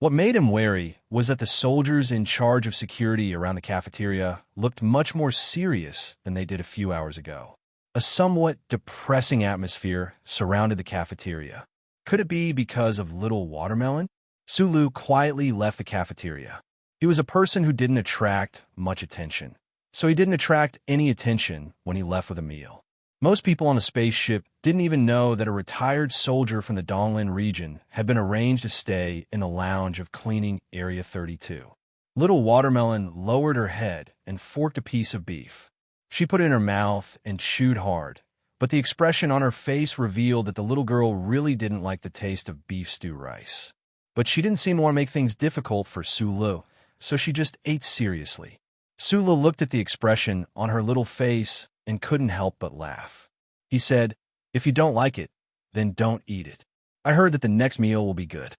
What made him wary was that the soldiers in charge of security around the cafeteria looked much more serious than they did a few hours ago. A somewhat depressing atmosphere surrounded the cafeteria. Could it be because of Little Watermelon? Sulu quietly left the cafeteria. He was a person who didn't attract much attention, so he didn't attract any attention when he left with a meal. Most people on the spaceship didn't even know that a retired soldier from the Donglin region had been arranged to stay in the lounge of cleaning Area 32. Little Watermelon lowered her head and forked a piece of beef. She put it in her mouth and chewed hard, but the expression on her face revealed that the little girl really didn't like the taste of beef stew rice. But she didn't seem to want to make things difficult for Sulu, so she just ate seriously. Sulu looked at the expression on her little face and couldn't help but laugh. He said, "If you don't like it, then don't eat it. I heard that the next meal will be good.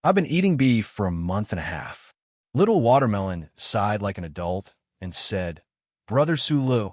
I've been eating beef for a month and a half." Little Watermelon sighed like an adult and said, "Brother Sulu,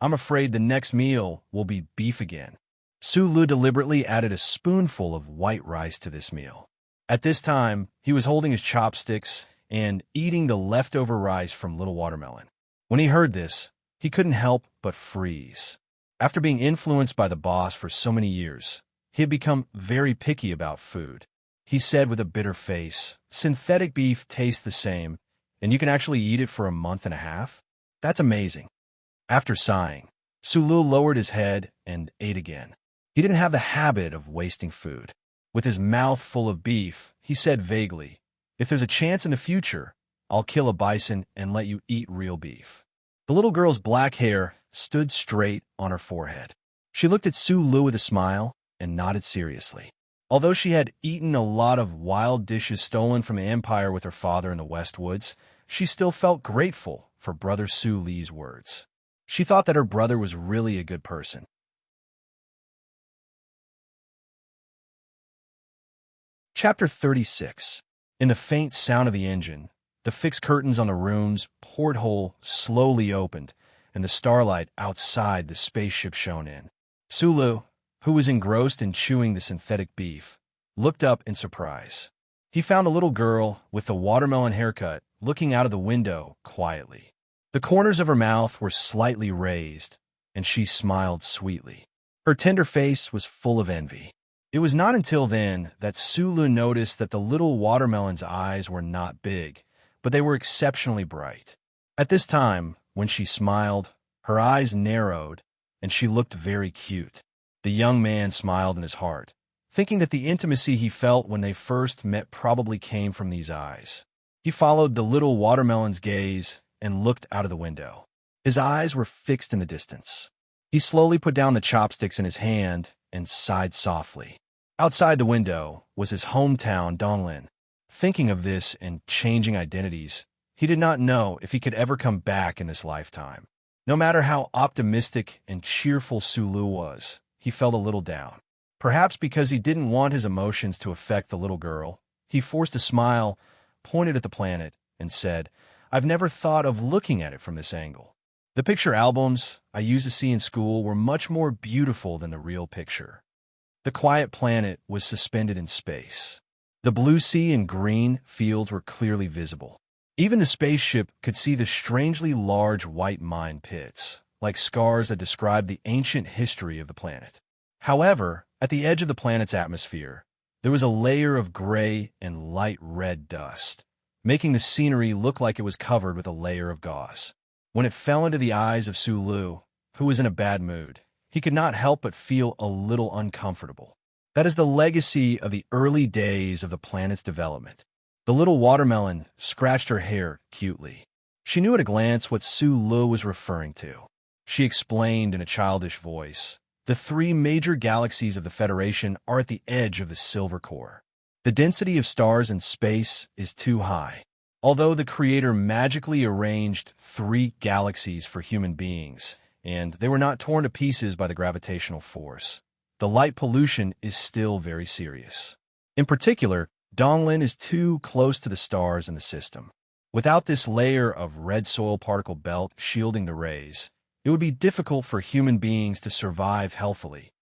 I'm afraid the next meal will be beef again." Sulu deliberately added a spoonful of white rice to this meal. At this time, he was holding his chopsticks and eating the leftover rice from Little Watermelon. When he heard this, he couldn't help but freeze. After being influenced by the boss for so many years, he had become very picky about food. He said with a bitter face, "Synthetic beef tastes the same, And you can actually eat it for a month and a half? That's amazing. After sighing, Sulu lowered his head and ate again. He didn't have the habit of wasting food. With his mouth full of beef, he said vaguely, "If there's a chance in the future, I'll kill a bison and let you eat real beef." The little girl's black hair stood straight on her forehead. She looked at Sulu with a smile and nodded seriously. Although she had eaten a lot of wild dishes stolen from the Empire with her father in the West Woods, she still felt grateful for Brother Su Li's words. She thought that her brother was really a good person. Chapter 36. In the faint sound of the engine, the fixed curtains on the room's porthole slowly opened, and the starlight outside the spaceship shone in. Sulu, who was engrossed in chewing the synthetic beef, looked up in surprise. He found a little girl with a watermelon haircut looking out of the window quietly. The corners of her mouth were slightly raised, and she smiled sweetly. Her tender face was full of envy. It was not until then that Sulu noticed that the little watermelon's eyes were not big, but they were exceptionally bright. At this time, when she smiled, her eyes narrowed, and she looked very cute. The young man smiled in his heart, thinking that the intimacy he felt when they first met probably came from these eyes. He followed the little watermelon's gaze and looked out of the window. His eyes were fixed in the distance. He slowly put down the chopsticks in his hand and sighed softly. Outside the window was his hometown, Donglin. Thinking of this and changing identities, he did not know if he could ever come back in this lifetime. No matter how optimistic and cheerful Sulu was, he felt a little down. Perhaps because he didn't want his emotions to affect the little girl, he forced a smile, pointed at the planet, and said, "I've never thought of looking at it from this angle. The picture albums I used to see in school were much more beautiful than the real picture." The quiet planet was suspended in space. The blue sea and green fields were clearly visible. Even the spaceship could see the strangely large white mine pits, like scars that described the ancient history of the planet. However, at the edge of the planet's atmosphere, there was a layer of gray and light red dust, making the scenery look like it was covered with a layer of gauze. When it fell into the eyes of Sulu, who was in a bad mood, he could not help but feel a little uncomfortable. That is the legacy of the early days of the planet's development. The little watermelon scratched her hair cutely. She knew at a glance what Sulu was referring to. She explained in a childish voice, "The three major galaxies of the Federation are at the edge of the silver core. The density of stars in space is too high. Although the Creator magically arranged 3 galaxies for human beings, and they were not torn to pieces by the gravitational force, the light pollution is still very serious. In particular, Donglin is too close to the stars in the system. Without this layer of red soil particle belt shielding the rays, it would be difficult for human beings to survive healthily."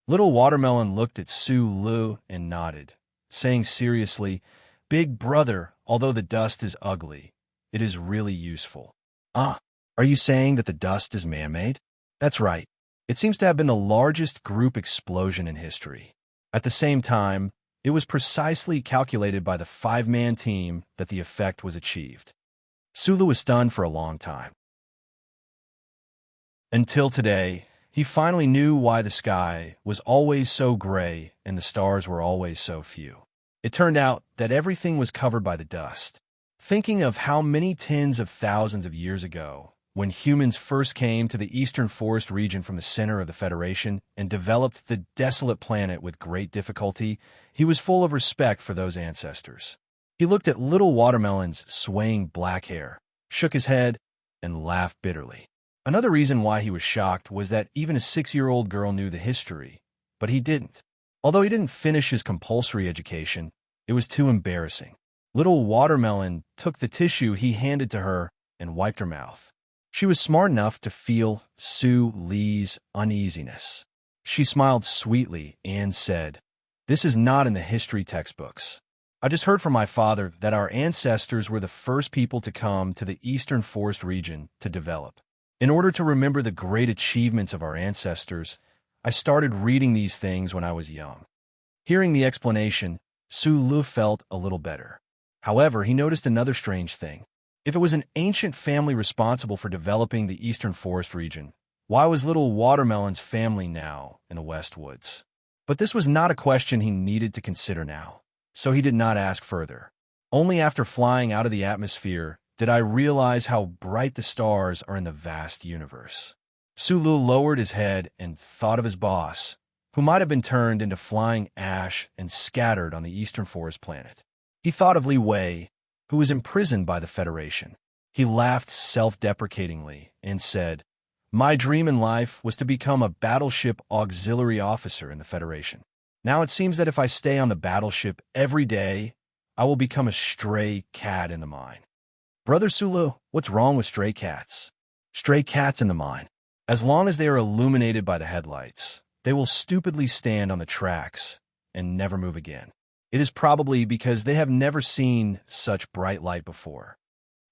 Little Watermelon looked at Sulu and nodded, saying seriously, "Big brother, although the dust is ugly, it is really useful." "Ah, are you saying that the dust is man-made?" "That's right. It seems to have been the largest group explosion in history. At the same time, it was precisely calculated by the 5-man team that the effect was achieved." Sulu was stunned for a long time. Until today, he finally knew why the sky was always so gray and the stars were always so few. It turned out that everything was covered by the dust. Thinking of how many tens of thousands of years ago, when humans first came to the eastern forest region from the center of the Federation and developed the desolate planet with great difficulty, he was full of respect for those ancestors. He looked at Little Watermelon's swaying black hair, shook his head, and laughed bitterly. Another reason why he was shocked was that even a 6-year-old girl knew the history, but he didn't. Although he didn't finish his compulsory education, it was too embarrassing. Little Watermelon took the tissue he handed to her and wiped her mouth. She was smart enough to feel Su Li's uneasiness. She smiled sweetly and said, "This is not in the history textbooks. I just heard from my father that our ancestors were the first people to come to the eastern forest region to develop. In order to remember the great achievements of our ancestors, I started reading these things when I was young." Hearing the explanation, Sulu felt a little better. However, he noticed another strange thing. If it was an ancient family responsible for developing the eastern forest region, why was little Watermelon's family now in the West Woods? But this was not a question he needed to consider now, so he did not ask further. Only after flying out of the atmosphere did I realize how bright the stars are in the vast universe. Sulu lowered his head and thought of his boss, who might have been turned into flying ash and scattered on the eastern forest planet. He thought of Li Wei, who was imprisoned by the Federation. He laughed self-deprecatingly and said, "My dream in life was to become a battleship auxiliary officer in the Federation. Now it seems that if I stay on the battleship every day, I will become a stray cat in the mine." Brother Sulu, what's wrong with stray cats? Stray cats in the mine. As long as they are illuminated by the headlights, they will stupidly stand on the tracks and never move again. It is probably because they have never seen such bright light before.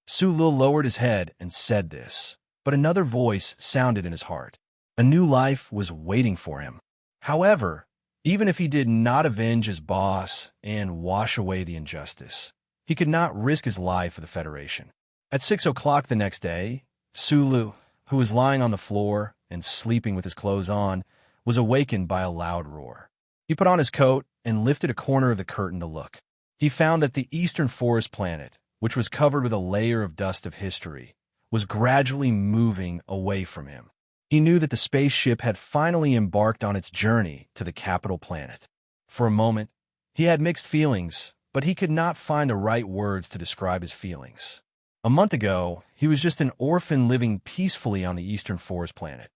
Sulu lowered his head and said this, but another voice sounded in his heart. A new life was waiting for him. However, even if he did not avenge his boss and wash away the injustice, he could not risk his life for the Federation. At 6 o'clock the next day, Sulu, who was lying on the floor and sleeping with his clothes on, was awakened by a loud roar. He put on his coat and lifted a corner of the curtain to look. He found that the eastern forest planet, which was covered with a layer of dust of history, was gradually moving away from him. He knew that the spaceship had finally embarked on its journey to the capital planet. For a moment, he had mixed feelings, but he could not find the right words to describe his feelings. A month ago, he was just an orphan living peacefully on the eastern forest planet.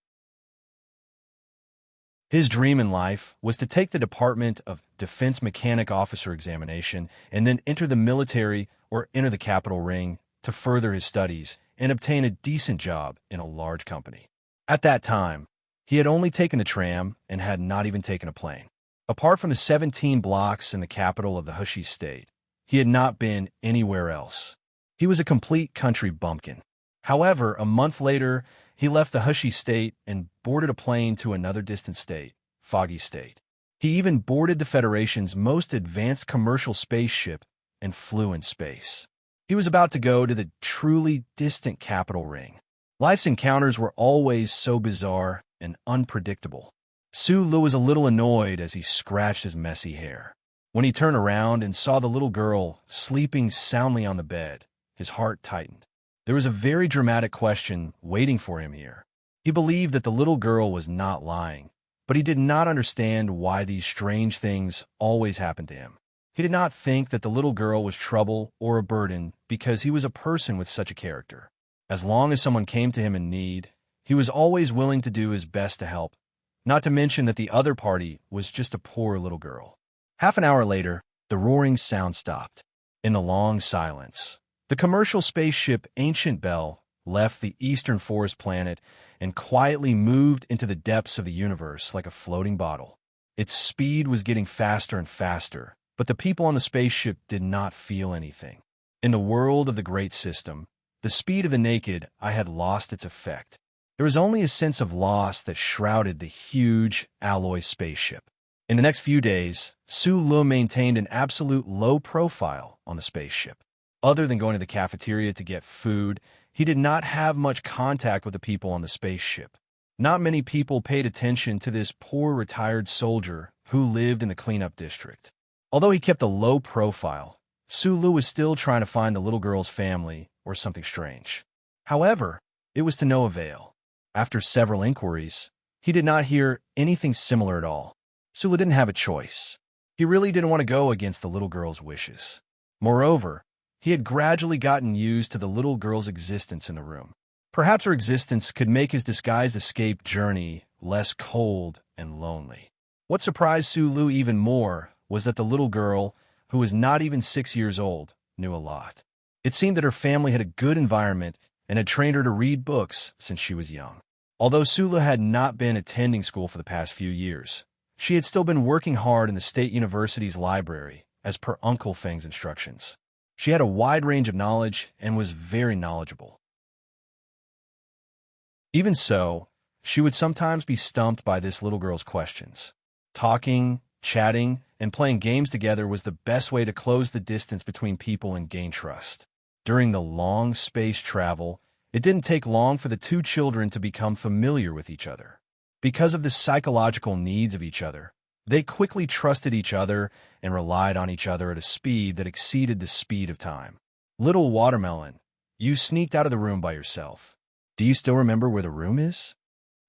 His dream in life was to take the Department of Defense Mechanic Officer examination and then enter the military or enter the capital ring to further his studies and obtain a decent job in a large company. At that time, he had only taken the tram and had not even taken a plane. Apart from the 17 blocks in the capital of the Hushi state, he had not been anywhere else. He was a complete country bumpkin. However, a month later, he left the Hushi state and boarded a plane to another distant state, Foggy State. He even boarded the Federation's most advanced commercial spaceship and flew in space. He was about to go to the truly distant capital ring. Life's encounters were always so bizarre and unpredictable. Sulu was a little annoyed as he scratched his messy hair. When he turned around and saw the little girl sleeping soundly on the bed, his heart tightened. There was a very dramatic question waiting for him here. He believed that the little girl was not lying, but he did not understand why these strange things always happened to him. He did not think that the little girl was trouble or a burden because he was a person with such a character. As long as someone came to him in need, he was always willing to do his best to help, not to mention that the other party was just a poor little girl. Half an hour later, the roaring sound stopped. In the long silence, the commercial spaceship Ancient Bell left the eastern forest planet and quietly moved into the depths of the universe like a floating bottle. Its speed was getting faster and faster, but the people on the spaceship did not feel anything. In the world of the great system, the speed of the naked eye had lost its effect. There was only a sense of loss that shrouded the huge alloy spaceship. In the next few days, Sulu maintained an absolute low profile on the spaceship. Other than going to the cafeteria to get food, he did not have much contact with the people on the spaceship. Not many people paid attention to this poor retired soldier who lived in the cleanup district. Although he kept a low profile, Sulu was still trying to find the little girl's family or something strange. However, it was to no avail. After several inquiries, he did not hear anything similar at all. Sulu didn't have a choice. He really didn't want to go against the little girl's wishes. Moreover, he had gradually gotten used to the little girl's existence in the room. Perhaps her existence could make his disguised escape journey less cold and lonely. What surprised Sulu even more was that the little girl, who was not even 6 years old, knew a lot. It seemed that her family had a good environment and had trained her to read books since she was young. Although Sulu had not been attending school for the past few years, she had still been working hard in the State University's library as per Uncle Feng's instructions. She had a wide range of knowledge and was very knowledgeable. Even so, she would sometimes be stumped by this little girl's questions. Talking, chatting, and playing games together was the best way to close the distance between people and gain trust. During the long space travel, it didn't take long for the two children to become familiar with each other. Because of the psychological needs of each other, they quickly trusted each other and relied on each other at a speed that exceeded the speed of time. Little Watermelon, you sneaked out of the room by yourself. Do you still remember where the room is?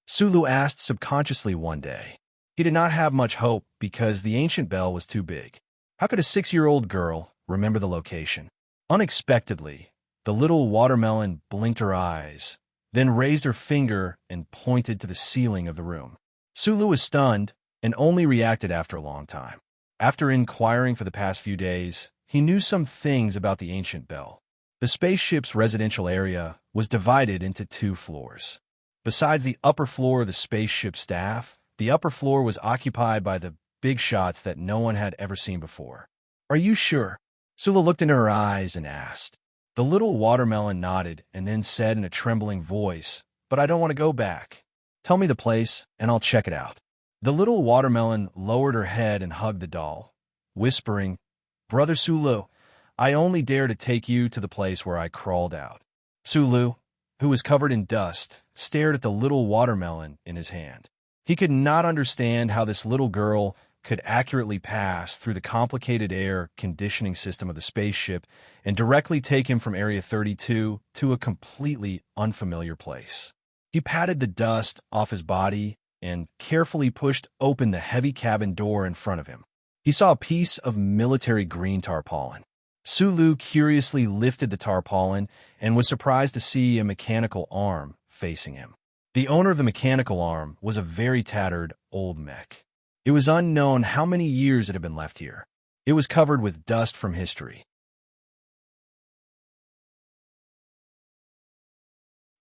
Sulu asked subconsciously one day. He did not have much hope because the ancient bell was too big. How could a 6-year-old girl remember the location? Unexpectedly, the little watermelon blinked her eyes, then raised her finger and pointed to the ceiling of the room. Sulu was stunned and only reacted after a long time. After inquiring for the past few days, he knew some things about the ancient bell. The spaceship's residential area was divided into 2 floors. Besides the upper floor of the spaceship staff, the upper floor was occupied by the big shots that no one had ever seen before. Are you sure? Sula looked into her eyes and asked. The little watermelon nodded and then said in a trembling voice, but I don't want to go back. Tell me the place and I'll check it out. The little watermelon lowered her head and hugged the doll, whispering, Brother Sulu, I only dare to take you to the place where I crawled out. Sulu, who was covered in dust, stared at the little watermelon in his hand. He could not understand how this little girl could accurately pass through the complicated air conditioning system of the spaceship and directly take him from Area 32 to a completely unfamiliar place. He patted the dust off his body and carefully pushed open the heavy cabin door in front of him. He saw a piece of military green tarpaulin. Sulu curiously lifted the tarpaulin and was surprised to see a mechanical arm facing him. The owner of the mechanical arm was a very tattered old mech. It was unknown how many years it had been left here. It was covered with dust from history.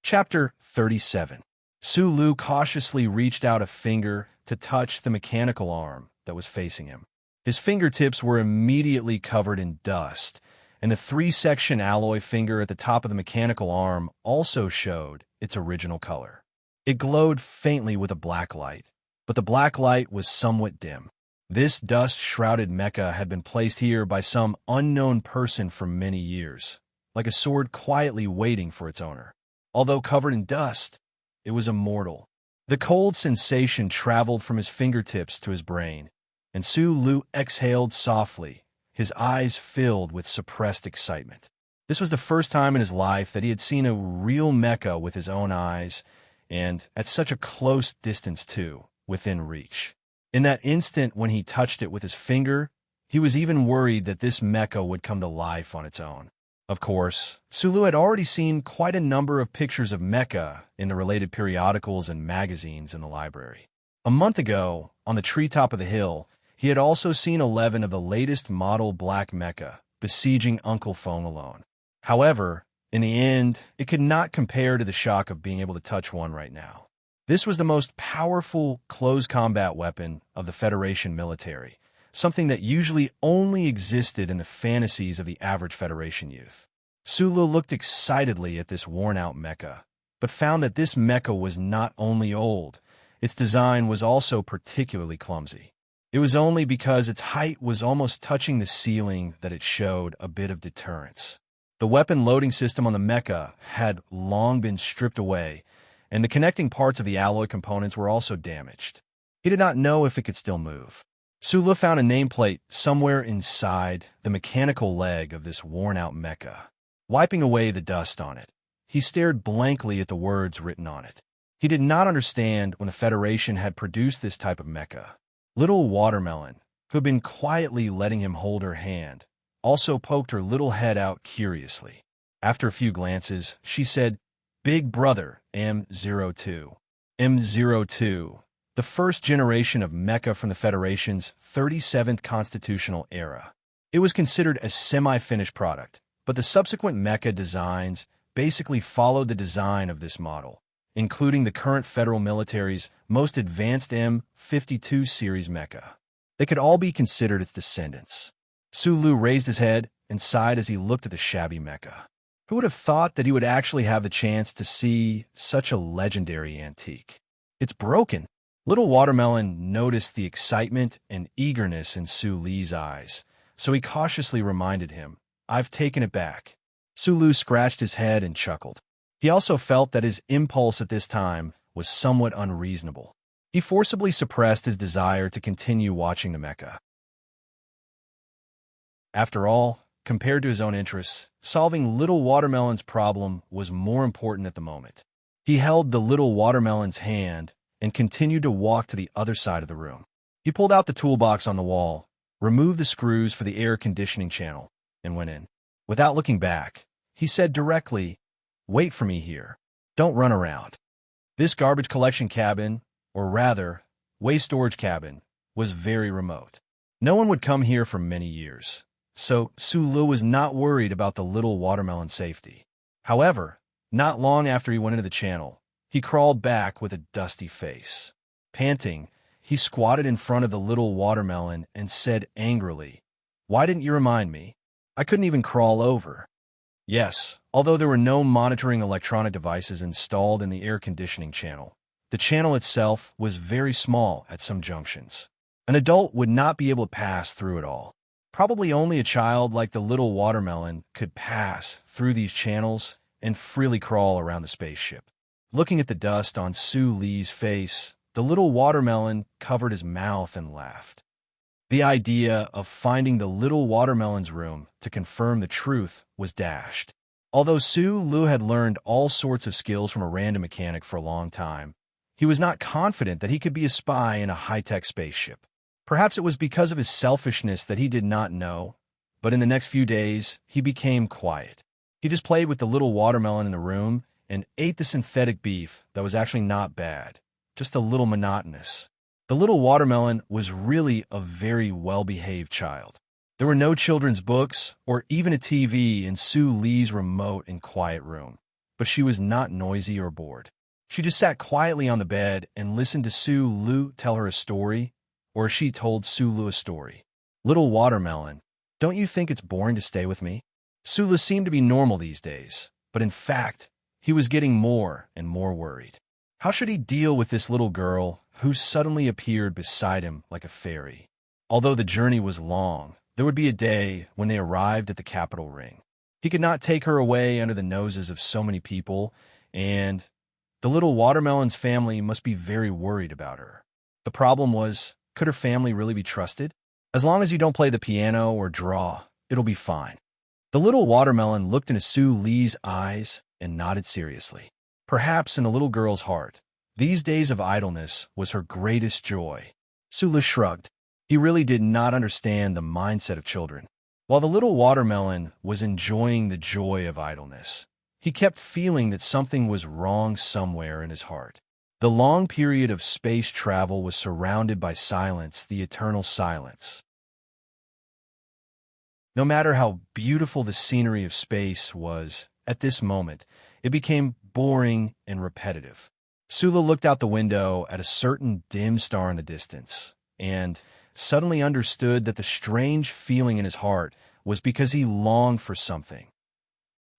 Chapter 37. Sulu cautiously reached out a finger to touch the mechanical arm that was facing him. His fingertips were immediately covered in dust, and the 3-section alloy finger at the top of the mechanical arm also showed its original color. It glowed faintly with a black light, but the black light was somewhat dim. This dust-shrouded mecha had been placed here by some unknown person for many years, like a sword quietly waiting for its owner. Although covered in dust, it was immortal. The cold sensation traveled from his fingertips to his brain, and Sulu exhaled softly, his eyes filled with suppressed excitement. This was the first time in his life that he had seen a real mecha with his own eyes, and at such a close distance too, within reach. In that instant when he touched it with his finger, he was even worried that this mecha would come to life on its own. Of course, Sulu had already seen quite a number of pictures of mecha in the related periodicals and magazines in the library. A month ago, on the treetop of the hill, he had also seen 11 of the latest model black mecha besieging Uncle Fong alone. However, in the end, it could not compare to the shock of being able to touch one right now. This was the most powerful close combat weapon of the Federation military, something that usually only existed in the fantasies of the average Federation youth. Sulu looked excitedly at this worn-out mecha, but found that this mecha was not only old, its design was also particularly clumsy. It was only because its height was almost touching the ceiling that it showed a bit of deterrence. The weapon loading system on the mecha had long been stripped away, and the connecting parts of the alloy components were also damaged. He did not know if it could still move. Sulu found a nameplate somewhere inside the mechanical leg of this worn-out mecha. Wiping away the dust on it, he stared blankly at the words written on it. He did not understand when the Federation had produced this type of mecha. Little Watermelon, who had been quietly letting him hold her hand, also poked her little head out curiously. After a few glances, she said, Big Brother, M02. M02. The first generation of mecha from the Federation's 37th constitutional era. It was considered a semi-finished product, but the subsequent mecha designs basically followed the design of this model, including the current federal military's most advanced M52 series mecha. They could all be considered its descendants. Sulu raised his head and sighed as he looked at the shabby mecha. Who would have thought that he would actually have the chance to see such a legendary antique? It's broken. Little Watermelon noticed the excitement and eagerness in Suli's eyes, so he cautiously reminded him, I've taken it back. Sulu scratched his head and chuckled. He also felt that his impulse at this time was somewhat unreasonable. He forcibly suppressed his desire to continue watching the mecha. After all, compared to his own interests, solving Little Watermelon's problem was more important at the moment. He held the Little Watermelon's hand and continued to walk to the other side of the room. He pulled out the toolbox on the wall, removed the screws for the air conditioning channel, and went in. Without looking back, he said directly, "Wait for me here. Don't run around." This garbage collection cabin, or rather, waste storage cabin, was very remote. No one would come here for many years, so Sulu was not worried about the Little Watermelon's safety. However, not long after he went into the channel, he crawled back with a dusty face. Panting, he squatted in front of the Little Watermelon and said angrily, "Why didn't you remind me? I couldn't even crawl over." Yes, although there were no monitoring electronic devices installed in the air conditioning channel, the channel itself was very small at some junctions. An adult would not be able to pass through it all. Probably only a child like the Little Watermelon could pass through these channels and freely crawl around the spaceship. Looking at the dust on Su Li's face, the Little Watermelon covered his mouth and laughed. The idea of finding the Little Watermelon's room to confirm the truth was dashed. Although Su Lu had learned all sorts of skills from a random mechanic for a long time, he was not confident that he could be a spy in a high-tech spaceship. Perhaps it was because of his selfishness that he did not know, but in the next few days, he became quiet. He just played with the Little Watermelon in the room and ate the synthetic beef that was actually not bad, just a little monotonous. The Little Watermelon was really a very well-behaved child. There were no children's books or even a TV in Su Li's remote and quiet room, but she was not noisy or bored. She just sat quietly on the bed and listened to Su Lu tell her a story, or she told Su Lu a story. "Little Watermelon, don't you think it's boring to stay with me?" Su Lu seemed to be normal these days, but in fact, he was getting more and more worried. How should he deal with this little girl who suddenly appeared beside him like a fairy? Although the journey was long, there would be a day when they arrived at the capital ring. He could not take her away under the noses of so many people, and the Little Watermelon's family must be very worried about her. The problem was, could her family really be trusted? As long as you don't play the piano or draw, it'll be fine. The Little Watermelon looked into Su Li's eyes and nodded seriously. Perhaps in the little girl's heart, these days of idleness was her greatest joy. Su Li shrugged. He really did not understand the mindset of children. While the Little Watermelon was enjoying the joy of idleness, he kept feeling that something was wrong somewhere in his heart. The long period of space travel was surrounded by silence, the eternal silence. No matter how beautiful the scenery of space was, at this moment, it became boring and repetitive. Sula looked out the window at a certain dim star in the distance, and suddenly understood that the strange feeling in his heart was because he longed for something.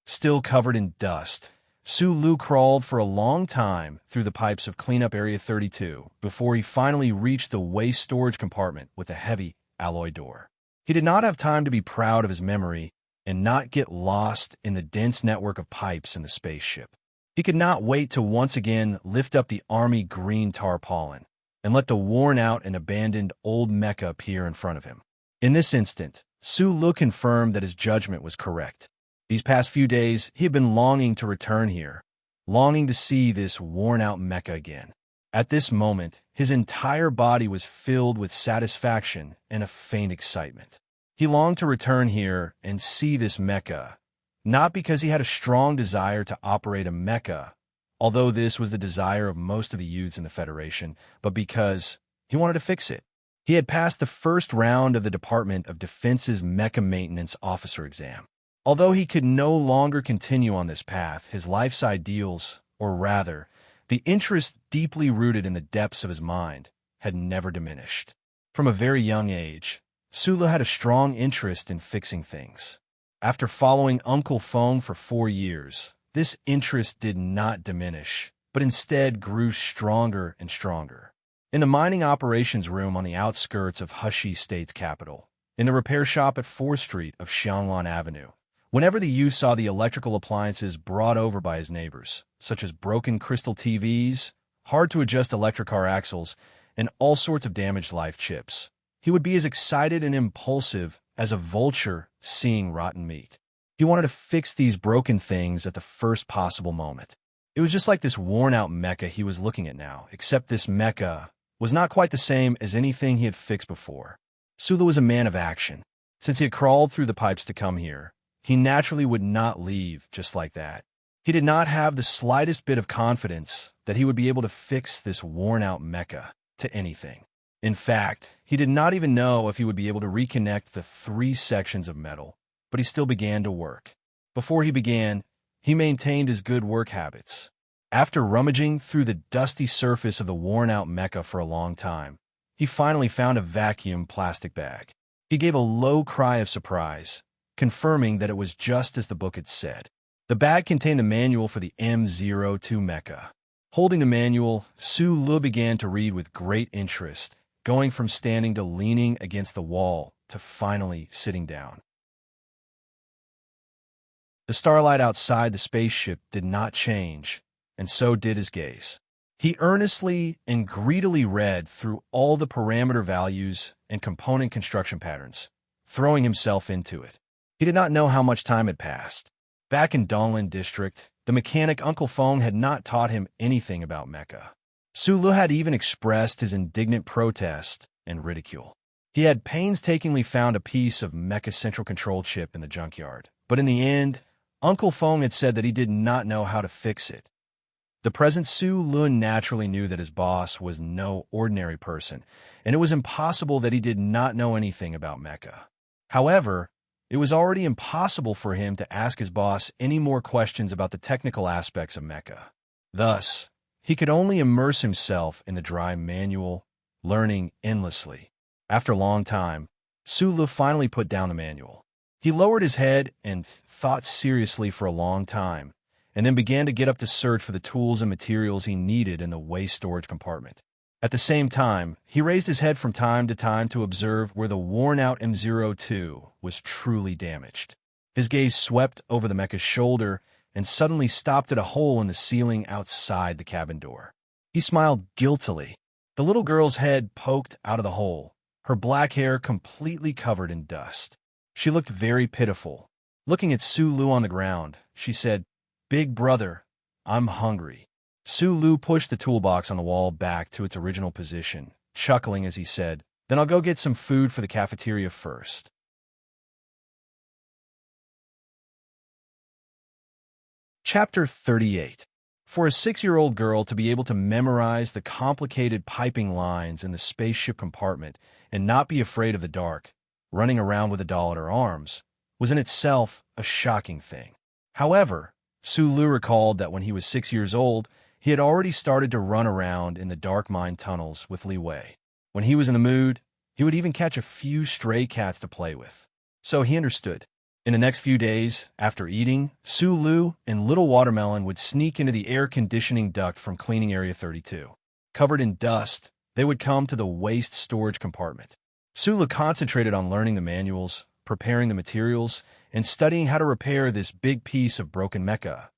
Still covered in dust, Su Lu crawled for a long time through the pipes of Cleanup Area 32 before he finally reached the waste storage compartment with a heavy alloy door. He did not have time to be proud of his memory and not get lost in the dense network of pipes in the spaceship. He could not wait to once again lift up the army green tarpaulin and let the worn-out and abandoned old mecha appear in front of him. In this instant, Su Lu confirmed that his judgment was correct. These past few days, he had been longing to return here, longing to see this worn-out mecha again. At this moment, his entire body was filled with satisfaction and a faint excitement. He longed to return here and see this mecha, not because he had a strong desire to operate a mecha, although this was the desire of most of the youths in the Federation, but because he wanted to fix it. He had passed the first round of the Department of Defense's Mecha Maintenance Officer exam. Although he could no longer continue on this path, his life's ideals, or rather, the interest deeply rooted in the depths of his mind, had never diminished. From a very young age, Sula had a strong interest in fixing things. After following Uncle Fong for 4 years, this interest did not diminish, but instead grew stronger and stronger. In the mining operations room on the outskirts of Hushi State's capital, in the repair shop at 4th Street of Xianglan Avenue, Whenever the youth saw the electrical appliances brought over by his neighbors, such as broken crystal TVs, hard-to-adjust electric car axles, and all sorts of damaged life chips, he would be as excited and impulsive as a vulture seeing rotten meat. He wanted to fix these broken things at the first possible moment. It was just like this worn-out mecha he was looking at now, except this mecha was not quite the same as anything he had fixed before. Sulu was a man of action. Since he had crawled through the pipes to come here, he naturally would not leave just like that. He did not have the slightest bit of confidence that he would be able to fix this worn-out mecha to anything. In fact, he did not even know if he would be able to reconnect the 3 sections of metal, but he still began to work. Before he began, he maintained his good work habits. After rummaging through the dusty surface of the worn-out mecha for a long time, he finally found a vacuum plastic bag. He gave a low cry of surprise, confirming that it was just as the book had said. The bag contained the manual for the M02 mecha. Holding the manual, Sulu began to read with great interest, going from standing to leaning against the wall to finally sitting down. The starlight outside the spaceship did not change, and so did his gaze. He earnestly and greedily read through all the parameter values and component construction patterns, throwing himself into it. He did not know how much time had passed. Back in Donglan District, the mechanic Uncle Fong had not taught him anything about mecha. Sulu had even expressed his indignant protest and ridicule. He had painstakingly found a piece of mecha central control chip in the junkyard, but in the end, Uncle Fong had said that he did not know how to fix it. The present Su Lun naturally knew that his boss was no ordinary person, and it was impossible that he did not know anything about mecha. However, it was already impossible for him to ask his boss any more questions about the technical aspects of mecha. Thus, he could only immerse himself in the dry manual, learning endlessly. After a long time, Sulu finally put down the manual. He lowered his head and thought seriously for a long time, and then began to get up to search for the tools and materials he needed in the waste storage compartment. At the same time, he raised his head from time to time to observe where the worn-out M02 was truly damaged. His gaze swept over the mecha's shoulder and suddenly stopped at a hole in the ceiling outside the cabin door. He smiled guiltily. The little girl's head poked out of the hole, her black hair completely covered in dust. She looked very pitiful. Looking at Sulu on the ground, she said, "Big brother, I'm hungry." Sulu pushed the toolbox on the wall back to its original position, chuckling as he said, "Then I'll go get some food for the cafeteria first." Chapter 38. For a 6-year-old girl to be able to memorize the complicated piping lines in the spaceship compartment and not be afraid of the dark, running around with a doll in her arms, was in itself a shocking thing. However, Sulu recalled that when he was 6 years old, he had already started to run around in the dark mine tunnels with Li Wei. When he was in the mood, he would even catch a few stray cats to play with. So he understood. In the next few days, after eating, Sulu and Little Watermelon would sneak into the air conditioning duct from cleaning area 32. Covered in dust, they would come to the waste storage compartment. Sulu concentrated on learning the manuals, preparing the materials, and studying how to repair this big piece of broken mecha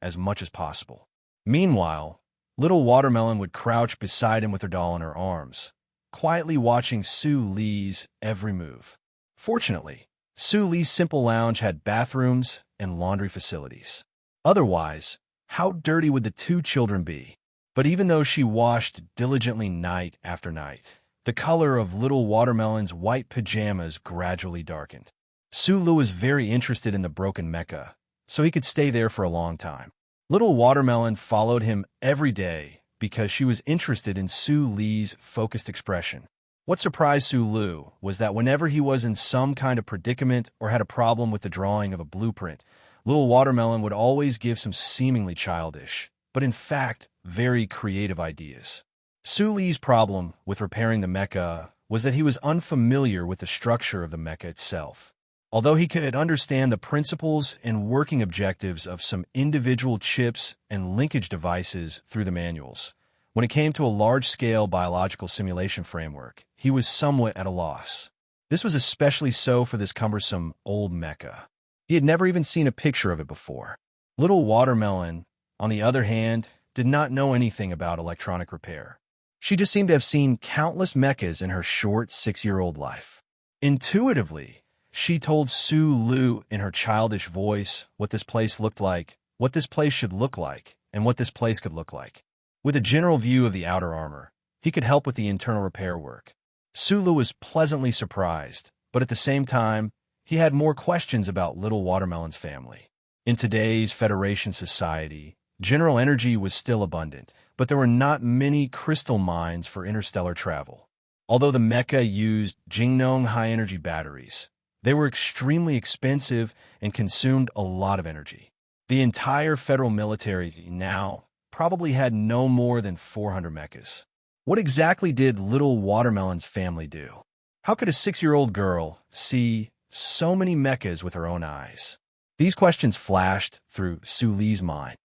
as much as possible. Meanwhile, Little Watermelon would crouch beside him with her doll in her arms, quietly watching Su Li's every move. Fortunately, Su Li's simple lounge had bathrooms and laundry facilities. Otherwise, how dirty would the 2 children be? But even though she washed diligently night after night, the color of Little Watermelon's white pajamas gradually darkened. Sulu was very interested in the broken mecha, so he could stay there for a long time. Little Watermelon followed him every day because she was interested in Su Li's focused expression. What surprised Sulu was that whenever he was in some kind of predicament or had a problem with the drawing of a blueprint, Little Watermelon would always give some seemingly childish, but in fact very creative ideas. Su Li's problem with repairing the mecha was that he was unfamiliar with the structure of the mecha itself. Although he could understand the principles and working objectives of some individual chips and linkage devices through the manuals, when it came to a large-scale biological simulation framework, he was somewhat at a loss. This was especially so for this cumbersome old mecha. He had never even seen a picture of it before. Little Watermelon, on the other hand, did not know anything about electronic repair. She just seemed to have seen countless mechas in her short 6-year-old life. Intuitively, she told Su Lu in her childish voice what this place looked like, what this place should look like, and what this place could look like. With a general view of the outer armor, he could help with the internal repair work. Su Lu was pleasantly surprised, but at the same time, he had more questions about Little Watermelon's family. In today's Federation society, general energy was still abundant, but there were not many crystal mines for interstellar travel. Although the mecha used Jingnong high-energy batteries, they were extremely expensive and consumed a lot of energy. The entire federal military now probably had no more than 400 mechas. What exactly did Little Watermelon's family do? How could a 6-year-old girl see so many mechas with her own eyes? These questions flashed through Su Li's mind.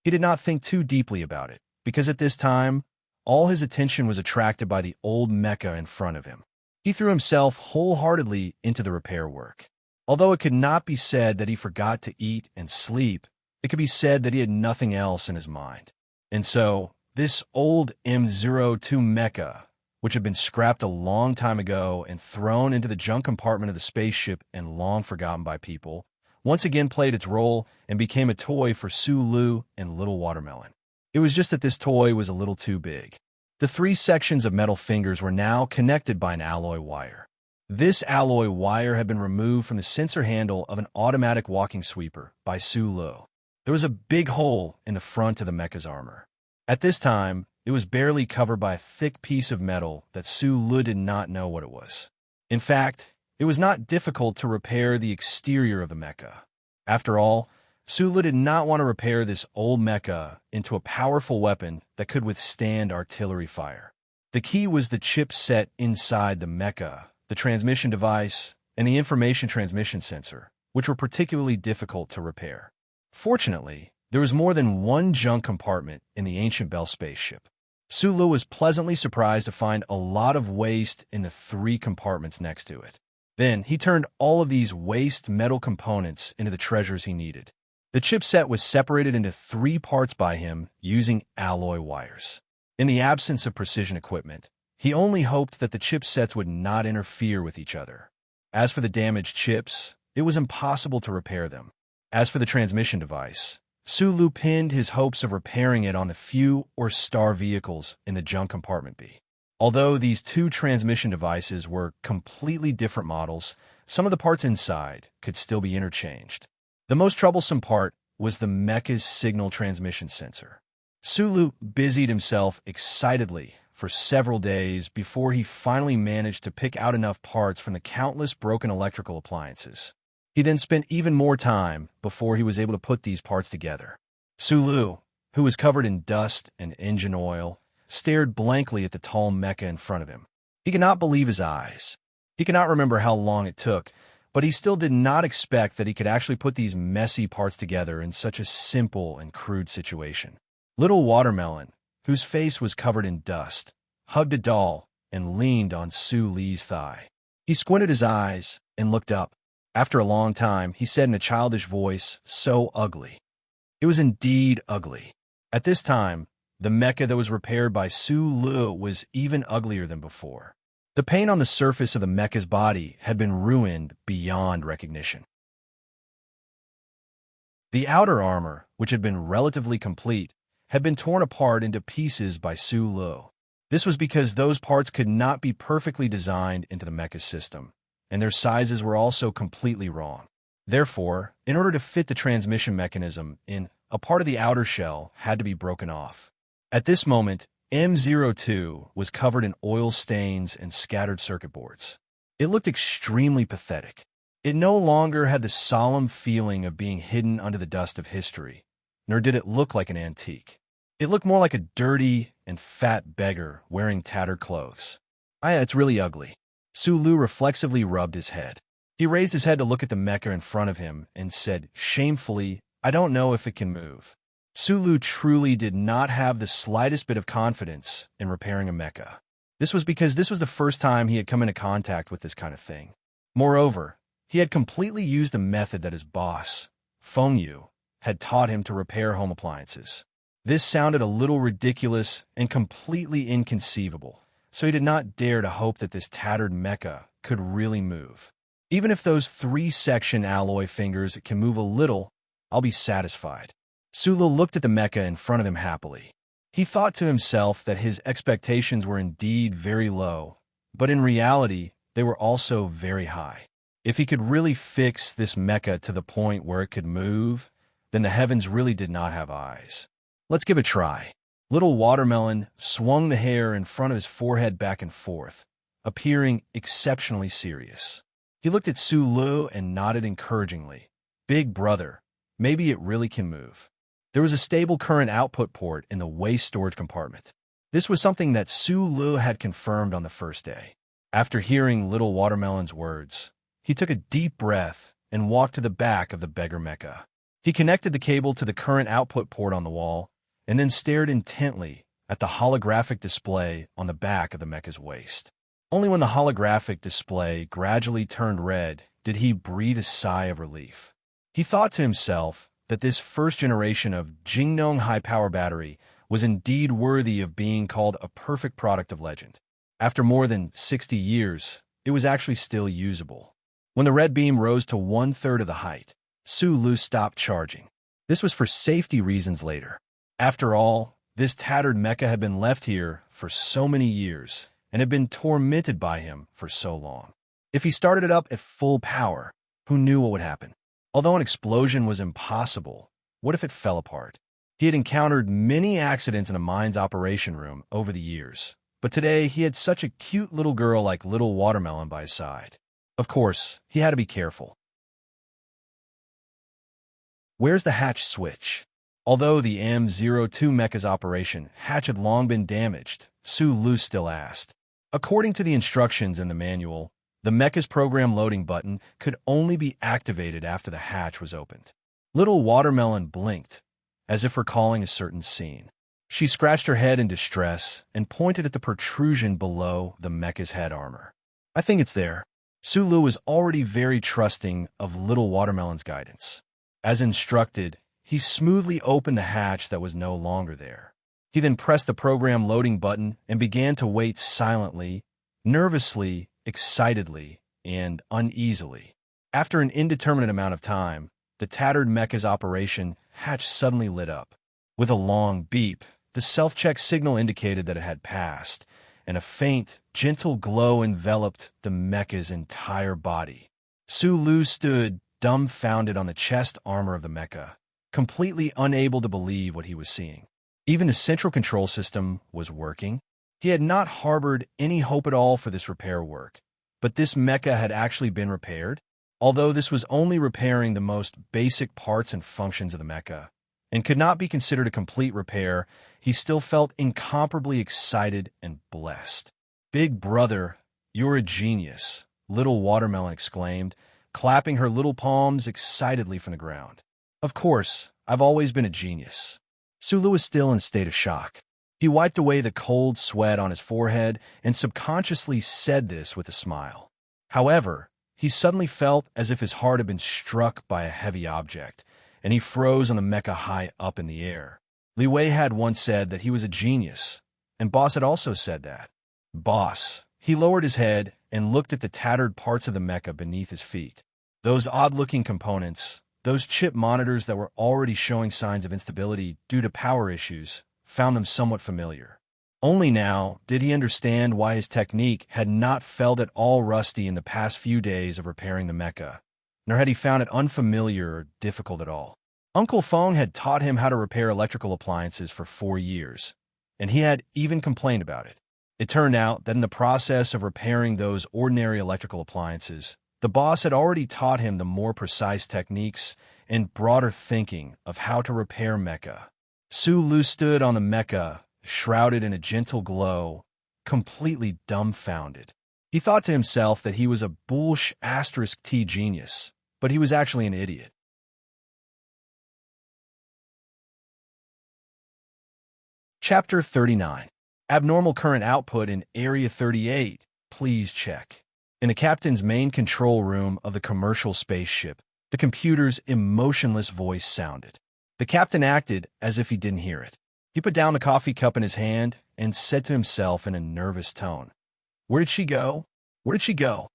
He did not think too deeply about it, because at this time, all his attention was attracted by the old mecha in front of him. He threw himself wholeheartedly into the repair work. Although it could not be said that he forgot to eat and sleep, it could be said that he had nothing else in his mind. And so, this old M02 mecha, which had been scrapped a long time ago and thrown into the junk compartment of the spaceship and long forgotten by people, once again played its role and became a toy for Su Lu and Little Watermelon. It was just that this toy was a little too big. The 3 sections of metal fingers were now connected by an alloy wire. This alloy wire had been removed from the sensor handle of an automatic walking sweeper by Su Lu. There was a big hole in the front of the mecha's armor. At this time, it was barely covered by a thick piece of metal that Su Lu did not know what it was. In fact, it was not difficult to repair the exterior of the mecha. After all, Su Lu did not want to repair this old mecha into a powerful weapon that could withstand artillery fire. The key was the chipset inside the mecha, the transmission device, and the information transmission sensor, which were particularly difficult to repair. Fortunately, there was more than one junk compartment in the ancient Bell spaceship. Su Lu was pleasantly surprised to find a lot of waste in the 3 compartments next to it. Then, he turned all of these waste metal components into the treasures he needed. The chipset was separated into 3 parts by him using alloy wires. In the absence of precision equipment, he only hoped that the chipsets would not interfere with each other. As for the damaged chips, it was impossible to repair them. As for the transmission device, Su Lu pinned his hopes of repairing it on the few or star vehicles in the junk compartment B. Although these 2 transmission devices were completely different models, some of the parts inside could still be interchanged. The most troublesome part was the mecha's signal transmission sensor. Su Lu busied himself excitedly for several days before he finally managed to pick out enough parts from the countless broken electrical appliances. He then spent even more time before he was able to put these parts together. Su Lu, who was covered in dust and engine oil, stared blankly at the tall mecha in front of him. He could not believe his eyes. He could not remember how long it took, but he still did not expect that he could actually put these messy parts together in such a simple and crude situation. Little Watermelon, whose face was covered in dust, hugged a doll and leaned on Su Li's thigh. He squinted his eyes and looked up. After a long time, he said in a childish voice, "So ugly." It was indeed ugly. At this time, the mecha that was repaired by Su Lu was even uglier than before. The paint on the surface of the mecha's body had been ruined beyond recognition. The outer armor, which had been relatively complete, had been torn apart into pieces by Su Lu. This was because those parts could not be perfectly designed into the mecha's system, and their sizes were also completely wrong. Therefore, in order to fit the transmission mechanism in, a part of the outer shell had to be broken off. At this moment, M02 was covered in oil stains and scattered circuit boards. It looked extremely pathetic. It no longer had the solemn feeling of being hidden under the dust of history, nor did it look like an antique. It looked more like a dirty and fat beggar wearing tattered clothes. It's really ugly. Su Lu reflexively rubbed his head. He raised his head to look at the mecha in front of him and said shamefully, "I don't know if it can move." Su Lu truly did not have the slightest bit of confidence in repairing a mecha. This was because this was the first time he had come into contact with this kind of thing. Moreover, He had completely used the method that his boss, Feng Yu, had taught him to repair home appliances. This sounded a little ridiculous and completely inconceivable, so he did not dare to hope that this tattered mecha could really move. Even if those 3-section alloy fingers can move a little, I'll be satisfied. Sulu looked at the mecha in front of him happily. He thought to himself that his expectations were indeed very low, but in reality, they were also very high. If he could really fix this mecha to the point where it could move, then the heavens really did not have eyes. Let's give it a try. Little Watermelon swung the hair in front of his forehead back and forth, appearing exceptionally serious. He looked at Sulu and nodded encouragingly. Big brother, maybe it really can move. There was a stable current output port in the waste storage compartment. This was something that Sulu had confirmed on the first day. After hearing Little Watermelon's words, he took a deep breath and walked to the back of the beggar mecha. He connected the cable to the current output port on the wall and then stared intently at the holographic display on the back of the mecha's waist. Only when the holographic display gradually turned red did he breathe a sigh of relief. He thought to himself that this first generation of Jingnong high-power battery was indeed worthy of being called a perfect product of legend. After more than 60 years, it was actually still usable. When the red beam rose to 1/3 of the height, Sulu stopped charging. This was for safety reasons later. After all, this tattered mecha had been left here for so many years and had been tormented by him for so long. If he started it up at full power, who knew what would happen? Although an explosion was impossible, what if it fell apart? He had encountered many accidents in a mine's operation room over the years, but today he had such a cute little girl like Little Watermelon by his side. Of course, he had to be careful. Where's the hatch switch? Although the M02 mecha's operation hatch had long been damaged, Sulu still asked. According to the instructions in the manual, the mecha's program loading button could only be activated after the hatch was opened. Little Watermelon blinked, as if recalling a certain scene. She scratched her head in distress and pointed at the protrusion below the mecha's head armor. I think it's there. Sulu was already very trusting of Little Watermelon's guidance. As instructed, he smoothly opened the hatch that was no longer there. He then pressed the program loading button and began to wait silently, nervously, excitedly, and uneasily. After an indeterminate amount of time, the tattered mecha's operation hatch suddenly lit up. With a long beep, the self-check signal indicated that it had passed, and a faint, gentle glow enveloped the mecha's entire body. Sulu stood dumbfounded on the chest armor of the mecha, completely unable to believe what he was seeing. Even the central control system was working. He had not harbored any hope at all for this repair work, but this mecha had actually been repaired. Although this was only repairing the most basic parts and functions of the mecha, and could not be considered a complete repair, he still felt incomparably excited and blessed. Big brother, you're a genius, Little Watermelon exclaimed, clapping her little palms excitedly from the ground. Of course, I've always been a genius. Sulu was still in a state of shock. He wiped away the cold sweat on his forehead and subconsciously said this with a smile. However, he suddenly felt as if his heart had been struck by a heavy object, and he froze on the mecha high up in the air. Li Wei had once said that he was a genius, and Boss had also said that. Boss. He lowered his head and looked at the tattered parts of the mecha beneath his feet. Those odd-looking components, those chip monitors that were already showing signs of instability due to power issues, found them somewhat familiar. Only now did he understand why his technique had not felt at all rusty in the past few days of repairing the mecha, nor had he found it unfamiliar or difficult at all. Uncle Feng had taught him how to repair electrical appliances for 4 years, and he had even complained about it. It turned out that in the process of repairing those ordinary electrical appliances, the boss had already taught him the more precise techniques and broader thinking of how to repair mecha. Sulu stood on the mecha, shrouded in a gentle glow, completely dumbfounded. He thought to himself that he was a bullsh *T genius, but he was actually an idiot. Chapter 39. Abnormal current output in Area 38. Please check. In the captain's main control room of the commercial spaceship, the computer's emotionless voice sounded. The captain acted as if he didn't hear it. He put down the coffee cup in his hand and said to himself in a nervous tone, "Where did she go? Where did she go?"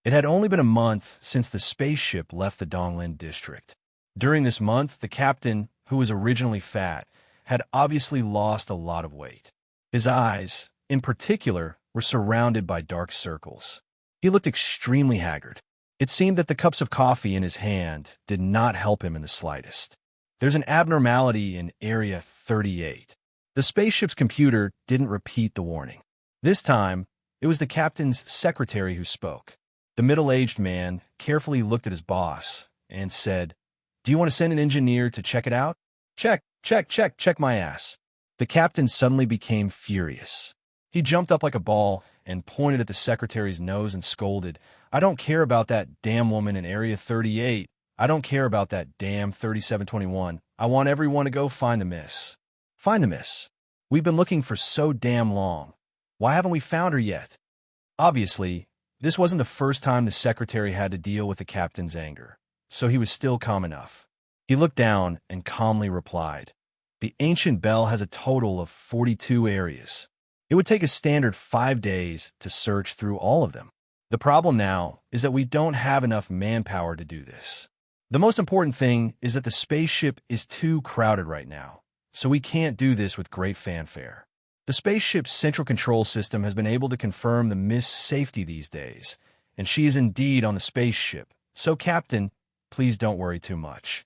It had only been a month since the spaceship left the Donglin district. During this month, the captain, who was originally fat, had obviously lost a lot of weight. His eyes, in particular, were surrounded by dark circles. He looked extremely haggard. It seemed that the cups of coffee in his hand did not help him in the slightest. "There's an abnormality in Area 38. The spaceship's computer didn't repeat the warning. This time, it was the captain's secretary who spoke. The middle-aged man carefully looked at his boss and said, "Do you want to send an engineer to check it out?" Check my ass." The captain suddenly became furious. He jumped up like a ball and pointed at the secretary's nose and scolded, "I don't care about that damn woman in Area 38. I don't care about that damn 3721. I want everyone to go find the miss. Find the miss. We've been looking for so damn long. Why haven't we found her yet?" Obviously, this wasn't the first time the secretary had to deal with the captain's anger, so he was still calm enough. He looked down and calmly replied, "The ancient bell has a total of 42 areas. It would take a standard 5 days to search through all of them. The problem now is that we don't have enough manpower to do this. The most important thing is that the spaceship is too crowded right now, so we can't do this with great fanfare. The spaceship's central control system has been able to confirm the Miss safety these days, and she is indeed on the spaceship, so Captain, please don't worry too much."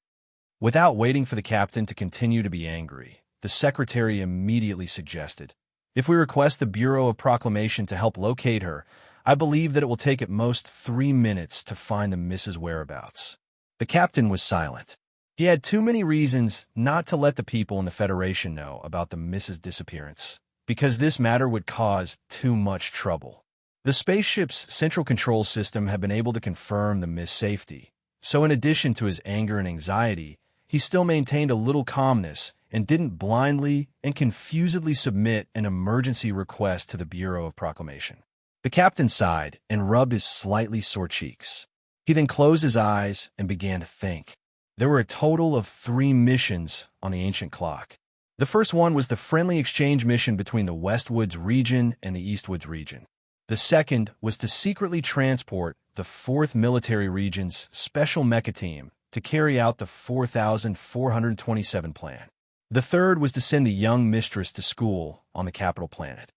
Without waiting for the captain to continue to be angry, the secretary immediately suggested, "If we request the Bureau of Proclamation to help locate her, I believe that it will take at most 3 minutes to find the Miss's whereabouts." The captain was silent. He had too many reasons not to let the people in the Federation know about the Miss's disappearance, because this matter would cause too much trouble. The spaceship's central control system had been able to confirm the Miss safety, so in addition to his anger and anxiety, he still maintained a little calmness and didn't blindly and confusedly submit an emergency request to the Bureau of Proclamation. The captain sighed and rubbed his slightly sore cheeks. He then closed his eyes and began to think. There were a total of 3 missions on the ancient clock. The first one was the friendly exchange mission between the Westwoods region and the Eastwoods region. The second was to secretly transport the 4th Military Region's special mecha team to carry out the 4427 plan. The third was to send the young mistress to school on the capital planet.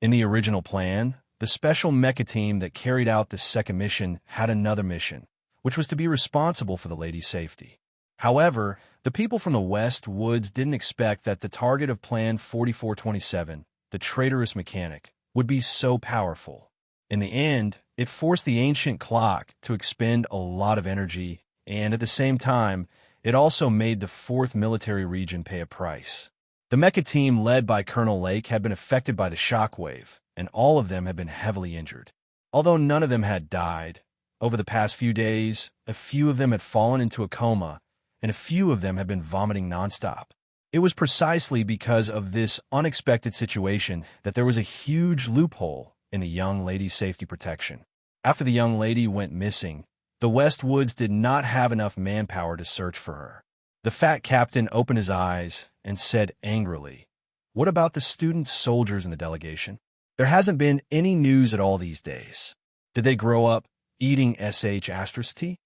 In the original plan, the special mecha team that carried out the second mission had another mission, which was to be responsible for the lady's safety. However, the people from the West Woods didn't expect that the target of Plan 4427, the traitorous mechanic, would be so powerful. In the end, it forced the ancient clock to expend a lot of energy, and at the same time, it also made the 4th Military Region pay a price. The mecha team led by Colonel Lake had been affected by the shockwave, and all of them had been heavily injured. Although none of them had died, over the past few days, a few of them had fallen into a coma, and a few of them had been vomiting nonstop. It was precisely because of this unexpected situation that there was a huge loophole in the young lady's safety protection. After the young lady went missing, the Westwoods did not have enough manpower to search for her. The fat captain opened his eyes and said angrily, "What about the student soldiers in the delegation? There hasn't been any news at all these days. Did they grow up eating SH tea?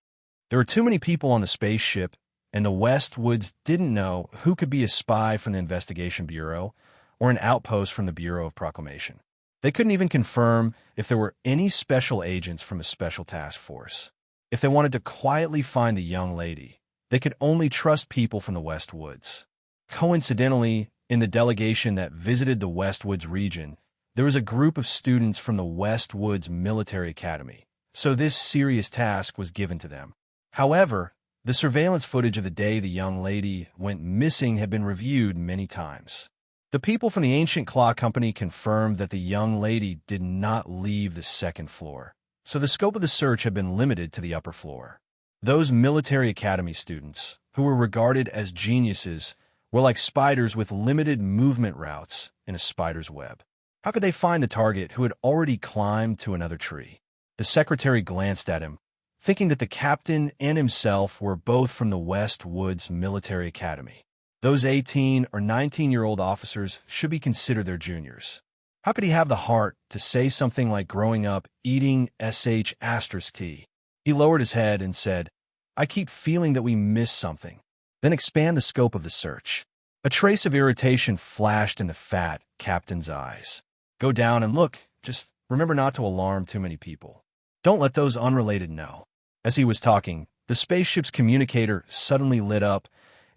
There were too many people on the spaceship, and the Westwoods didn't know who could be a spy from the Investigation Bureau or an outpost from the Bureau of Proclamation. They couldn't even confirm if there were any special agents from a special task force. If they wanted to quietly find the young lady, they could only trust people from the Westwoods. Coincidentally, in the delegation that visited the Westwoods region, there was a group of students from the Westwoods Military Academy, so this serious task was given to them. However, the surveillance footage of the day the young lady went missing had been reviewed many times. The people from the Ancient Claw Company confirmed that the young lady did not leave the 2nd floor, so the scope of the search had been limited to the upper floor. Those military academy students, who were regarded as geniuses, were like spiders with limited movement routes in a spider's web. How could they find the target who had already climbed to another tree? The secretary glanced at him, thinking that the captain and himself were both from the West Woods Military Academy. Those 18 or 19-year-old officers should be considered their juniors. How could he have the heart to say something like growing up eating **T? He lowered his head and said, "I keep feeling that we missed something." Then expand the scope of the search. A trace of irritation flashed in the fat captain's eyes. "Go down and look. Just remember not to alarm too many people. Don't let those unrelated know." As he was talking, the spaceship's communicator suddenly lit up,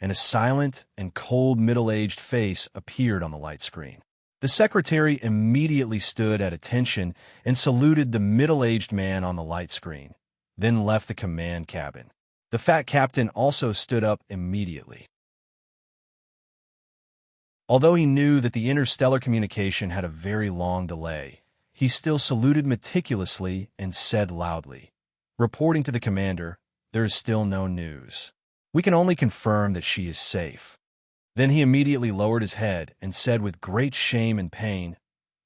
and a silent and cold middle-aged face appeared on the light screen. The secretary immediately stood at attention and saluted the middle-aged man on the light screen, then left the command cabin. The fat captain also stood up immediately. Although he knew that the interstellar communication had a very long delay, he still saluted meticulously and said loudly, "Reporting to the commander, there is still no news. We can only confirm that she is safe." Then he immediately lowered his head and said with great shame and pain,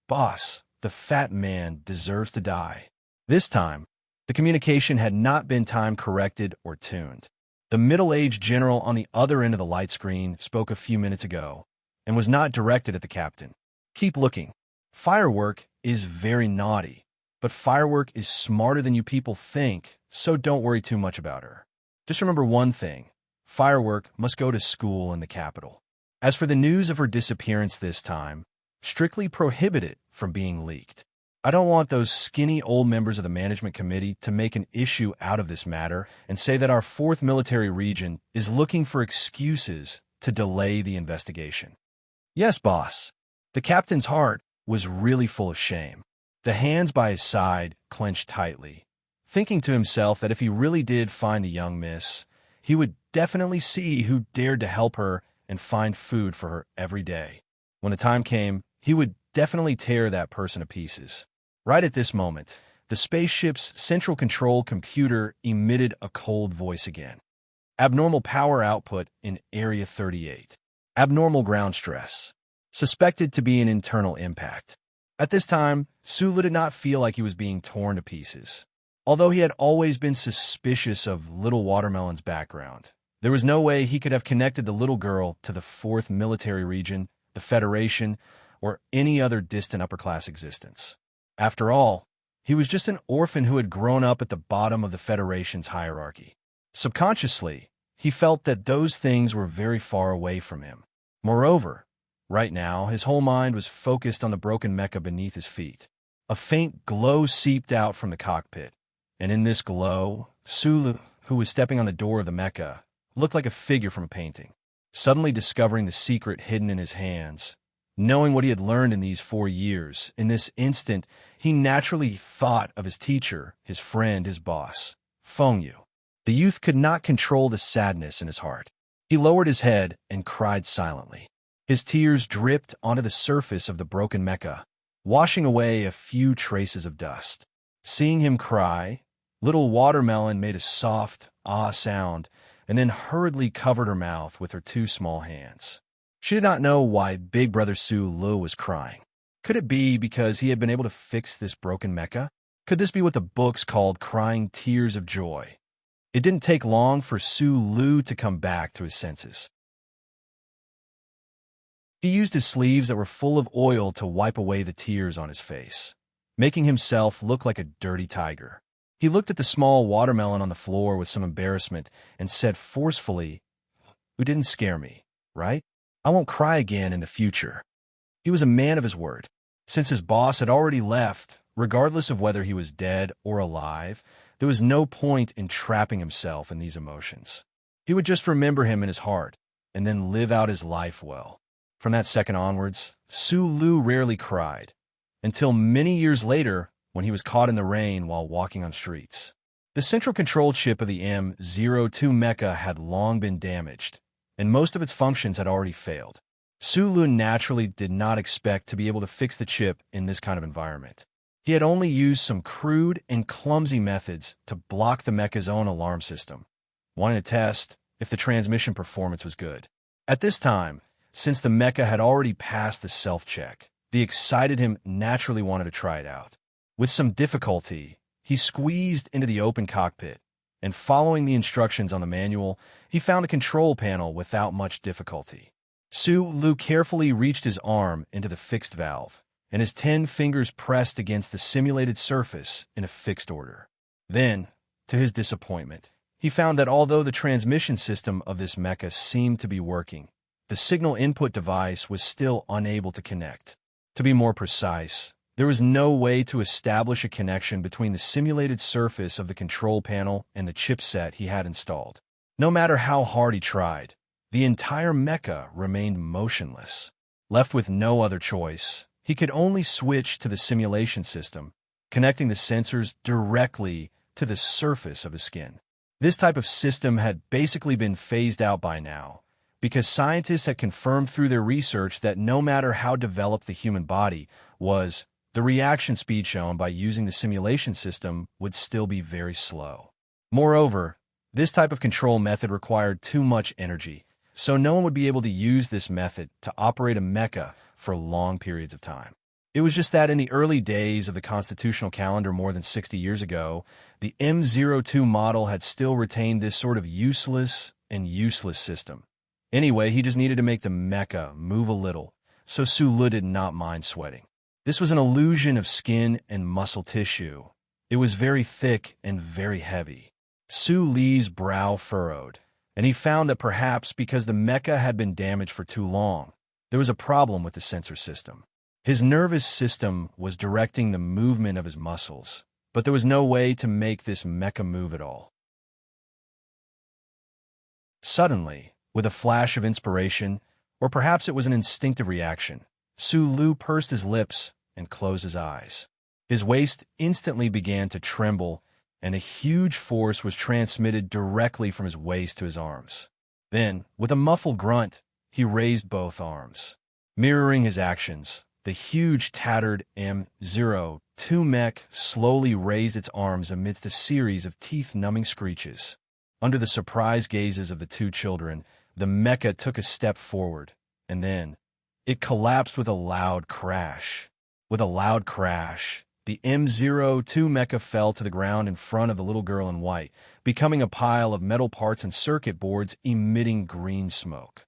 "Boss, the fat man deserves to die." This time, the communication had not been time-corrected or tuned. The middle-aged general on the other end of the light screen spoke a few minutes ago and was not directed at the captain. "Keep looking. Firework is very naughty, but Firework is smarter than you people think, so don't worry too much about her. Just remember one thing. Firework must go to school in the capital. As for the news of her disappearance this time, strictly prohibit it from being leaked. I don't want those skinny old members of the management committee to make an issue out of this matter and say that our 4th military region is looking for excuses to delay the investigation." "Yes, boss." The captain's heart was really full of shame. The hands by his side clenched tightly, thinking to himself that if he really did find the young miss, he would definitely see who dared to help her and find food for her every day. When the time came, he would definitely tear that person to pieces. Right at this moment, the spaceship's central control computer emitted a cold voice again. "Abnormal power output in Area 38. Abnormal ground stress. Suspected to be an internal impact." At this time, Sulu did not feel like he was being torn to pieces. Although he had always been suspicious of Little Watermelon's background, there was no way he could have connected the little girl to the 4th military region, the Federation, or any other distant upper-class existence. After all, he was just an orphan who had grown up at the bottom of the Federation's hierarchy. Subconsciously, he felt that those things were very far away from him. Moreover, right now, his whole mind was focused on the broken mecha beneath his feet. A faint glow seeped out from the cockpit, and in this glow, Sulu, who was stepping on the door of the mecha, looked like a figure from a painting. Suddenly discovering the secret hidden in his hands, knowing what he had learned in these 4 years, in this instant, he naturally thought of his teacher, his friend, his boss, Fengyu. The youth could not control the sadness in his heart. He lowered his head and cried silently. His tears dripped onto the surface of the broken mecha, washing away a few traces of dust. Seeing him cry, Little Watermelon made a soft, ah sound and then hurriedly covered her mouth with her 2 small hands. She did not know why Big Brother Sulu was crying. Could it be because he had been able to fix this broken mecha? Could this be what the books called crying tears of joy? It didn't take long for Sulu to come back to his senses. He used his sleeves that were full of oil to wipe away the tears on his face, making himself look like a dirty tiger. He looked at the small watermelon on the floor with some embarrassment and said forcefully, "You didn't scare me, right? I won't cry again in the future." He was a man of his word. Since his boss had already left, regardless of whether he was dead or alive, there was no point in trapping himself in these emotions. He would just remember him in his heart and then live out his life well. From that second onwards, Sulu rarely cried, until many years later when he was caught in the rain while walking on streets. The central control chip of the M02 mecha had long been damaged, and most of its functions had already failed. Sulu naturally did not expect to be able to fix the chip in this kind of environment. He had only used some crude and clumsy methods to block the mecha's own alarm system, wanting to test if the transmission performance was good. At this time, since the mecha had already passed the self-check, The excited him naturally wanted to try it out. With some difficulty, he squeezed into the open cockpit, and following the instructions on the manual, he found the control panel without much difficulty. Su-Lu carefully reached his arm into the fixed valve, and his 10 fingers pressed against the simulated surface in a fixed order. Then, to his disappointment, he found that although the transmission system of this mecha seemed to be working, the signal input device was still unable to connect. To be more precise, there was no way to establish a connection between the simulated surface of the control panel and the chipset he had installed. No matter how hard he tried, the entire mecha remained motionless. Left with no other choice, he could only switch to the simulation system, connecting the sensors directly to the surface of his skin. This type of system had basically been phased out by now, because scientists had confirmed through their research that no matter how developed the human body was, the reaction speed shown by using the simulation system would still be very slow. Moreover, this type of control method required too much energy, so no one would be able to use this method to operate a mecha for long periods of time. It was just that in the early days of the constitutional calendar more than 60 years ago, the M02 model had still retained this sort of useless system. Anyway, he just needed to make the mecha move a little, so Su-Lu did not mind sweating. This was an illusion of skin and muscle tissue. It was very thick and very heavy. Su-Li's brow furrowed, and he found that perhaps because the mecha had been damaged for too long, there was a problem with the sensor system. His nervous system was directing the movement of his muscles, but there was no way to make this mecha move at all. Suddenly, with a flash of inspiration, or perhaps it was an instinctive reaction, Su-Lu pursed his lips and closed his eyes. His waist instantly began to tremble, and a huge force was transmitted directly from his waist to his arms. Then, with a muffled grunt, he raised both arms. Mirroring his actions, the huge tattered M02 mech slowly raised its arms amidst a series of teeth-numbing screeches. Under the surprised gazes of the two children, the mecha took a step forward, and then it collapsed with a loud crash. With a loud crash, the M02 mecha fell to the ground in front of the little girl in white, becoming a pile of metal parts and circuit boards emitting green smoke.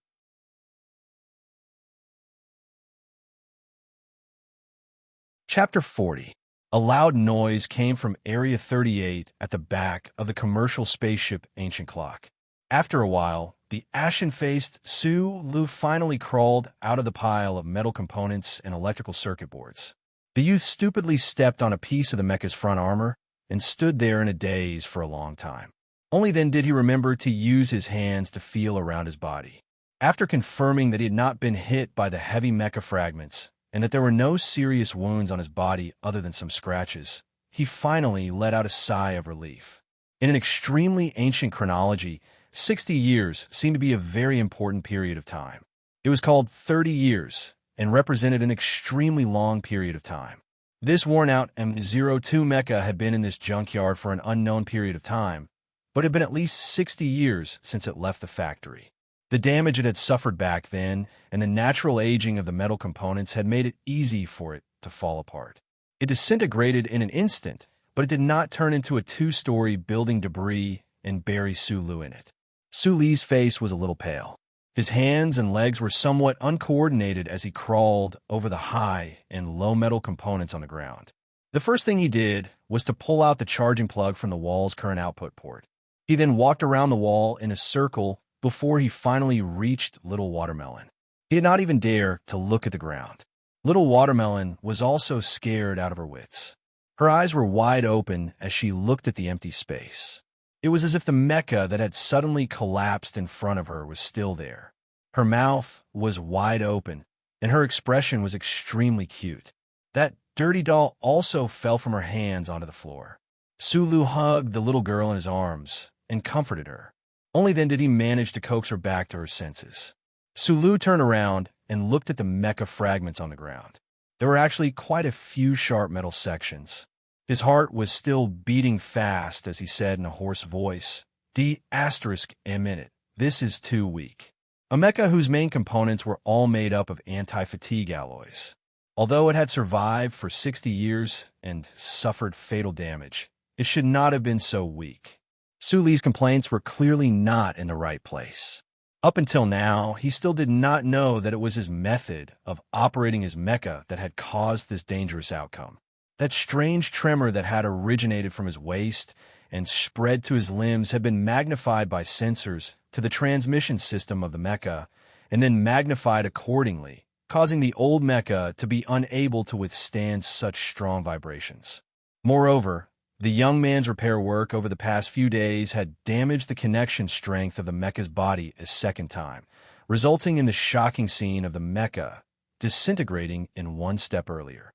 Chapter 40. A loud noise came from Area 38 at the back of the commercial spaceship Ancient Clock. After a while, the ashen-faced Su-Lu finally crawled out of the pile of metal components and electrical circuit boards. The youth stupidly stepped on a piece of the mecha's front armor and stood there in a daze for a long time. Only then did he remember to use his hands to feel around his body. After confirming that he had not been hit by the heavy mecha fragments and that there were no serious wounds on his body other than some scratches, he finally let out a sigh of relief. In an extremely ancient chronology, 60 years seemed to be a very important period of time. It was called 30 years and represented an extremely long period of time. This worn-out M02 mecha had been in this junkyard for an unknown period of time, but it had been at least 60 years since it left the factory. The damage it had suffered back then and the natural aging of the metal components had made it easy for it to fall apart. It disintegrated in an instant, but it did not turn into a two-story building debris and bury Su-Lu in it. Su-Li's face was a little pale. His hands and legs were somewhat uncoordinated as he crawled over the high and low metal components on the ground. The first thing he did was to pull out the charging plug from the wall's current output port. He then walked around the wall in a circle before he finally reached Little Watermelon. He did not even dare to look at the ground. Little Watermelon was also scared out of her wits. Her eyes were wide open as she looked at the empty space. It was as if the mecha that had suddenly collapsed in front of her was still there. Her mouth was wide open, and her expression was extremely cute. That dirty doll also fell from her hands onto the floor. Su-Lu hugged the little girl in his arms and comforted her. Only then did he manage to coax her back to her senses. Su-Lu turned around and looked at the mecha fragments on the ground. There were actually quite a few sharp metal sections. His heart was still beating fast as he said in a hoarse voice, D**M*, this is too weak. A mecha whose main components were all made up of anti-fatigue alloys. Although it had survived for 60 years and suffered fatal damage, it should not have been so weak. Su Li's complaints were clearly not in the right place. Up until now, he still did not know that it was his method of operating his mecha that had caused this dangerous outcome. That strange tremor that had originated from his waist and spread to his limbs had been magnified by sensors to the transmission system of the mecha, and then magnified accordingly, causing the old mecha to be unable to withstand such strong vibrations. Moreover, the young man's repair work over the past few days had damaged the connection strength of the mecha's body a second time, resulting in the shocking scene of the mecha disintegrating in one step earlier.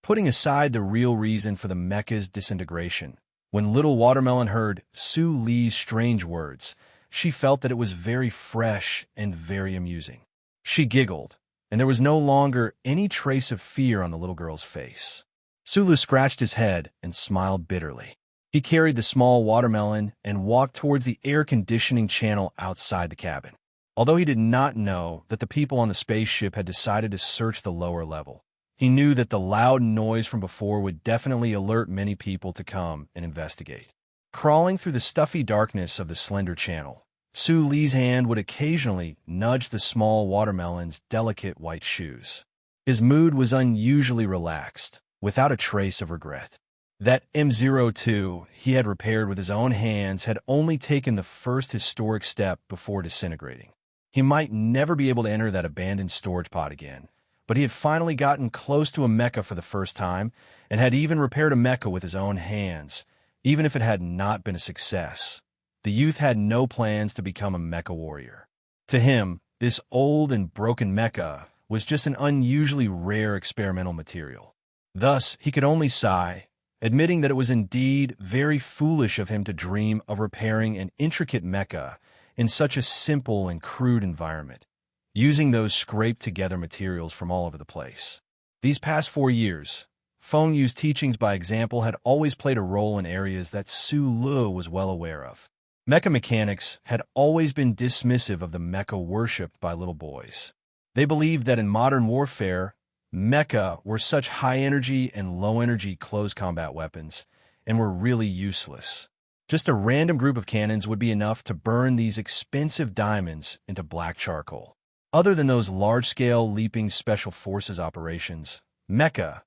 Putting aside the real reason for the mecha's disintegration, when little Watermelon heard Su Li's strange words, she felt that it was very fresh and very amusing. She giggled, and there was no longer any trace of fear on the little girl's face. Su Li scratched his head and smiled bitterly. He carried the small watermelon and walked towards the air conditioning channel outside the cabin. Although he did not know that the people on the spaceship had decided to search the lower level, he knew that the loud noise from before would definitely alert many people to come and investigate. Crawling through the stuffy darkness of the slender channel, Su Li's hand would occasionally nudge the small watermelon's delicate white shoes. His mood was unusually relaxed, without a trace of regret. That M02 he had repaired with his own hands had only taken the first historic step before disintegrating. He might never be able to enter that abandoned storage pod again, but he had finally gotten close to a mecha for the first time and had even repaired a mecha with his own hands, even if it had not been a success. The youth had no plans to become a mecha warrior. To him, this old and broken mecha was just an unusually rare experimental material. Thus, he could only sigh, admitting that it was indeed very foolish of him to dream of repairing an intricate mecha in such a simple and crude environment, using those scraped-together materials from all over the place. These past 4 years, Feng Yu's teachings by example had always played a role in areas that Su Li was well aware of. Mecha mechanics had always been dismissive of the mecha worshipped by little boys. They believed that in modern warfare, mecha were such high-energy and low-energy close combat weapons and were really useless. Just a random group of cannons would be enough to burn these expensive diamonds into black charcoal. Other than those large-scale leaping special forces operations, mecha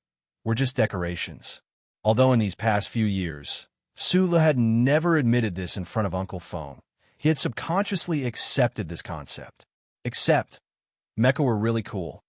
were just decorations. Although in these past few years, Su Li had never admitted this in front of Uncle Feng, he had subconsciously accepted this concept. Except, mecha were really cool.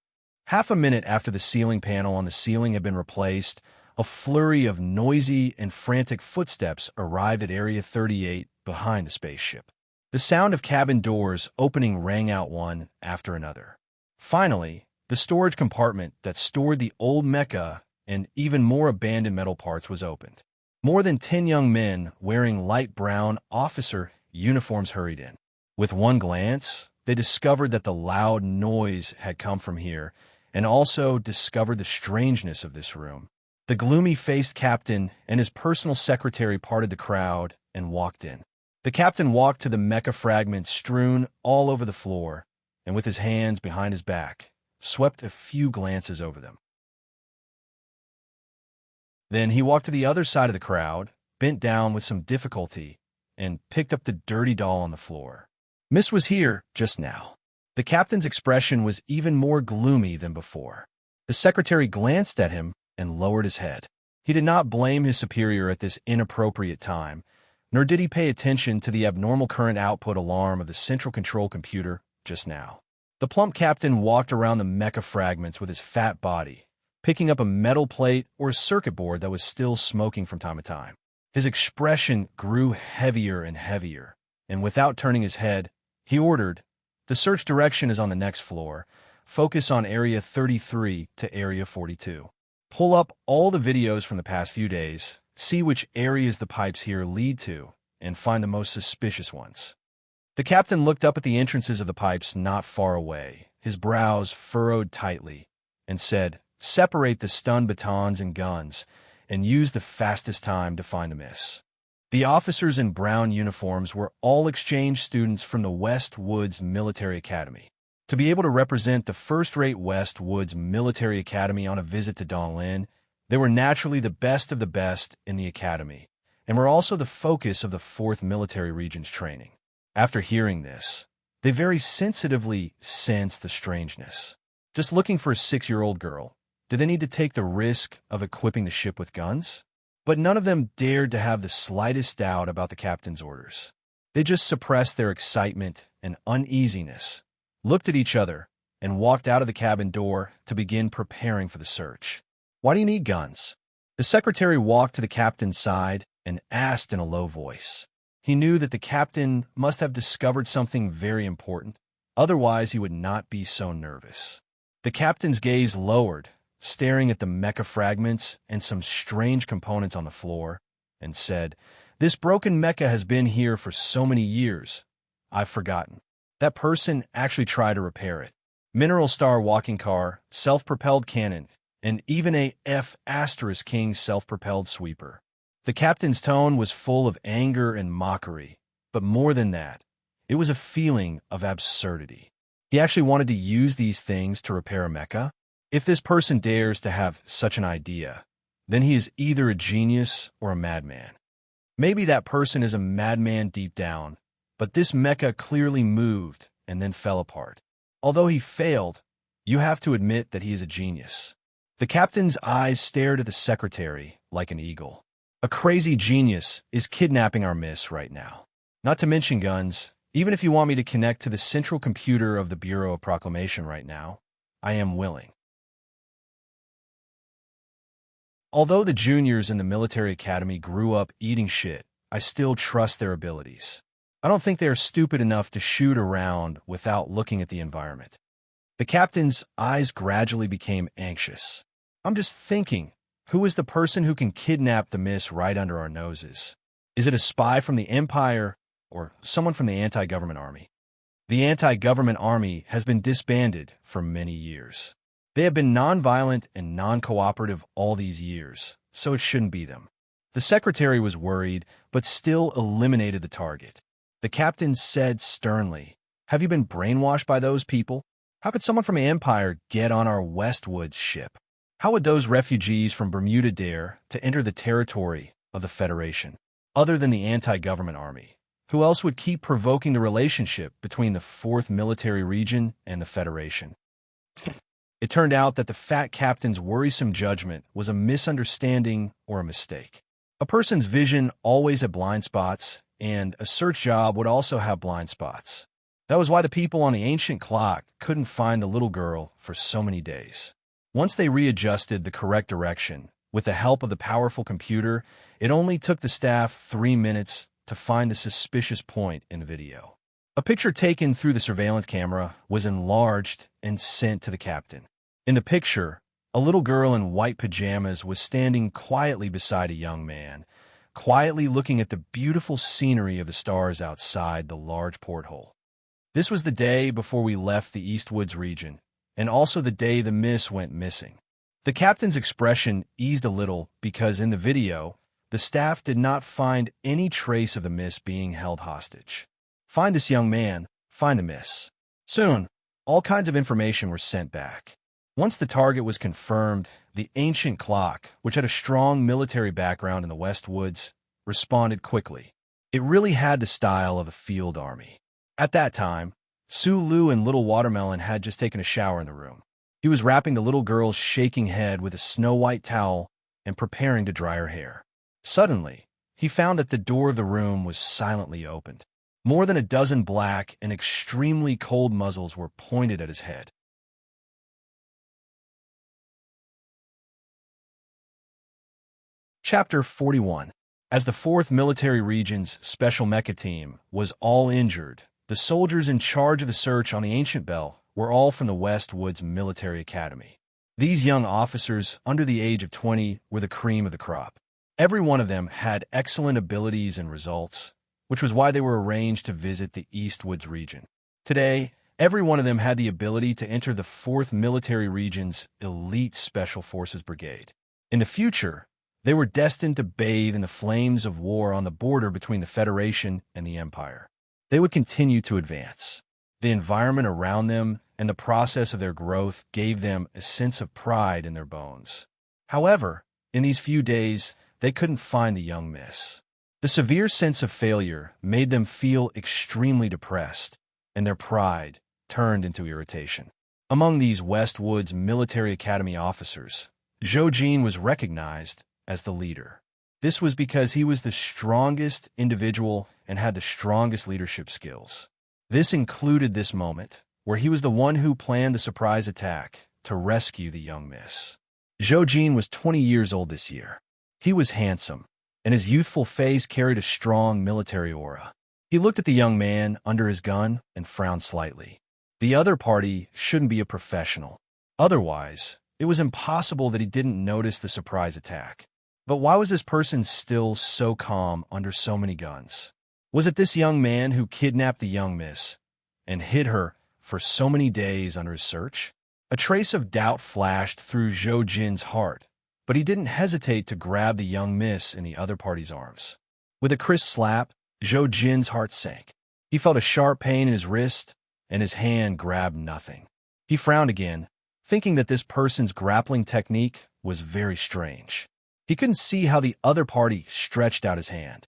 Half a minute after the ceiling panel on the ceiling had been replaced, a flurry of noisy and frantic footsteps arrived at Area 38 behind the spaceship. The sound of cabin doors opening rang out one after another. Finally, the storage compartment that stored the old mecha and even more abandoned metal parts was opened. More than 10 young men wearing light brown officer uniforms hurried in. With one glance, they discovered that the loud noise had come from here, and also discovered the strangeness of this room. The gloomy-faced captain and his personal secretary parted the crowd and walked in. The captain walked to the mecha fragments strewn all over the floor, and with his hands behind his back, swept a few glances over them. Then he walked to the other side of the crowd, bent down with some difficulty, and picked up the dirty doll on the floor. Miss was here just now. The captain's expression was even more gloomy than before. The secretary glanced at him and lowered his head. He did not blame his superior at this inappropriate time, nor did he pay attention to the abnormal current output alarm of the central control computer just now. The plump captain walked around the mecha fragments with his fat body, picking up a metal plate or a circuit board that was still smoking from time to time. His expression grew heavier and heavier, and without turning his head, he ordered, "The search direction is on the next floor. Focus on Area 33 to Area 42. Pull up all the videos from the past few days, see which areas the pipes here lead to, and find the most suspicious ones." The captain looked up at the entrances of the pipes not far away, his brows furrowed tightly, and said, "Separate the stun batons and guns, and use the fastest time to find the miss." The officers in brown uniforms were all exchange students from the West Woods Military Academy. To To be able to represent the first-rate West Woods Military Academy on a visit to Donglin, they were naturally the best of the best in the academy, and were also the focus of the 4th Military Region's training. After hearing this, they very sensitively sensed the strangeness. Just looking for a 6-year-old girl, did they need to take the risk of equipping the ship with guns? But none of them dared to have the slightest doubt about the captain's orders. They just suppressed their excitement and uneasiness, looked at each other, and walked out of the cabin door to begin preparing for the search. "Why do you need guns?" The secretary walked to the captain's side and asked in a low voice. He knew that the captain must have discovered something very important, otherwise he would not be so nervous. The captain's gaze lowered, staring at the mecha fragments and some strange components on the floor, and said, "This broken mecha has been here for so many years. I've forgotten. That person actually tried to repair it. Mineral Star walking car, self-propelled cannon, and even a F*King self-propelled sweeper." The captain's tone was full of anger and mockery, but more than that, it was a feeling of absurdity. He actually wanted to use these things to repair a mecha? If this person dares to have such an idea, then he is either a genius or a madman. Maybe that person is a madman deep down, but this mecha clearly moved and then fell apart. Although he failed, you have to admit that he is a genius. The captain's eyes stared at the secretary like an eagle. A crazy genius is kidnapping our miss right now. Not to mention guns, even if you want me to connect to the central computer of the Bureau of Proclamation right now, I am willing. Although the juniors in the military academy grew up eating shit, I still trust their abilities. I don't think they are stupid enough to shoot around without looking at the environment. The captain's eyes gradually became anxious. "I'm just thinking, who is the person who can kidnap the miss right under our noses? Is it a spy from the Empire or someone from the anti-government army?" The anti-government army has been disbanded for many years. They have been non-violent and non-cooperative all these years, so it shouldn't be them. The secretary was worried, but still eliminated the target. The captain said sternly, "Have you been brainwashed by those people? How could someone from the Empire get on our Westwoods ship? How would those refugees from Bermuda dare to enter the territory of the Federation? Other than the anti-government army, who else would keep provoking the relationship between the 4th Military Region and the Federation?" It turned out that the fat captain's worrisome judgment was a misunderstanding or a mistake. A person's vision always had blind spots, and a search job would also have blind spots. That was why the people on the ancient clock couldn't find the little girl for so many days. Once they readjusted the correct direction, with the help of the powerful computer, it only took the staff 3 minutes to find the suspicious point in the video. A picture taken through the surveillance camera was enlarged and sent to the captain. In the picture, a little girl in white pajamas was standing quietly beside a young man, quietly looking at the beautiful scenery of the stars outside the large porthole. This was the day before we left the Eastwoods region, and also the day the miss went missing. The captain's expression eased a little because in the video, the staff did not find any trace of the miss being held hostage. "Find this young man, find the miss." Soon, all kinds of information were sent back. Once the target was confirmed, the ancient clock, which had a strong military background in the Westwoods, responded quickly. It really had the style of a field army. At that time, Sulu and Little Watermelon had just taken a shower in the room. He was wrapping the little girl's shaking head with a snow-white towel and preparing to dry her hair. Suddenly, he found that the door of the room was silently opened. More than a dozen black and extremely cold muzzles were pointed at his head. Chapter 41. As the 4th Military Region's Special Mecha Team was all injured, the soldiers in charge of the search on the Ancient Bell were all from the Westwoods Military Academy. These young officers, under the age of 20, were the cream of the crop. Every one of them had excellent abilities and results, which was why they were arranged to visit the Eastwoods region. Today, every one of them had the ability to enter the 4th Military Region's elite Special Forces Brigade. In the future, they were destined to bathe in the flames of war on the border between the Federation and the Empire. They would continue to advance. The environment around them and the process of their growth gave them a sense of pride in their bones. However, in these few days, they couldn't find the young miss. The severe sense of failure made them feel extremely depressed, and their pride turned into irritation. Among these Westwoods Military Academy officers, Jin was recognized as the leader. This was because he was the strongest individual and had the strongest leadership skills. This included this moment, where he was the one who planned the surprise attack to rescue the young miss. Jin was 20 years old this year. He was handsome, and his youthful face carried a strong military aura. He looked at the young man under his gun and frowned slightly. The other party shouldn't be a professional. Otherwise, it was impossible that he didn't notice the surprise attack. But why was this person still so calm under so many guns? Was it this young man who kidnapped the young miss and hid her for so many days under his search? A trace of doubt flashed through Jin's heart, but he didn't hesitate to grab the young miss in the other party's arms. With a crisp slap, Jin's heart sank. He felt a sharp pain in his wrist, and his hand grabbed nothing. He frowned again, thinking that this person's grappling technique was very strange. He couldn't see how the other party stretched out his hand.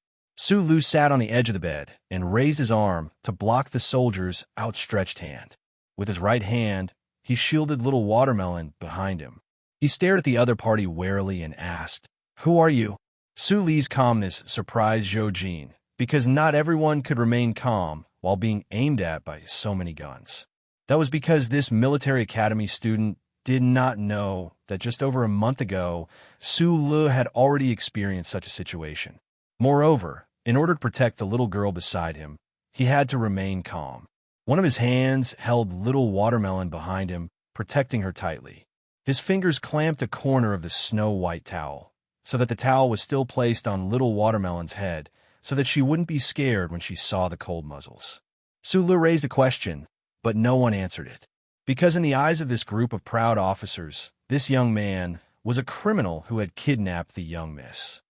Lu sat on the edge of the bed and raised his arm to block the soldier's outstretched hand. With his right hand, he shielded little watermelon behind him. He stared at the other party warily and asked, "Who are you?" Li's calmness surprised Jin, because not everyone could remain calm while being aimed at by so many guns. That was because this military academy student did not know that just over a month ago, Lu had already experienced such a situation. Moreover, in order to protect the little girl beside him, he had to remain calm. One of his hands held little watermelon behind him, protecting her tightly. His fingers clamped a corner of the snow-white towel, so that the towel was still placed on little watermelon's head, so that she wouldn't be scared when she saw the cold muzzles. Lu raised a question, but no one answered it. Because in the eyes of this group of proud officers, this young man was a criminal who had kidnapped the young miss.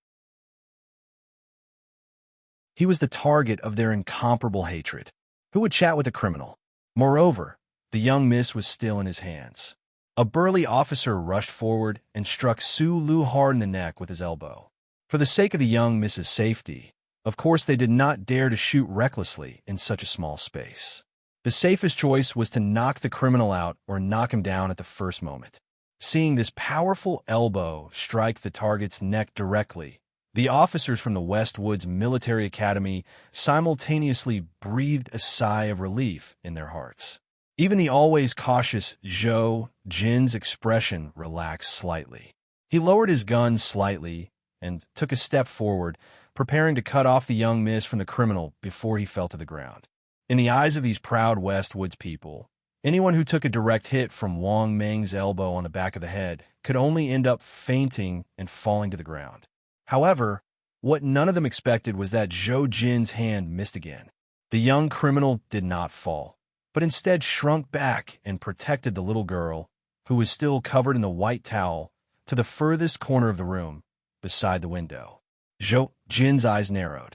He was the target of their incomparable hatred. Who would chat with a criminal? Moreover, the young miss was still in his hands. A burly officer rushed forward and struck Lu hard in the neck with his elbow. For the sake of the young miss's safety, of course they did not dare to shoot recklessly in such a small space. The safest choice was to knock the criminal out or knock him down at the first moment. Seeing this powerful elbow strike the target's neck directly, the officers from the Westwoods Military Academy simultaneously breathed a sigh of relief in their hearts. Even the always cautious Jin's expression relaxed slightly. He lowered his gun slightly and took a step forward, preparing to cut off the young miss from the criminal before he fell to the ground. In the eyes of these proud Westwoods people, anyone who took a direct hit from Wang Meng's elbow on the back of the head could only end up fainting and falling to the ground. However, what none of them expected was that Jin's hand missed again. The young criminal did not fall, but instead shrunk back and protected the little girl, who was still covered in the white towel, to the furthest corner of the room, beside the window. Jin's eyes narrowed.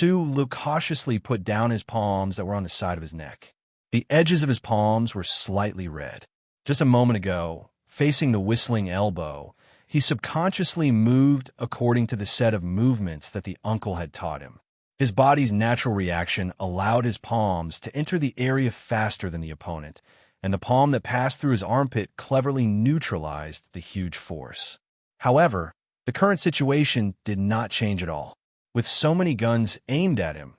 Lu cautiously put down his palms that were on the side of his neck. The edges of his palms were slightly red. Just a moment ago, facing the whistling elbow, he subconsciously moved according to the set of movements that the uncle had taught him. His body's natural reaction allowed his palms to enter the area faster than the opponent, and the palm that passed through his armpit cleverly neutralized the huge force. However, the current situation did not change at all. With so many guns aimed at him,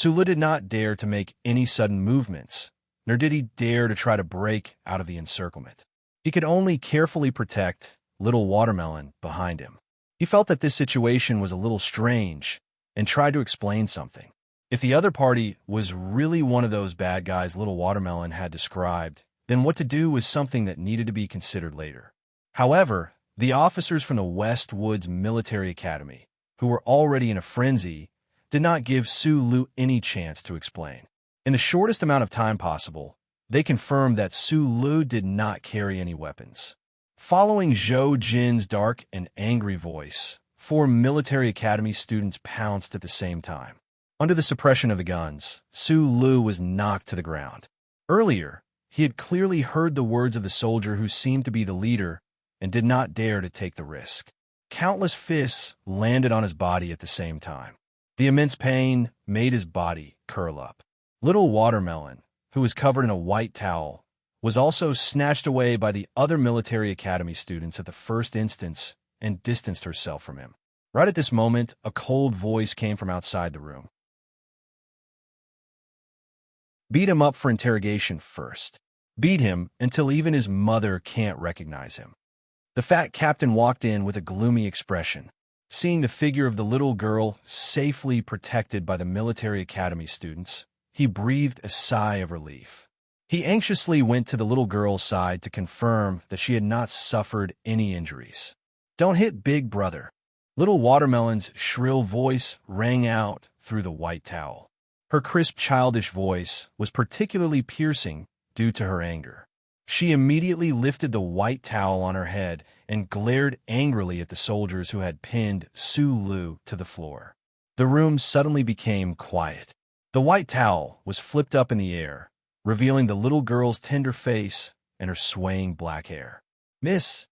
Lu did not dare to make any sudden movements, nor did he dare to try to break out of the encirclement. He could only carefully protect little watermelon behind him. He felt that this situation was a little strange and tried to explain something. If the other party was really one of those bad guys little watermelon had described, then what to do was something that needed to be considered later. However, the officers from the Westwoods Military Academy, who were already in a frenzy, did not give Lu any chance to explain. In the shortest amount of time possible, they confirmed that Lu did not carry any weapons. Following Jin's dark and angry voice, 4 military academy students pounced at the same time. Under the suppression of the guns, Lu was knocked to the ground. Earlier, He had clearly heard the words of the soldier who seemed to be the leader and did not dare to take the risk. Countless fists landed on his body at the same time. The immense pain made his body curl up. Little Watermelon, who was covered in a white towel, was also snatched away by the other military academy students at the first instance and distanced herself from him. Right at this moment, a cold voice came from outside the room. Beat him up for interrogation first. Beat him until even his mother can't recognize him. The fat captain walked in with a gloomy expression. Seeing the figure of the little girl safely protected by the military academy students, he breathed a sigh of relief. He anxiously went to the little girl's side to confirm that she had not suffered any injuries. "Don't hit Big Brother." Little Watermelon's shrill voice rang out through the white towel. Her crisp, childish voice was particularly piercing due to her anger. She immediately lifted the white towel on her head and glared angrily at the soldiers who had pinned Sulu to the floor. The room suddenly became quiet. The white towel was flipped up in the air, revealing the little girl's tender face and her swaying black hair. "Miss,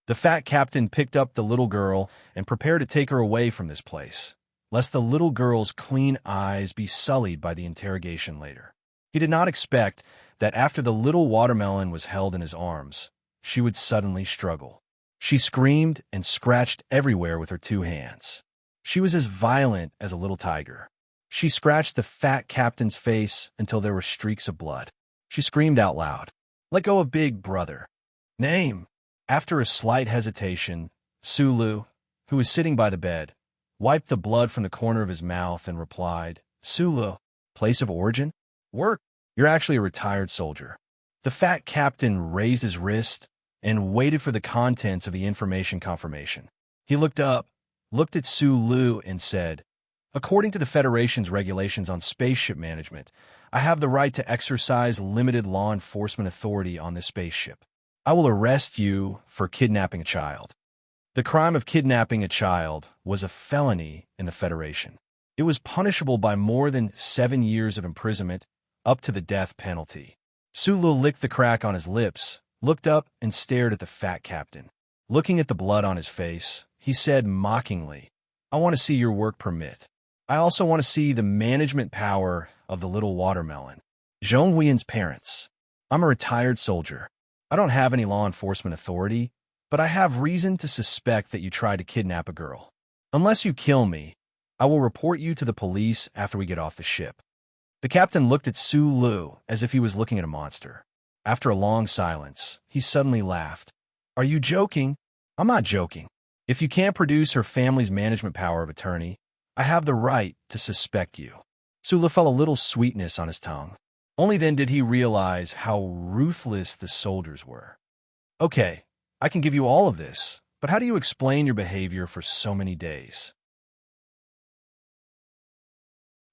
The fat captain picked up the little girl and prepared to take her away from this place, lest the little girl's clean eyes be sullied by the interrogation later. He did not expect that after the little Watermelon was held in his arms, she would suddenly struggle. She screamed and scratched everywhere with her 2 hands. She was as violent as a little tiger. She scratched the fat captain's face until there were streaks of blood. She screamed out loud, "Let go of Big Brother." "Name." After a slight hesitation, Sulu, who was sitting by the bed, wiped the blood from the corner of his mouth and replied, "Sulu." "Place of origin?" "Work." "You're actually a retired soldier." The fat captain raised his wrist and waited for the contents of the information confirmation. He looked up, looked at Sulu, and said, "According to the Federation's regulations on spaceship management, I have the right to exercise limited law enforcement authority on this spaceship. I will arrest you for kidnapping a child." The crime of kidnapping a child was a felony in the Federation. It was punishable by more than 7 years of imprisonment, up to the death penalty. Sulu licked the crack on his lips, looked up, and stared at the fat captain. Looking at the blood on his face, he said mockingly, "I want to see your work permit. I also want to see the management power of the little Watermelon. Zhonghuian's parents. I'm a retired soldier. I don't have any law enforcement authority, but I have reason to suspect that you tried to kidnap a girl. Unless you kill me, I will report you to the police after we get off the ship." The captain looked at Sulu as if he was looking at a monster. After a long silence, he suddenly laughed. "Are you joking?" "I'm not joking. If you can't produce her family's management power of attorney, I have the right to suspect you." Sulu felt a little sweetness on his tongue. Only then did he realize how ruthless the soldiers were. "Okay, I can give you all of this, but how do you explain your behavior for so many days?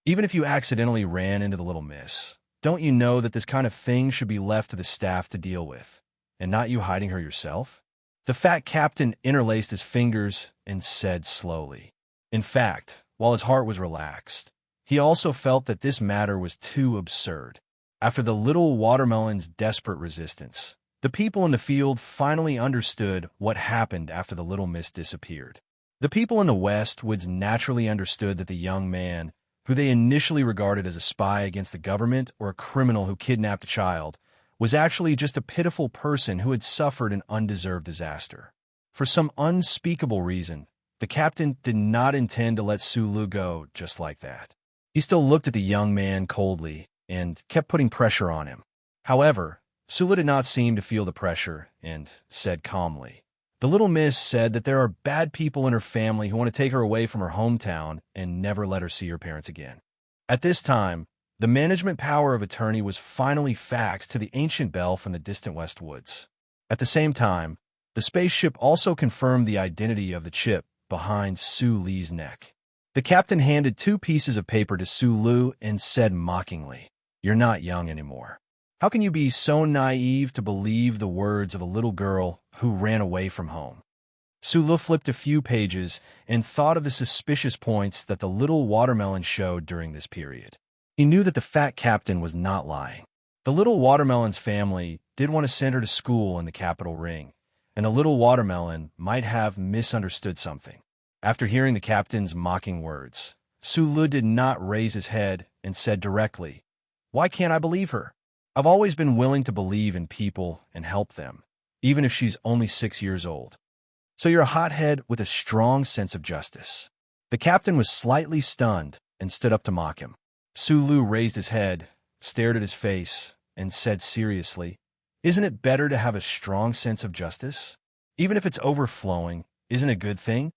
Even if you accidentally ran into the little miss, don't you know that this kind of thing should be left to the staff to deal with, and not you hiding her yourself?" The fat captain interlaced his fingers and said slowly. In fact, while his heart was relaxed, he also felt that this matter was too absurd. After the little Watermelon's desperate resistance, the people in the field finally understood what happened after the little miss disappeared. The people in the West Woods naturally understood that the young man, who they initially regarded as a spy against the government or a criminal who kidnapped a child, was actually just a pitiful person who had suffered an undeserved disaster. For some unspeakable reason, the captain did not intend to let Sulu go just like that. He still looked at the young man coldly and kept putting pressure on him. However, Sulu did not seem to feel the pressure and said calmly, "The little miss said that there are bad people in her family who want to take her away from her hometown and never let her see her parents again." At this time, the management power of attorney was finally faxed to the ancient bell from the distant West Woods. At the same time, the spaceship also confirmed the identity of the chip behind Su-Li's neck. The captain handed 2 pieces of paper to Sulu and said mockingly, "You're not young anymore. How can you be so naive to believe the words of a little girl who ran away from home?" Sulu flipped a few pages and thought of the suspicious points that the little Watermelon showed during this period. He knew that the fat captain was not lying. The little watermelon's family did want to send her to school in the capital ring, and the little watermelon might have misunderstood something. After hearing the captain's mocking words, Sulu did not raise his head and said directly, "Why can't I believe her? I've always been willing to believe in people and help them, even if she's only 6 years old. So you're a hothead with a strong sense of justice." The captain was slightly stunned and stood up to mock him. Sulu raised his head, stared at his face, and said seriously, "Isn't it better to have a strong sense of justice? Even if it's overflowing, isn't it a good thing?"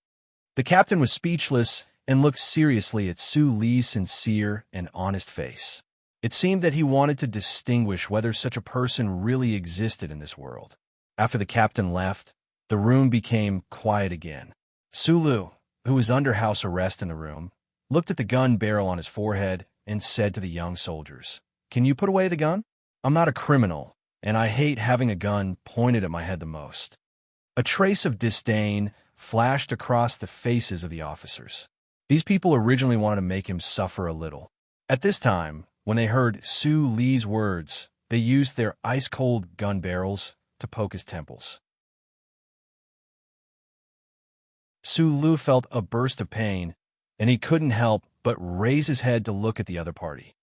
The captain was speechless and looked seriously at Sulu's sincere and honest face. It seemed that he wanted to distinguish whether such a person really existed in this world. After the captain left, the room became quiet again. Sulu, who was under house arrest in the room, looked at the gun barrel on his forehead and said to the young soldiers, "Can you put away the gun? I'm not a criminal, and I hate having a gun pointed at my head the most." A trace of disdain flashed across the faces of the officers. These people originally wanted to make him suffer a little. At this time, when they heard Sulu's words, they used their ice-cold gun barrels to poke his temples. Sulu felt a burst of pain, and he couldn't help but raise his head to look at the other party.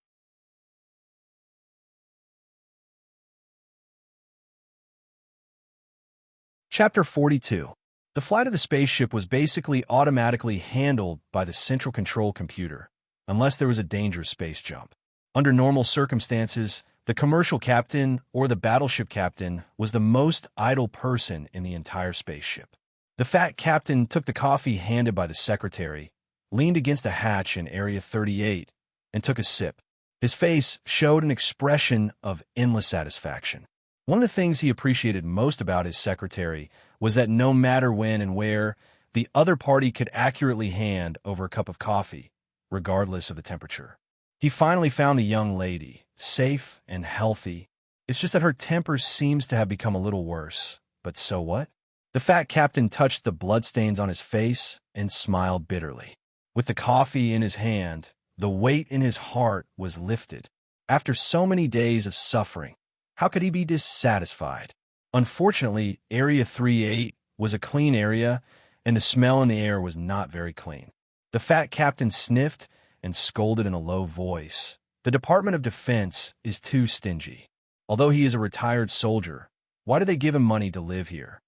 Chapter 42. The flight of the spaceship was basically automatically handled by the central control computer, unless there was a dangerous space jump. Under normal circumstances, the commercial captain or the battleship captain was the most idle person in the entire spaceship. The fat captain took the coffee handed by the secretary, leaned against a hatch in Area 38, and took a sip. His face showed an expression of endless satisfaction. One of the things he appreciated most about his secretary was that no matter when and where, the other party could accurately hand over a cup of coffee, regardless of the temperature. He finally found the young lady, safe and healthy. It's just that her temper seems to have become a little worse. But so what? The fat captain touched the bloodstains on his face and smiled bitterly. With the coffee in his hand, the weight in his heart was lifted. After so many days of suffering, how could he be dissatisfied? Unfortunately, Area 38 was a clean area, and the smell in the air was not very clean. The fat captain sniffed and scolded in a low voice. The Department of Defense is too stingy. Although he is a retired soldier, why do they give him money to live here?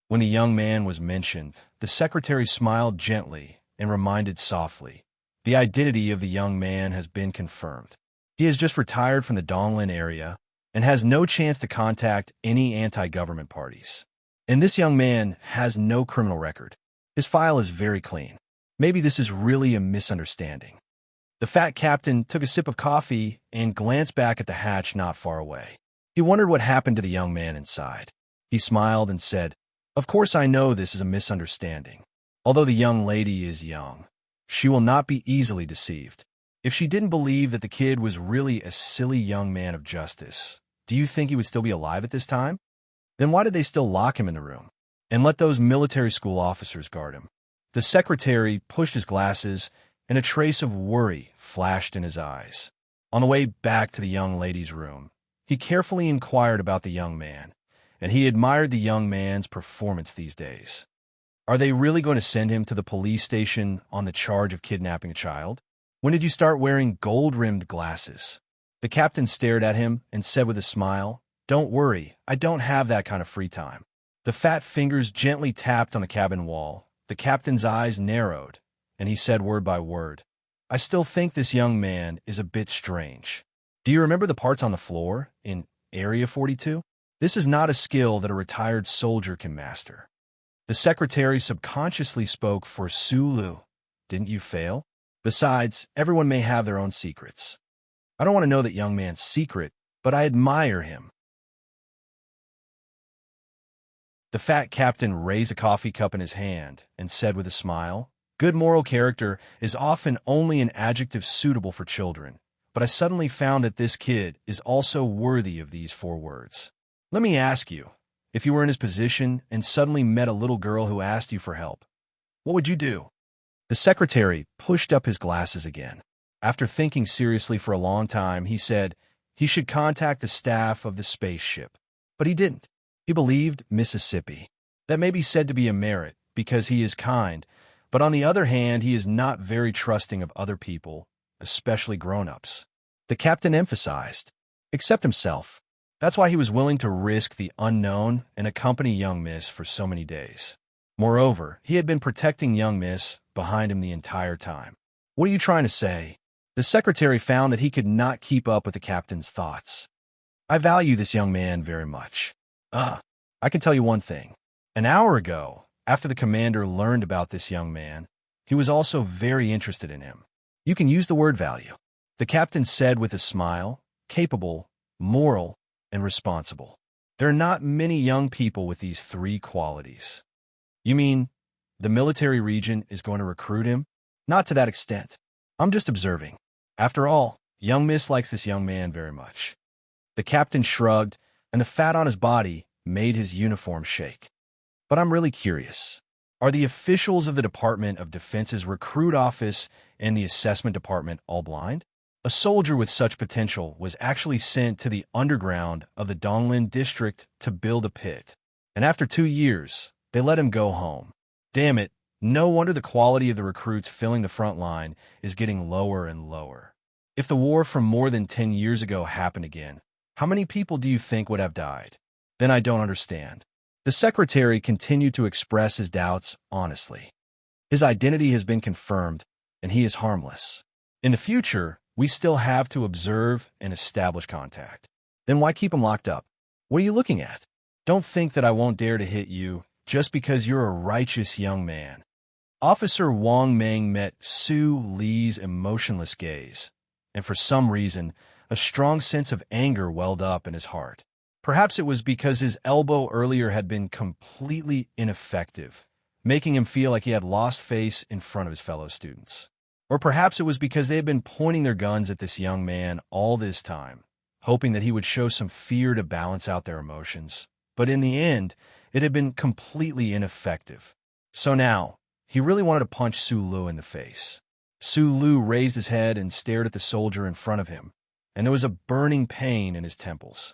When the young man was mentioned, the secretary smiled gently and reminded softly, "The identity of the young man has been confirmed. He has just retired from the Donglin area and has no chance to contact any anti-government parties. And this young man has no criminal record. His file is very clean. Maybe this is really a misunderstanding." The fat captain took a sip of coffee and glanced back at the hatch not far away. He wondered what happened to the young man inside. He smiled and said, "Of course I know this is a misunderstanding. Although the young lady is young, she will not be easily deceived. If she didn't believe that the kid was really a silly young man of justice, do you think he would still be alive at this time? Then why did they still lock him in the room and let those military school officers guard him?" The secretary pushed his glasses, and a trace of worry flashed in his eyes. On the way back to the young lady's room, he carefully inquired about the young man, and he admired the young man's performance these days. Are they really going to send him to the police station on the charge of kidnapping a child? When did you start wearing gold-rimmed glasses? The captain stared at him and said with a smile, "Don't worry, I don't have that kind of free time." The fat fingers gently tapped on the cabin wall. The captain's eyes narrowed, and he said word by word, "I still think this young man is a bit strange. Do you remember the parts on the floor in Area 42? This is not a skill that a retired soldier can master." The secretary subconsciously spoke for Sulu. "Didn't you fail? Besides, everyone may have their own secrets. I don't want to know that young man's secret, but I admire him." The fat captain raised a coffee cup in his hand and said with a smile, "Good moral character is often only an adjective suitable for children, but I suddenly found that this kid is also worthy of these 4 words. Let me ask you, if you were in his position and suddenly met a little girl who asked you for help, what would you do?" The secretary pushed up his glasses again. After thinking seriously for a long time, he said, he should contact the staff of the spaceship. But he didn't. He believed Mississippi. That may be said to be a merit, because he is kind, but on the other hand, he is not very trusting of other people, especially grown-ups. The captain emphasized, except himself. That's why he was willing to risk the unknown and accompany young Miss for so many days. Moreover, he had been protecting young Miss behind him the entire time. What are you trying to say? The secretary found that he could not keep up with the captain's thoughts. I value this young man very much. I can tell you one thing. An hour ago, after the commander learned about this young man, he was also very interested in him. You can use the word value. The captain said with a smile, capable, moral, and responsible. There are not many young people with these three qualities. You mean the military region is going to recruit him? Not to that extent. I'm just observing. After all, young Miss likes this young man very much. The captain shrugged, and the fat on his body made his uniform shake. But I'm really curious. Are the officials of the Department of Defense's recruit office and the assessment department all blind? A soldier with such potential was actually sent to the underground of the Donglin district to build a pit. And after 2 years, they let him go home. Damn it, no wonder the quality of the recruits filling the front line is getting lower and lower. If the war from more than 10 years ago happened again, how many people do you think would have died? Then I don't understand. The secretary continued to express his doubts honestly. His identity has been confirmed, and he is harmless. In the future, we still have to observe and establish contact. Then why keep him locked up? What are you looking at? Don't think that I won't dare to hit you just because you're a righteous young man. Officer Wang Meng met Su Li's emotionless gaze, and for some reason, a strong sense of anger welled up in his heart. Perhaps it was because his elbow earlier had been completely ineffective, making him feel like he had lost face in front of his fellow students. Or perhaps it was because they had been pointing their guns at this young man all this time, hoping that he would show some fear to balance out their emotions. But in the end, it had been completely ineffective. So now, he really wanted to punch Su Lu in the face. Su Lu raised his head and stared at the soldier in front of him, and there was a burning pain in his temples.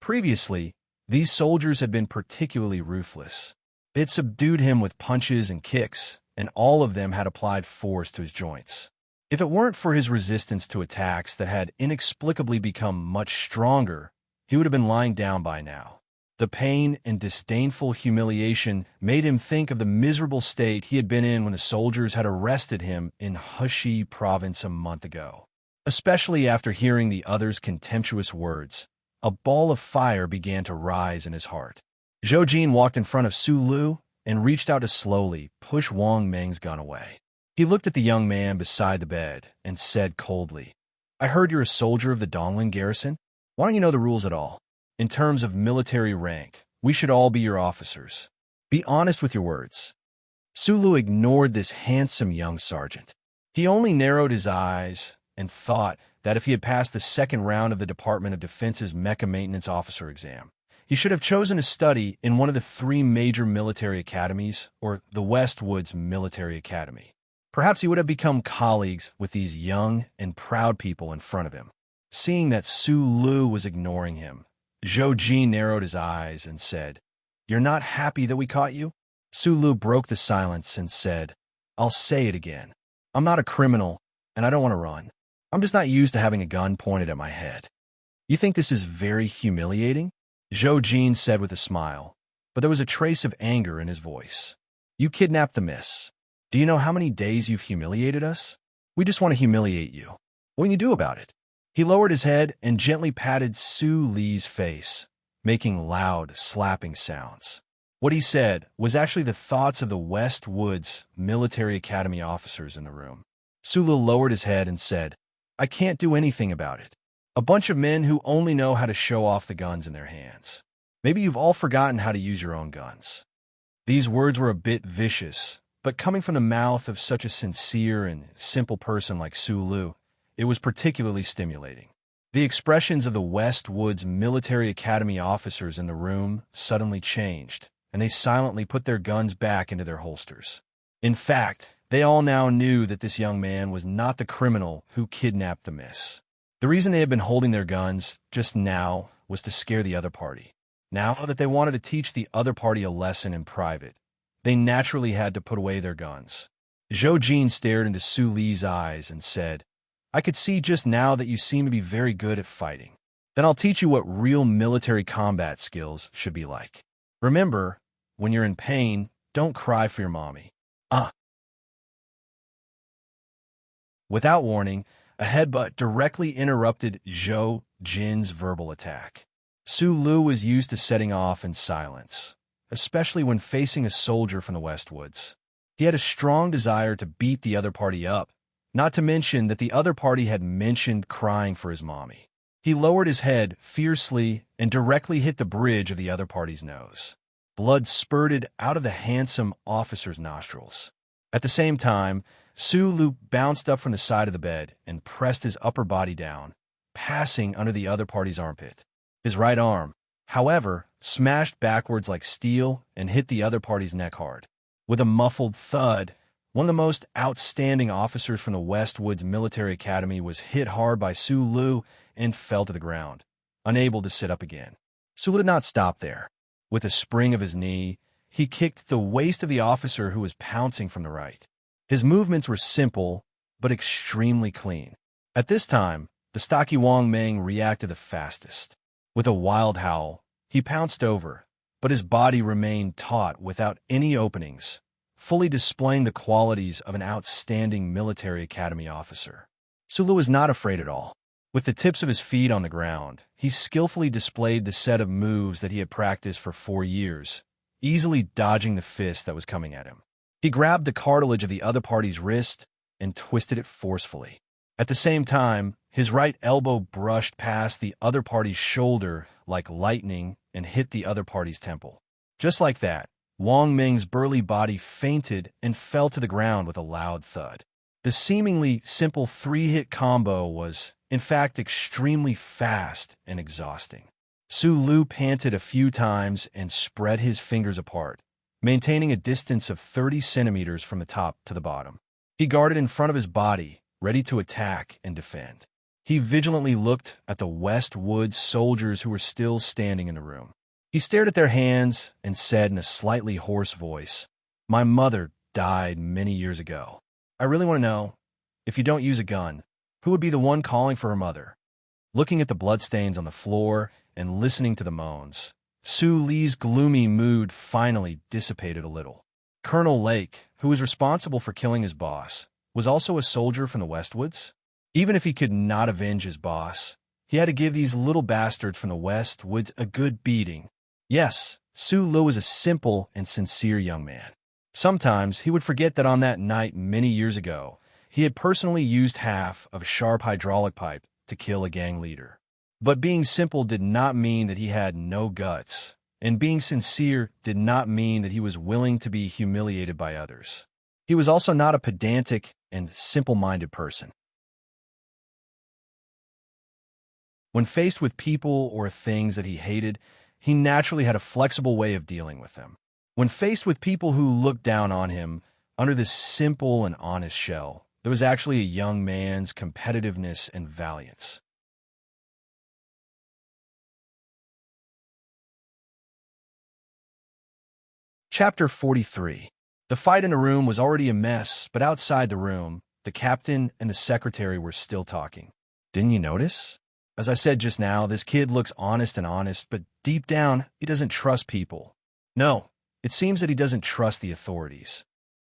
Previously, these soldiers had been particularly ruthless. They had subdued him with punches and kicks, and all of them had applied force to his joints. If it weren't for his resistance to attacks that had inexplicably become much stronger, he would have been lying down by now. The pain and disdainful humiliation made him think of the miserable state he had been in when the soldiers had arrested him in Hushi province a month ago. Especially after hearing the others' contemptuous words, a ball of fire began to rise in his heart. Zhou Jin walked in front of Su Lu and reached out to slowly push Wang Meng's gun away. He looked at the young man beside the bed and said coldly, I heard you're a soldier of the Donglin garrison. Why don't you know the rules at all? In terms of military rank, we should all be your officers. Be honest with your words. Su Lu ignored this handsome young sergeant. He only narrowed his eyes and thought that if he had passed the second round of the Department of Defense's Mecha Maintenance Officer exam, he should have chosen to study in one of the 3 major military academies or the Westwoods Military Academy. Perhaps he would have become colleagues with these young and proud people in front of him. Seeing that Su Lu was ignoring him, Zhou Jin narrowed his eyes and said, You're not happy that we caught you? Su Lu broke the silence and said, I'll say it again. I'm not a criminal, and I don't want to run. I'm just not used to having a gun pointed at my head. You think this is very humiliating? Zhou Jin said with a smile, but there was a trace of anger in his voice. You kidnapped the miss. Do you know how many days you've humiliated us? We just want to humiliate you. What can you do about it? He lowered his head and gently patted Su Li's face, making loud, slapping sounds. What he said was actually the thoughts of the West Woods Military Academy officers in the room. Su Li lowered his head and said, I can't do anything about it. A bunch of men who only know how to show off the guns in their hands. Maybe you've all forgotten how to use your own guns. These words were a bit vicious, but coming from the mouth of such a sincere and simple person like Su Lu, it was particularly stimulating. The expressions of the West Woods Military Academy officers in the room suddenly changed, and they silently put their guns back into their holsters. In fact, They all now knew that this young man was not the criminal who kidnapped the miss. The reason they had been holding their guns just now was to scare the other party. Now that they wanted to teach the other party a lesson in private, they naturally had to put away their guns. Zhou Jin stared into Su Li's eyes and said, "I could see just now that you seem to be very good at fighting. Then I'll teach you what real military combat skills should be like. Remember, when you're in pain, don't cry for your mommy." Without warning, a headbutt directly interrupted Zhou Jin's verbal attack. Su Lu was used to setting off in silence, especially when facing a soldier from the Westwoods. He had a strong desire to beat the other party up, not to mention that the other party had mentioned crying for his mommy. He lowered his head fiercely and directly hit the bridge of the other party's nose. Blood spurted out of the handsome officer's nostrils. At the same time, Su Lu bounced up from the side of the bed and pressed his upper body down, passing under the other party's armpit. His right arm, however, smashed backwards like steel and hit the other party's neck hard. With a muffled thud, one of the most outstanding officers from the Westwoods Military Academy was hit hard by Su Lu and fell to the ground, unable to sit up again. Su Lu did not stop there. With a spring of his knee, he kicked the waist of the officer who was pouncing from the right. His movements were simple, but extremely clean. At this time, the stocky Wang Meng reacted the fastest. With a wild howl, he pounced over, but his body remained taut without any openings, fully displaying the qualities of an outstanding military academy officer. Su Lu was not afraid at all. With the tips of his feet on the ground, he skillfully displayed the set of moves that he had practiced for 4 years, easily dodging the fist that was coming at him. He grabbed the cartilage of the other party's wrist and twisted it forcefully. At the same time, his right elbow brushed past the other party's shoulder like lightning and hit the other party's temple. Just like that, Wang Ming's burly body fainted and fell to the ground with a loud thud. The seemingly simple 3-hit combo was, in fact, extremely fast and exhausting. Su Lu panted a few times and spread his fingers apart, maintaining a distance of 30 centimeters from the top to the bottom. He guarded in front of his body, ready to attack and defend. He vigilantly looked at the Westwoods soldiers who were still standing in the room. He stared at their hands and said in a slightly hoarse voice, "My mother died many years ago. I really want to know, if you don't use a gun, who would be the one calling for her mother?" Looking at the bloodstains on the floor and listening to the moans, Su Li's gloomy mood finally dissipated a little. Colonel Lake, who was responsible for killing his boss, was also a soldier from the Westwoods. Even if he could not avenge his boss, he had to give these little bastards from the Westwoods a good beating. Yes, Su Lu was a simple and sincere young man. Sometimes he would forget that on that night many years ago, he had personally used half of a sharp hydraulic pipe to kill a gang leader. But being simple did not mean that he had no guts, and being sincere did not mean that he was willing to be humiliated by others. He was also not a pedantic and simple-minded person. When faced with people or things that he hated, he naturally had a flexible way of dealing with them. When faced with people who looked down on him, under this simple and honest shell, there was actually a young man's competitiveness and valiance. Chapter 43. The fight in the room was already a mess, but outside the room, the captain and the secretary were still talking. "Didn't you notice? As I said just now, this kid looks honest, but deep down, he doesn't trust people. No, it seems that he doesn't trust the authorities."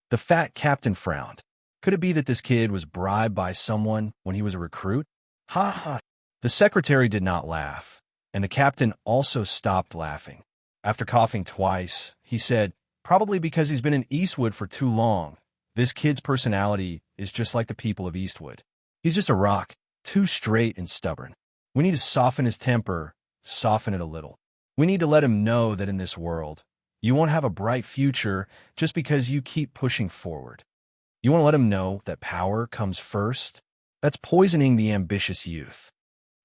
The fat captain frowned. Could it be that this kid was bribed by someone when he was a recruit? Ha ha. The secretary did not laugh, and the captain also stopped laughing. After coughing twice, he said, "Probably because he's been in Eastwood for too long. This kid's personality is just like the people of Eastwood. He's just a rock, too straight and stubborn. We need to soften his temper, soften it a little. We need to let him know that in this world, you won't have a bright future just because you keep pushing forward. You want to let him know that power comes first? That's poisoning the ambitious youth."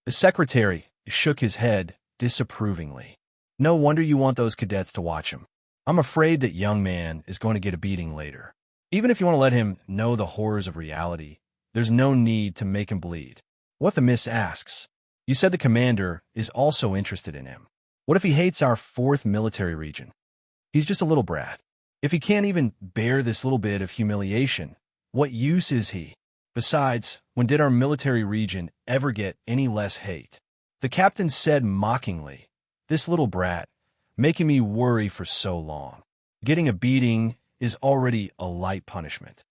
The secretary shook his head disapprovingly. "No wonder you want those cadets to watch him. I'm afraid that young man is going to get a beating later." Even if you want to let him know the horrors of reality, there's no need to make him bleed. What the miss asks. You said the commander is also interested in him. What if he hates our 4th military region? He's just a little brat. If he can't even bear this little bit of humiliation, what use is he? Besides, when did our military region ever get any less hate? The captain said mockingly, this little brat, making me worry for so long. Getting a beating is already a light punishment.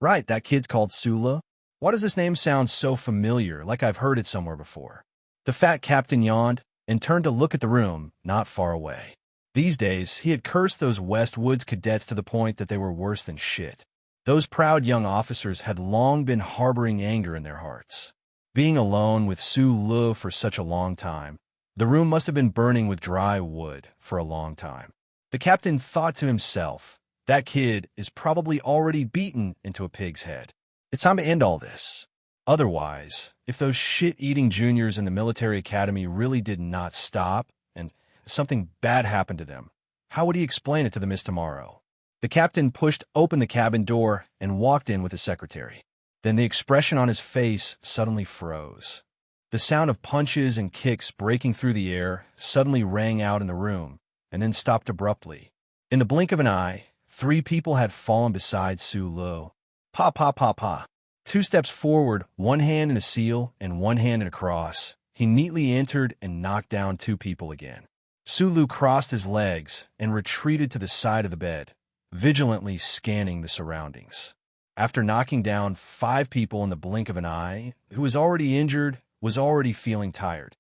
Right, that kid's called Sula. Why does this name sound so familiar, like I've heard it somewhere before? The fat captain yawned and turned to look at the room not far away. These days, he had cursed those West Woods cadets to the point that they were worse than shit. Those proud young officers had long been harboring anger in their hearts. Being alone with Sulu for such a long time, the room must have been burning with dry wood for a long time. The captain thought to himself, that kid is probably already beaten into a pig's head. It's time to end all this. Otherwise, if those shit-eating juniors in the military academy really did not stop, and something bad happened to them, how would he explain it to the miss tomorrow? The captain pushed open the cabin door and walked in with his secretary. Then the expression on his face suddenly froze. The sound of punches and kicks breaking through the air suddenly rang out in the room, and then stopped abruptly. In the blink of an eye, 3 people had fallen beside Sulu. Pa pa pa pa. 2 steps forward, 1 hand in a seal and 1 hand in a cross. He neatly entered and knocked down 2 people again. Sulu crossed his legs and retreated to the side of the bed, vigilantly scanning the surroundings. After knocking down 5 people in the blink of an eye, who was already injured, was already feeling tired.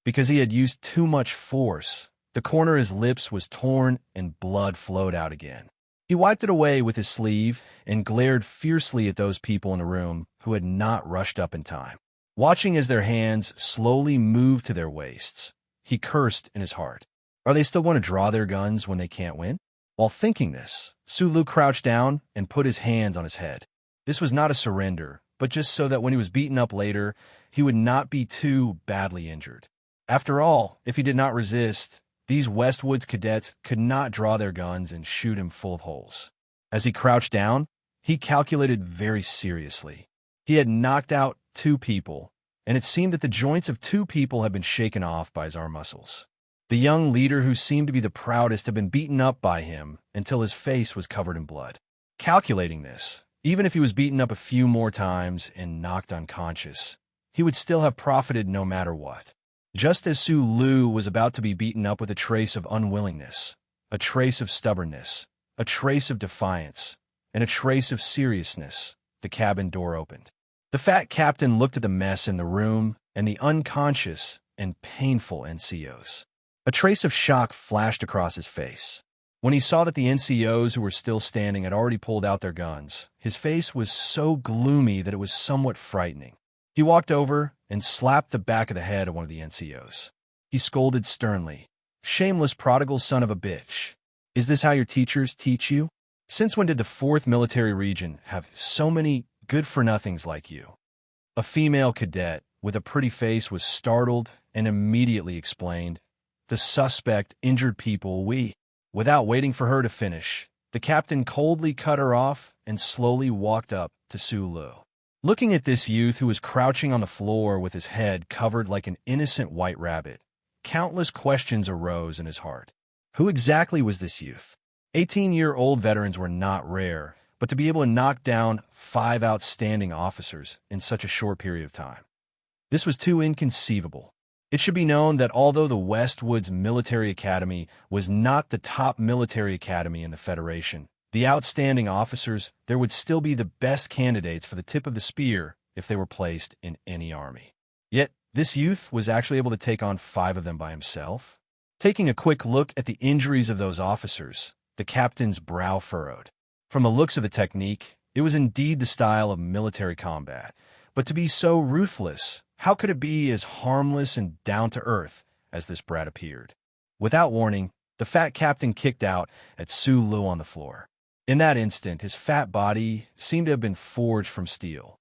Because he had used too much force, the corner of his lips was torn and blood flowed out again. He wiped it away with his sleeve and glared fiercely at those people in the room who had not rushed up in time. Watching as their hands slowly moved to their waists, he cursed in his heart. Are they still going to draw their guns when they can't win? While thinking this, Sulu crouched down and put his hands on his head. This was not a surrender, but just so that when he was beaten up later, he would not be too badly injured. After all, if he did not resist, these Westwoods cadets could not draw their guns and shoot him full of holes. As he crouched down, he calculated very seriously. He had knocked out 2 people, and it seemed that the joints of 2 people had been shaken off by his arm muscles. The young leader who seemed to be the proudest had been beaten up by him until his face was covered in blood. Calculating this, even if he was beaten up a few more times and knocked unconscious, he would still have profited no matter what. Just as Sulu was about to be beaten up with a trace of unwillingness, a trace of stubbornness, a trace of defiance, and a trace of seriousness, the cabin door opened. The fat captain looked at the mess in the room and the unconscious and painful NCOs. A trace of shock flashed across his face. When he saw that the NCOs who were still standing had already pulled out their guns, his face was so gloomy that it was somewhat frightening. He walked over and slapped the back of the head of one of the NCOs. He scolded sternly, "Shameless prodigal son of a bitch. Is this how your teachers teach you? Since when did the 4th Military Region have so many good-for-nothings like you?" A female cadet with a pretty face was startled and immediately explained, "The suspect injured people we." Without waiting for her to finish, the captain coldly cut her off and slowly walked up to Sulu. Looking at this youth who was crouching on the floor with his head covered like an innocent white rabbit, countless questions arose in his heart. Who exactly was this youth? 18-year-old veterans were not rare, but to be able to knock down 5 outstanding officers in such a short period of time, this was too inconceivable. It should be known that although the Westwoods Military Academy was not the top military academy in the Federation, the outstanding officers there would still be the best candidates for the tip of the spear if they were placed in any army. Yet, this youth was actually able to take on 5 of them by himself. Taking a quick look at the injuries of those officers, the captain's brow furrowed. From the looks of the technique, it was indeed the style of military combat, but to be so ruthless, how could it be as harmless and down-to-earth as this brat appeared? Without warning, the fat captain kicked out at Sulu on the floor. In that instant, his fat body seemed to have been forged from steel.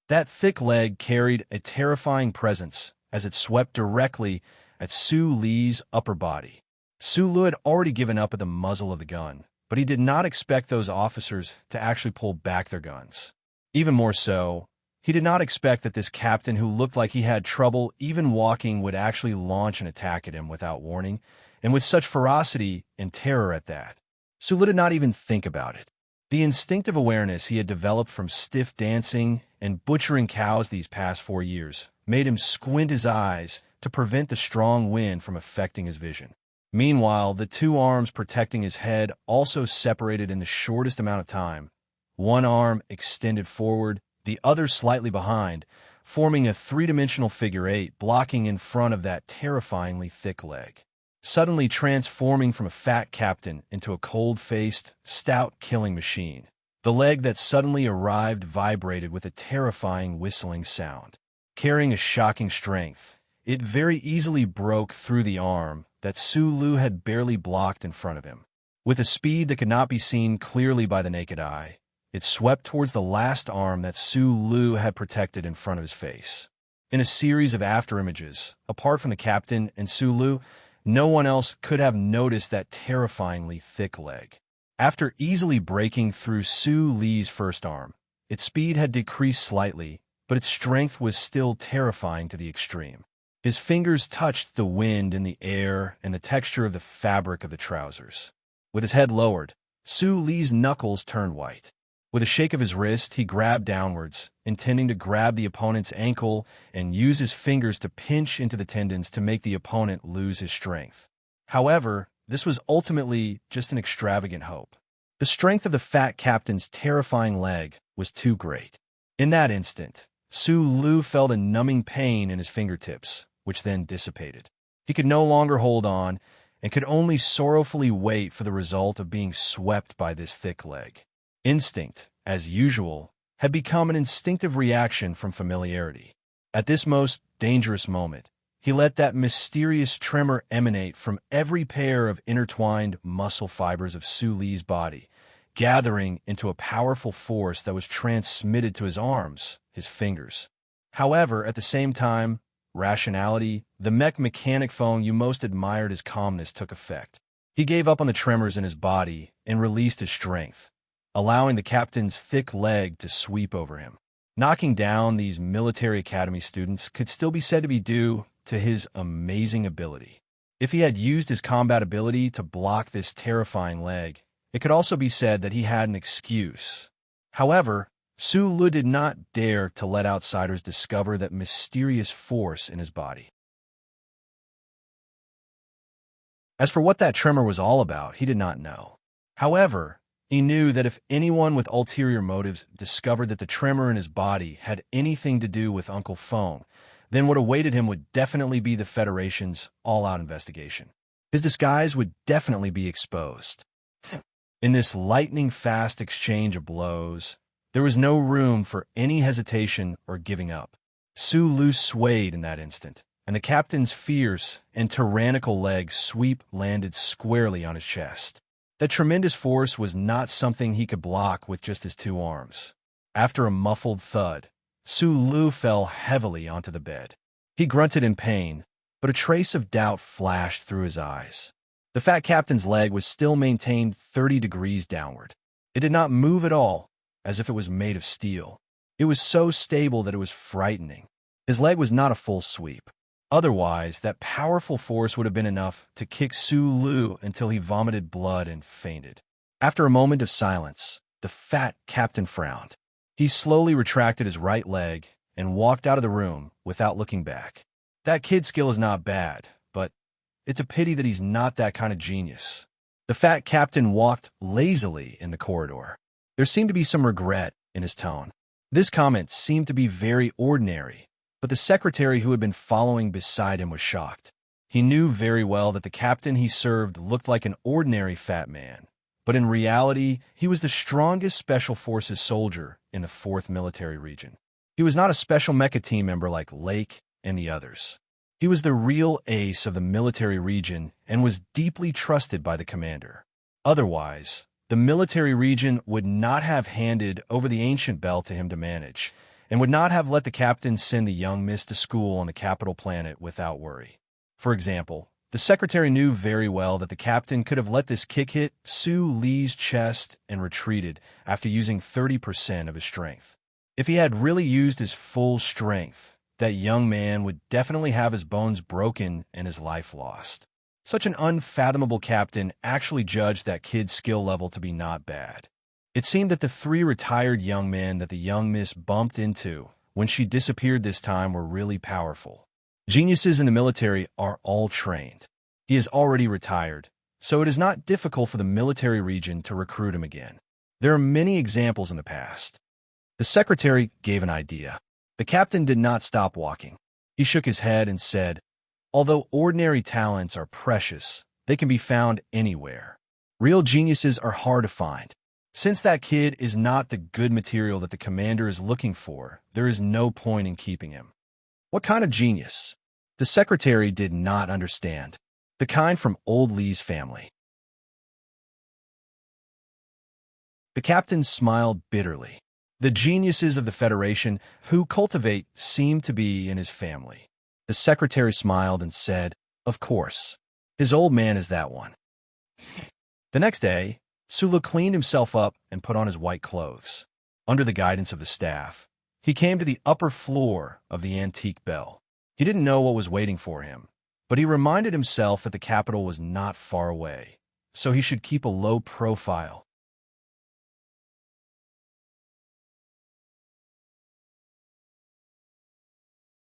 That thick leg carried a terrifying presence as it swept directly at Su Li's upper body. Su Lu had already given up at the muzzle of the gun, but he did not expect those officers to actually pull back their guns. Even more so, he did not expect that this captain who looked like he had trouble even walking would actually launch an attack at him without warning, and with such ferocity and terror at that. Su Lu did not even think about it. The instinctive awareness he had developed from stiff dancing and butchering cows these past 4 years made him squint his eyes to prevent the strong wind from affecting his vision. Meanwhile, the two arms protecting his head also separated in the shortest amount of time. One arm extended forward, the other slightly behind, forming a three-dimensional figure eight blocking in front of that terrifyingly thick leg, suddenly transforming from a fat captain into a cold-faced, stout killing machine. The leg that suddenly arrived vibrated with a terrifying whistling sound. Carrying a shocking strength, it very easily broke through the arm that Su Lu had barely blocked in front of him. With a speed that could not be seen clearly by the naked eye, it swept towards the last arm that Su Lu had protected in front of his face. In a series of afterimages, apart from the captain and Su Lu, no one else could have noticed that terrifyingly thick leg. After easily breaking through Su Li's first arm, its speed had decreased slightly, but its strength was still terrifying to the extreme. His fingers touched the wind in the air and the texture of the fabric of the trousers. With his head lowered, Su Li's knuckles turned white. With a shake of his wrist, he grabbed downwards, intending to grab the opponent's ankle and use his fingers to pinch into the tendons to make the opponent lose his strength. However, this was ultimately just an extravagant hope. The strength of the fat captain's terrifying leg was too great. In that instant, Su Lu felt a numbing pain in his fingertips, which then dissipated. He could no longer hold on and could only sorrowfully wait for the result of being swept by this thick leg. Instinct, as usual, had become an instinctive reaction from familiarity. At this most dangerous moment, he let that mysterious tremor emanate from every pair of intertwined muscle fibers of Su Li's body, gathering into a powerful force that was transmitted to his arms, his fingers. However, at the same time, rationality, the mechanic Feng you most admired his calmness took effect. He gave up on the tremors in his body and released his strength, allowing the captain's thick leg to sweep over him. Knocking down these military academy students could still be said to be due to his amazing ability. If he had used his combat ability to block this terrifying leg, it could also be said that he had an excuse. However, Su Lu did not dare to let outsiders discover that mysterious force in his body. As for what that tremor was all about, he did not know. However, he knew that if anyone with ulterior motives discovered that the tremor in his body had anything to do with Uncle Feng, then what awaited him would definitely be the Federation's all-out investigation. His disguise would definitely be exposed. In this lightning-fast exchange of blows, there was no room for any hesitation or giving up. Su Lu swayed in that instant, and the captain's fierce and tyrannical leg sweep landed squarely on his chest. That tremendous force was not something he could block with just his two arms. After a muffled thud, Su Lu fell heavily onto the bed. He grunted in pain, but a trace of doubt flashed through his eyes. The fat captain's leg was still maintained 30 degrees downward. It did not move at all, as if it was made of steel. It was so stable that it was frightening. His leg was not a full sweep. Otherwise, that powerful force would have been enough to kick Su Lu until he vomited blood and fainted. After a moment of silence, the fat captain frowned. He slowly retracted his right leg and walked out of the room without looking back. That kid's skill is not bad, but it's a pity that he's not that kind of genius. The fat captain walked lazily in the corridor. There seemed to be some regret in his tone. This comment seemed to be very ordinary, but the secretary who had been following beside him was shocked. He knew very well that the captain he served looked like an ordinary fat man, but in reality, he was the strongest Special Forces soldier in the 4th Military Region. He was not a special mecha team member like Lake and the others. He was the real ace of the military region and was deeply trusted by the commander. Otherwise, the military region would not have handed over the ancient bell to him to manage, and would not have let the captain send the young miss to school on the capital planet without worry. For example, the secretary knew very well that the captain could have let this kick hit Su Li's chest and retreated after using 30% of his strength. If he had really used his full strength, that young man would definitely have his bones broken and his life lost. Such an unfathomable captain actually judged that kid's skill level to be not bad. It seemed that the three retired young men that the young miss bumped into when she disappeared this time were really powerful. Geniuses in the military are all trained. He is already retired, so it is not difficult for the military region to recruit him again. There are many examples in the past. The secretary gave an idea. The captain did not stop walking. He shook his head and said, "Although ordinary talents are precious, they can be found anywhere. Real geniuses are hard to find. Since that kid is not the good material that the commander is looking for, there is no point in keeping him." What kind of genius? The secretary did not understand. The kind from old Li's family. The captain smiled bitterly. The geniuses of the Federation who cultivate seem to be in his family. The secretary smiled and said, "Of course. His old man is that one." The next day, Sulu cleaned himself up and put on his white clothes. Under the guidance of the staff, he came to the upper floor of the antique bell. He didn't know what was waiting for him, but he reminded himself that the capital was not far away, so he should keep a low profile.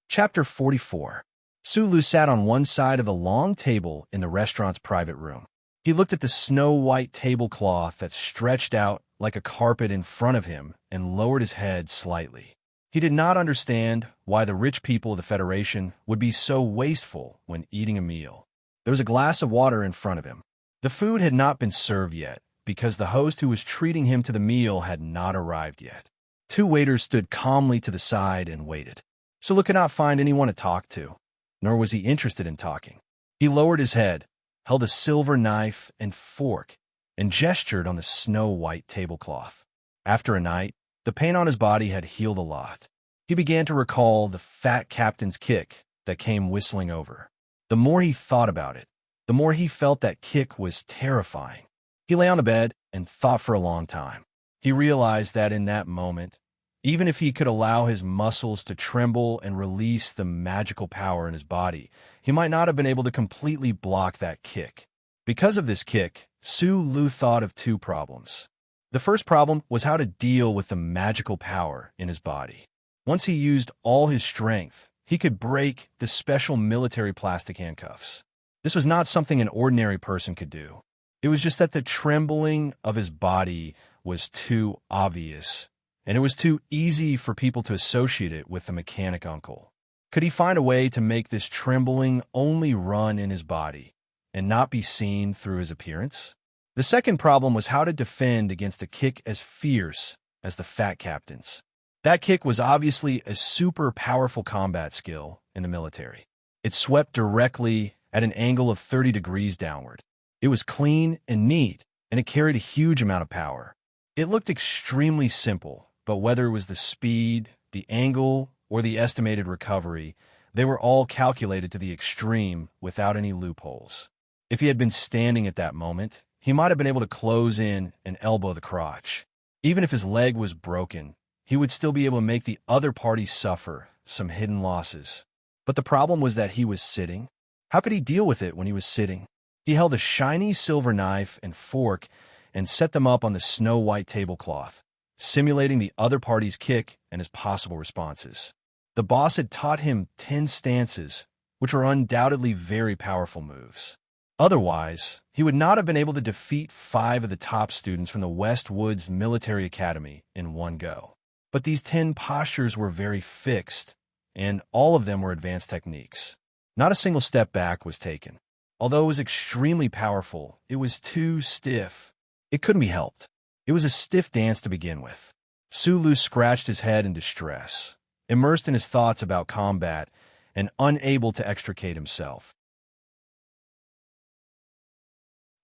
Chapter 44. Sulu sat on one side of the long table in the restaurant's private room. He looked at the snow-white tablecloth that stretched out like a carpet in front of him and lowered his head slightly. He did not understand why the rich people of the Federation would be so wasteful when eating a meal. There was a glass of water in front of him. The food had not been served yet, because the host who was treating him to the meal had not arrived yet. Two waiters stood calmly to the side and waited. Sulu could not find anyone to talk to, nor was he interested in talking. He lowered his head, held a silver knife and fork, and gestured on the snow-white tablecloth. After a night, the pain on his body had healed a lot. He began to recall the fat captain's kick that came whistling over. The more he thought about it, the more he felt that kick was terrifying. He lay on the bed and thought for a long time. He realized that in that moment, even if he could allow his muscles to tremble and release the magical power in his body, he might not have been able to completely block that kick. Because of this kick, Sulu thought of two problems. The first problem was how to deal with the magical power in his body. Once he used all his strength, he could break the special military plastic handcuffs. This was not something an ordinary person could do. It was just that the trembling of his body was too obvious, and it was too easy for people to associate it with the mechanic uncle. Could he find a way to make this trembling only run in his body and not be seen through his appearance? The second problem was how to defend against a kick as fierce as the fat captain's. That kick was obviously a super powerful combat skill in the military. It swept directly at an angle of 30 degrees downward. It was clean and neat, and it carried a huge amount of power. It looked extremely simple, but whether it was the speed, the angle, or the estimated recovery, they were all calculated to the extreme without any loopholes. If he had been standing at that moment, he might have been able to close in and elbow the crotch. Even if his leg was broken, he would still be able to make the other party suffer some hidden losses. But the problem was that he was sitting. How could he deal with it when he was sitting? He held a shiny silver knife and fork and set them up on the snow-white tablecloth, simulating the other party's kick and his possible responses. The boss had taught him 10 stances, which were undoubtedly very powerful moves. Otherwise, he would not have been able to defeat 5 of the top students from the West Woods Military Academy in one go. But these 10 postures were very fixed, and all of them were advanced techniques. Not a single step back was taken. Although it was extremely powerful, it was too stiff. It couldn't be helped. It was a stiff dance to begin with. Sulu scratched his head in distress, immersed in his thoughts about combat and unable to extricate himself.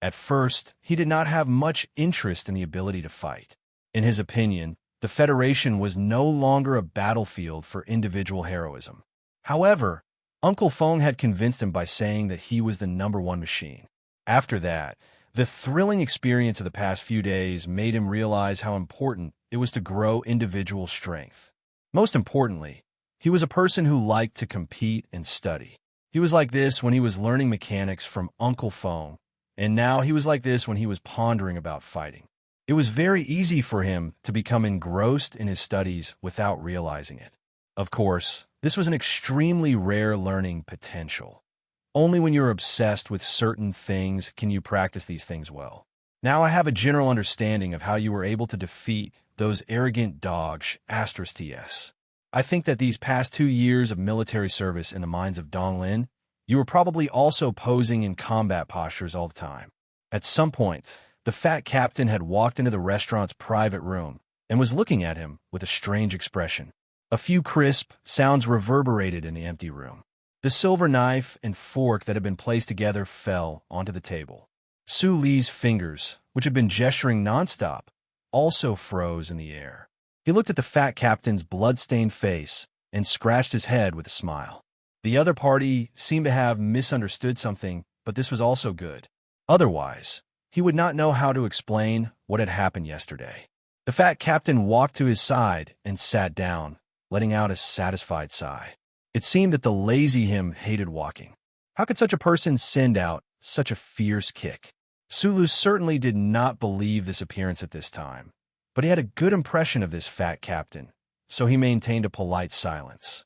At first, he did not have much interest in the ability to fight. In his opinion, the Federation was no longer a battlefield for individual heroism. However, Uncle Feng had convinced him by saying that he was the #1 machine. After that, the thrilling experience of the past few days made him realize how important it was to grow individual strength. Most importantly, he was a person who liked to compete and study. He was like this when he was learning mechanics from Uncle Feng, and now he was like this when he was pondering about fighting. It was very easy for him to become engrossed in his studies without realizing it. Of course, this was an extremely rare learning potential. Only when you're obsessed with certain things can you practice these things well. Now I have a general understanding of how you were able to defeat those arrogant dogs, *TS. I think that these past 2 years of military service in the mines of Donglin, you were probably also posing in combat postures all the time. At some point, the fat captain had walked into the restaurant's private room and was looking at him with a strange expression. A few crisp sounds reverberated in the empty room. The silver knife and fork that had been placed together fell onto the table. Su Li's fingers, which had been gesturing nonstop, also froze in the air. He looked at the fat captain's blood-stained face and scratched his head with a smile. The other party seemed to have misunderstood something, but this was also good. Otherwise, he would not know how to explain what had happened yesterday. The fat captain walked to his side and sat down, letting out a satisfied sigh. It seemed that the lazy him hated walking. How could such a person send out such a fierce kick? Sulu certainly did not believe this appearance at this time, but he had a good impression of this fat captain, so he maintained a polite silence.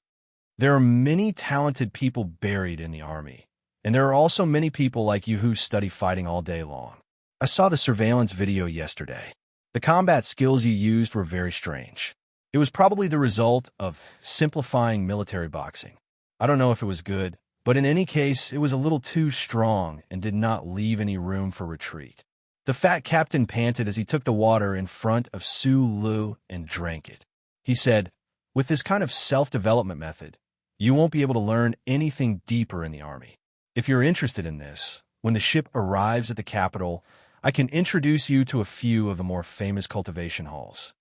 There are many talented people buried in the army, and there are also many people like you who study fighting all day long. I saw the surveillance video yesterday. The combat skills you used were very strange. It was probably the result of simplifying military boxing. I don't know if it was good, but in any case, it was a little too strong and did not leave any room for retreat. The fat captain panted as he took the water in front of Su Lu and drank it. He said, "With this kind of self-development method, you won't be able to learn anything deeper in the army. If you're interested in this, when the ship arrives at the capital, I can introduce you to a few of the more famous cultivation halls."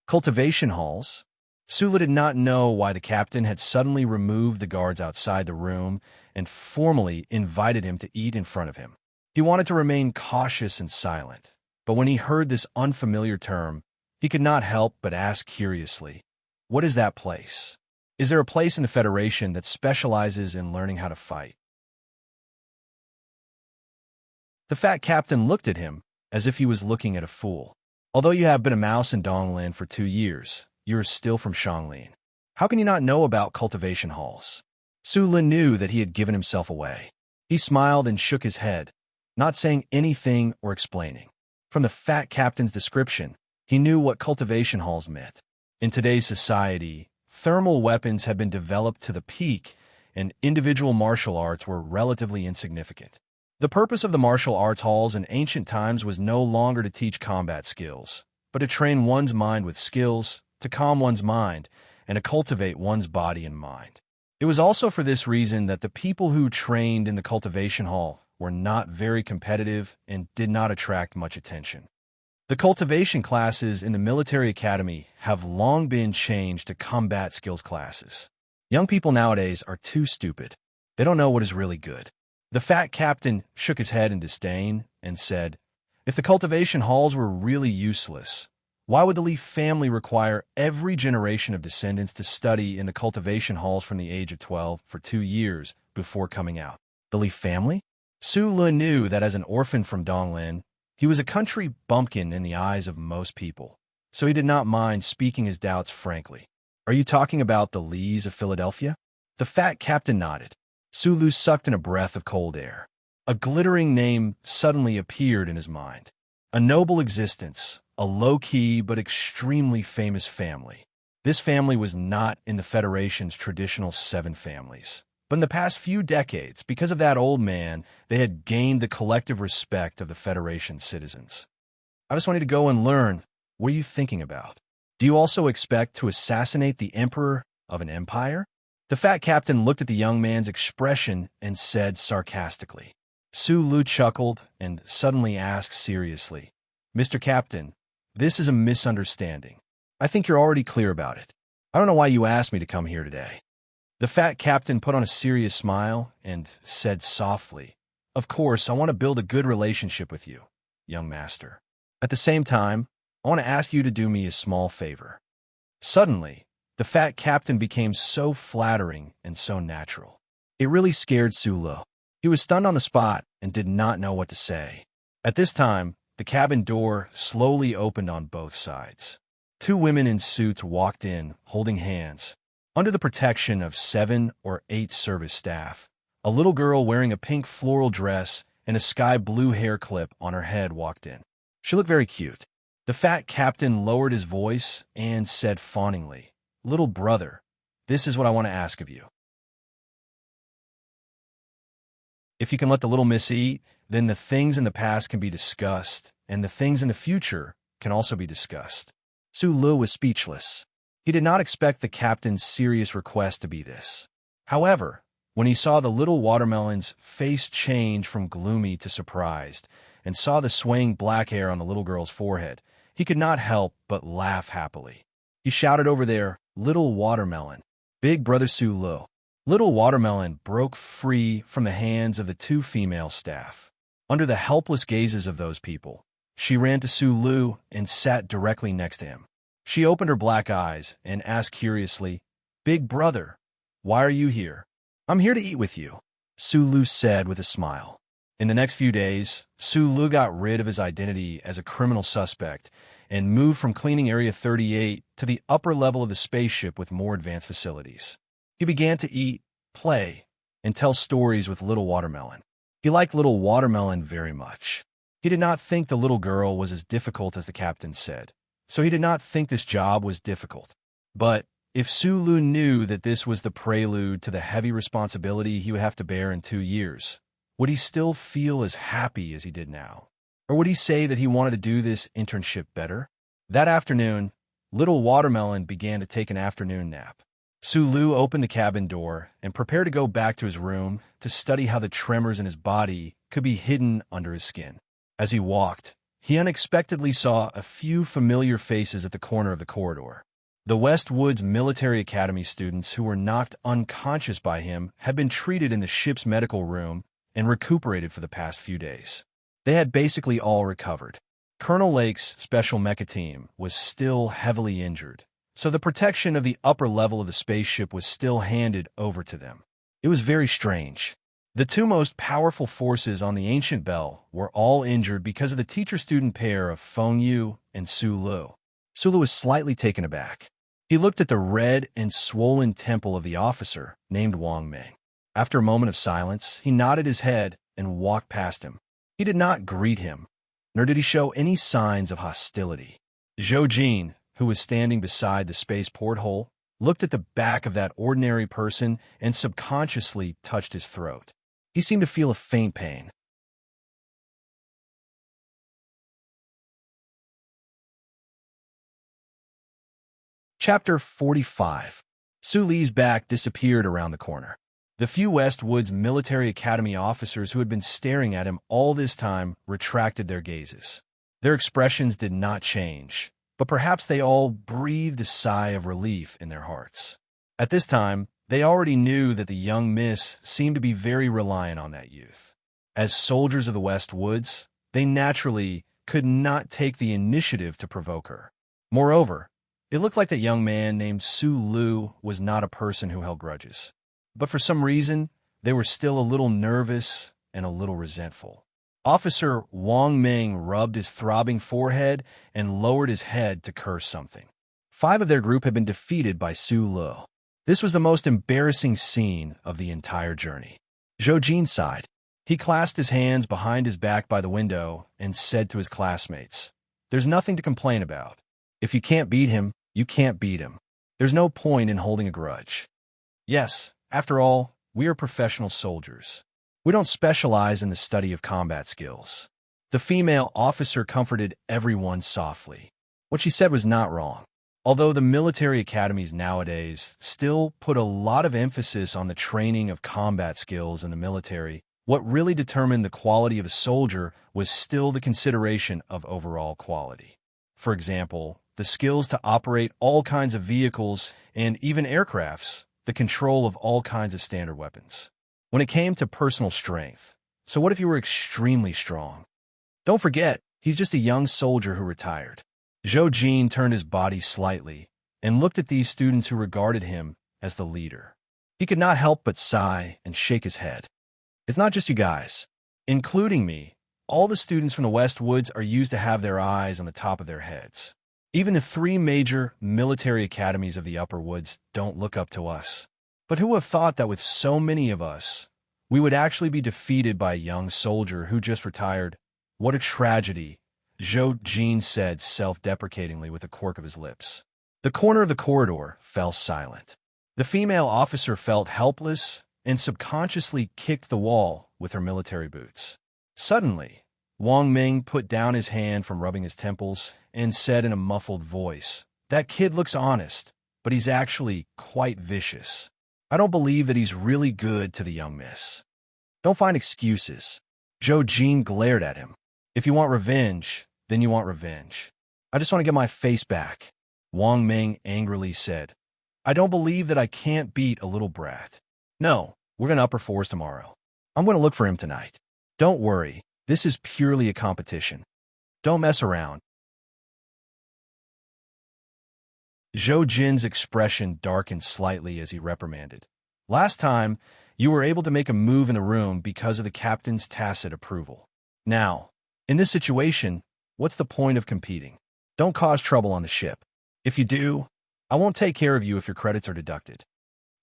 Cultivation halls? Sula did not know why the captain had suddenly removed the guards outside the room and formally invited him to eat in front of him. He wanted to remain cautious and silent, but when he heard this unfamiliar term, he could not help but ask curiously, "What is that place? Is there a place in the Federation that specializes in learning how to fight?" The fat captain looked at him as if he was looking at a fool. "Although you have been a mouse in Donglan for 2 years, you are still from Shanglin. How can you not know about cultivation halls?" Su Lin knew that he had given himself away. He smiled and shook his head, not saying anything or explaining. From the fat captain's description, he knew what cultivation halls meant. In today's society, thermal weapons had been developed to the peak, and individual martial arts were relatively insignificant. The purpose of the martial arts halls in ancient times was no longer to teach combat skills, but to train one's mind with skills, to calm one's mind, and to cultivate one's body and mind. It was also for this reason that the people who trained in the cultivation hall were not very competitive and did not attract much attention. The cultivation classes in the military academy have long been changed to combat skills classes. Young people nowadays are too stupid. They don't know what is really good. The fat captain shook his head in disdain and said, "If the cultivation halls were really useless, why would the Li family require every generation of descendants to study in the cultivation halls from the age of 12 for 2 years before coming out?" The Li family? Su Lun knew that as an orphan from Donglin, he was a country bumpkin in the eyes of most people, so he did not mind speaking his doubts frankly. "Are you talking about the Lees of Philadelphia?" The fat captain nodded. Su Lu sucked in a breath of cold air. A glittering name suddenly appeared in his mind. A noble existence, a low-key but extremely famous family. This family was not in the Federation's traditional 7 families. But in the past few decades, because of that old man, they had gained the collective respect of the Federation citizens. "I just wanted to go and learn. What are you thinking about? Do you also expect to assassinate the emperor of an empire?" The fat captain looked at the young man's expression and said sarcastically. Su Lu chuckled and suddenly asked seriously, "Mr. Captain, this is a misunderstanding. I think you're already clear about it. I don't know why you asked me to come here today." The fat captain put on a serious smile and said softly, "Of course, I want to build a good relationship with you, young master. At the same time, I want to ask you to do me a small favor." Suddenly, the fat captain became so flattering and so natural. It really scared Sulu. He was stunned on the spot and did not know what to say. At this time, the cabin door slowly opened on both sides. Two women in suits walked in, holding hands. Under the protection of 7 or 8 service staff, a little girl wearing a pink floral dress and a sky blue hair clip on her head walked in. She looked very cute. The fat captain lowered his voice and said fawningly, "Little brother, this is what I want to ask of you. If you can let the little miss eat, then the things in the past can be discussed, and the things in the future can also be discussed." Sulu was speechless. He did not expect the captain's serious request to be this. However, when he saw the little watermelon's face change from gloomy to surprised, and saw the swaying black hair on the little girl's forehead, he could not help but laugh happily. He shouted over there, "Little watermelon, big brother Sulu." Little watermelon broke free from the hands of the two female staff. Under the helpless gazes of those people, she ran to Sulu and sat directly next to him. She opened her black eyes and asked curiously, "Big brother, why are you here?" "I'm here to eat with you," Sulu said with a smile. In the next few days, Sulu got rid of his identity as a criminal suspect and moved from cleaning Area 38 to the upper level of the spaceship with more advanced facilities. He began to eat, play, and tell stories with Little Watermelon. He liked Little Watermelon very much. He did not think the little girl was as difficult as the captain said, so he did not think this job was difficult. But if Sulu knew that this was the prelude to the heavy responsibility he would have to bear in 2 years, would he still feel as happy as he did now? Or would he say that he wanted to do this internship better? That afternoon, Little Watermelon began to take an afternoon nap. Sulu opened the cabin door and prepared to go back to his room to study how the tremors in his body could be hidden under his skin. As he walked, he unexpectedly saw a few familiar faces at the corner of the corridor. The West Woods Military Academy students who were knocked unconscious by him had been treated in the ship's medical room and recuperated for the past few days. They had basically all recovered. Colonel Lake's special mecha team was still heavily injured, so the protection of the upper level of the spaceship was still handed over to them. It was very strange. The two most powerful forces on the ancient bell were all injured because of the teacher-student pair of Feng Yu and Sulu. Sulu was slightly taken aback. He looked at the red and swollen temple of the officer named Wang Ming. After a moment of silence, he nodded his head and walked past him. He did not greet him, nor did he show any signs of hostility. Zhou Jin, who was standing beside the space porthole, looked at the back of that ordinary person and subconsciously touched his throat. He seemed to feel a faint pain. Chapter 45. Su Li's back disappeared around the corner. The few West Woods Military Academy officers who had been staring at him all this time retracted their gazes. Their expressions did not change, but perhaps they all breathed a sigh of relief in their hearts. At this time, they already knew that the young miss seemed to be very reliant on that youth. As soldiers of the West Woods, they naturally could not take the initiative to provoke her. Moreover, it looked like that young man named Su Lu was not a person who held grudges. But for some reason, they were still a little nervous and a little resentful. Officer Wang Ming rubbed his throbbing forehead and lowered his head to curse something. 5 of their group had been defeated by Su Lu. This was the most embarrassing scene of the entire journey. Zhou Jin sighed. He clasped his hands behind his back by the window and said to his classmates, "There's nothing to complain about. If you can't beat him, you can't beat him. There's no point in holding a grudge. Yes, after all, we are professional soldiers. We don't specialize in the study of combat skills." The female officer comforted everyone softly. What she said was not wrong. Although the military academies nowadays still put a lot of emphasis on the training of combat skills in the military, what really determined the quality of a soldier was still the consideration of overall quality. For example, the skills to operate all kinds of vehicles and even aircrafts, the control of all kinds of standard weapons. When it came to personal strength, so what if you were extremely strong? Don't forget, he's just a young soldier who retired. Zhou Jin turned his body slightly and looked at these students who regarded him as the leader. He could not help but sigh and shake his head. It's not just you guys. Including me, all the students from the West Woods are used to have their eyes on the top of their heads. Even the 3 major military academies of the Upper Woods don't look up to us. But who would have thought that with so many of us, we would actually be defeated by a young soldier who just retired? What a tragedy, Zhou Jin said self-deprecatingly with a quirk of his lips. The corner of the corridor fell silent. The female officer felt helpless and subconsciously kicked the wall with her military boots. Suddenly, Wang Ming put down his hand from rubbing his temples and said in a muffled voice, "That kid looks honest, but he's actually quite vicious. I don't believe that he's really good to the young miss." "Don't find excuses." Zhou Jin glared at him. "If you want revenge, then you want revenge. I just want to get my face back," Wang Ming angrily said. "I don't believe that I can't beat a little brat. No, we're going to upper fours tomorrow. I'm going to look for him tonight. Don't worry, this is purely a competition. Don't mess around." Zhou Jin's expression darkened slightly as he reprimanded. "Last time, you were able to make a move in the room because of the captain's tacit approval. Now, in this situation, what's the point of competing? Don't cause trouble on the ship. If you do, I won't take care of you if your credits are deducted.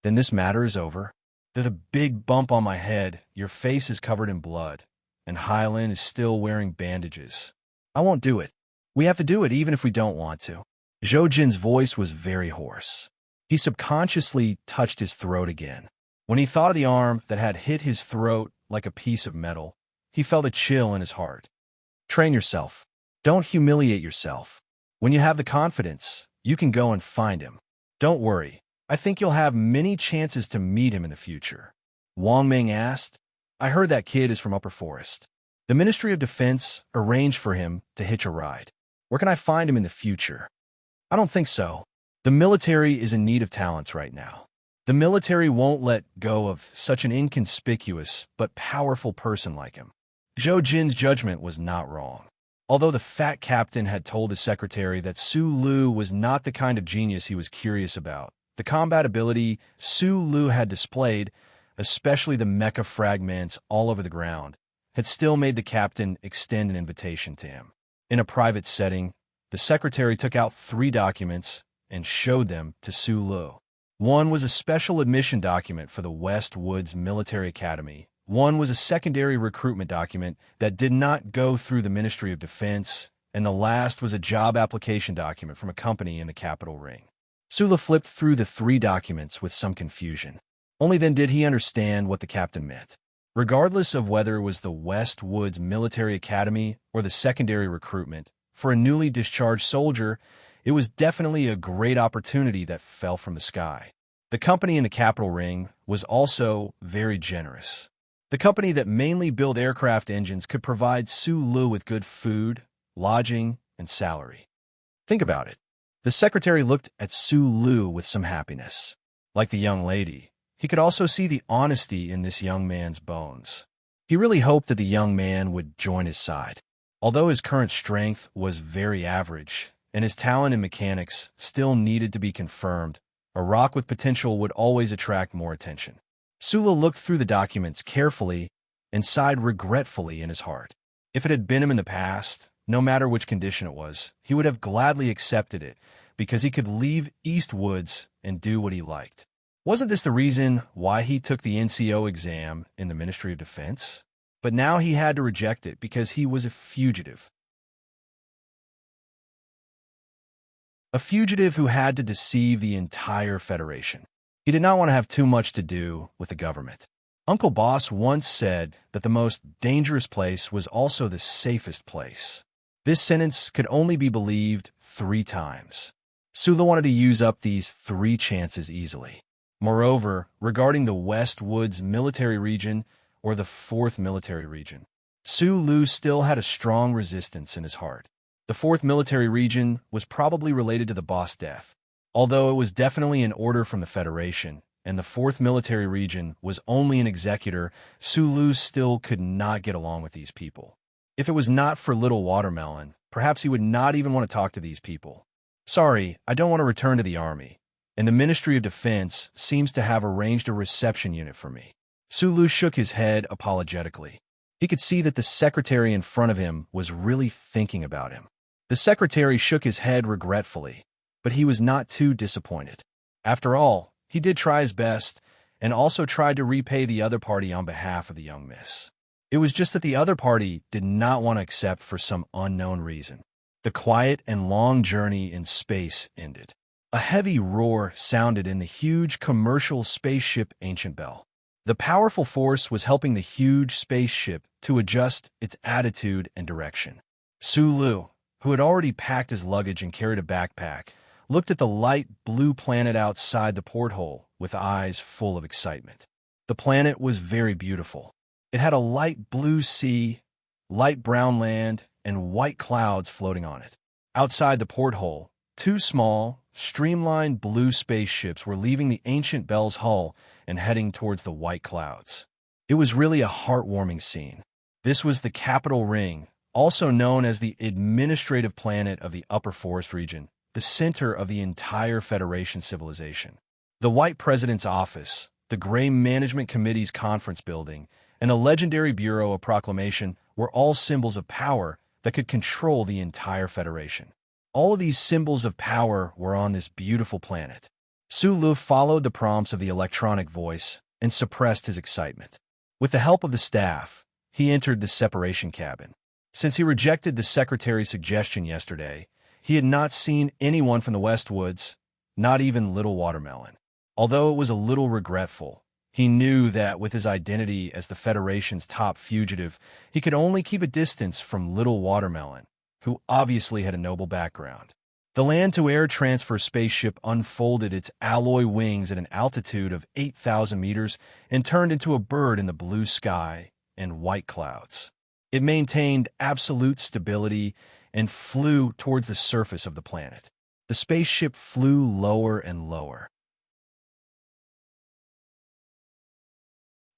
Then this matter is over. There's a big bump on my head, your face is covered in blood, and Hylan is still wearing bandages. I won't do it. We have to do it even if we don't want to." Zhou Jin's voice was very hoarse. He subconsciously touched his throat again. When he thought of the arm that had hit his throat like a piece of metal, he felt a chill in his heart. Train yourself. Don't humiliate yourself. When you have the confidence, you can go and find him. Don't worry. I think you'll have many chances to meet him in the future. Wang Ming asked. "I heard that kid is from Upper Forest. The Ministry of Defense arranged for him to hitch a ride. Where can I find him in the future?" "I don't think so. The military is in need of talents right now. The military won't let go of such an inconspicuous but powerful person like him." Zhou Jin's judgment was not wrong. Although the fat captain had told his secretary that Su Lu was not the kind of genius he was curious about, the combat ability Su Lu had displayed, especially the mecha fragments all over the ground, had still made the captain extend an invitation to him. In a private setting, the secretary took out 3 documents and showed them to Su Lu. One was a special admission document for the West Woods Military Academy. One was a secondary recruitment document that did not go through the Ministry of Defense, and the last was a job application document from a company in the capital ring. Su Lu flipped through the 3 documents with some confusion. Only then did he understand what the captain meant. Regardless of whether it was the West Woods Military Academy or the secondary recruitment, for a newly discharged soldier, it was definitely a great opportunity that fell from the sky. The company in the capital ring was also very generous. The company that mainly built aircraft engines could provide Su Lu with good food, lodging, and salary. Think about it. The secretary looked at Su Lu with some happiness. Like the young lady, he could also see the honesty in this young man's bones. He really hoped that the young man would join his side. Although his current strength was very average, and his talent in mechanics still needed to be confirmed, a rock with potential would always attract more attention. Su Lu looked through the documents carefully and sighed regretfully in his heart. If it had been him in the past, no matter which condition it was, he would have gladly accepted it because he could leave East Woods and do what he liked. Wasn't this the reason why he took the NCO exam in the Ministry of Defense? But now he had to reject it because he was a fugitive. A fugitive who had to deceive the entire Federation. He did not want to have too much to do with the government. Uncle Boss once said that the most dangerous place was also the safest place. This sentence could only be believed 3 times. Su Lu wanted to use up these 3 chances easily. Moreover, regarding the West Woods military region or the 4th military region, Su Lu still had a strong resistance in his heart. The 4th military region was probably related to the boss death. Although it was definitely an order from the Federation, and the 4th Military Region was only an executor, Sulu still could not get along with these people. If it was not for Little Watermelon, perhaps he would not even want to talk to these people. Sorry, I don't want to return to the army, and the Ministry of Defense seems to have arranged a reception unit for me. Sulu shook his head apologetically. He could see that the secretary in front of him was really thinking about him. The secretary shook his head regretfully, but he was not too disappointed. After all, he did try his best, and also tried to repay the other party on behalf of the young miss. It was just that the other party did not want to accept for some unknown reason. The quiet and long journey in space ended. A heavy roar sounded in the huge commercial spaceship Ancient Bell. The powerful force was helping the huge spaceship to adjust its attitude and direction. Sulu, who had already packed his luggage and carried a backpack, looked at the light blue planet outside the porthole with eyes full of excitement. The planet was very beautiful. It had a light blue sea, light brown land, and white clouds floating on it. Outside the porthole, 2 small, streamlined blue spaceships were leaving the Ancient Bell's hull and heading towards the white clouds. It was really a heartwarming scene. This was the capital ring, also known as the administrative planet of the Upper Forest region, the center of the entire Federation civilization. The White President's office, the Gray Management Committee's conference building, and a legendary Bureau of Proclamation were all symbols of power that could control the entire Federation. All of these symbols of power were on this beautiful planet. Sulu followed the prompts of the electronic voice and suppressed his excitement. With the help of the staff, he entered the separation cabin. Since he rejected the secretary's suggestion yesterday, he had not seen anyone from the Westwoods, not even Little Watermelon. Although it was a little regretful, he knew that with his identity as the Federation's top fugitive, he could only keep a distance from Little Watermelon, who obviously had a noble background. The land-to-air transfer spaceship unfolded its alloy wings at an altitude of 8,000 meters and turned into a bird in the blue sky and white clouds. It maintained absolute stability and flew towards the surface of the planet. The spaceship flew lower and lower.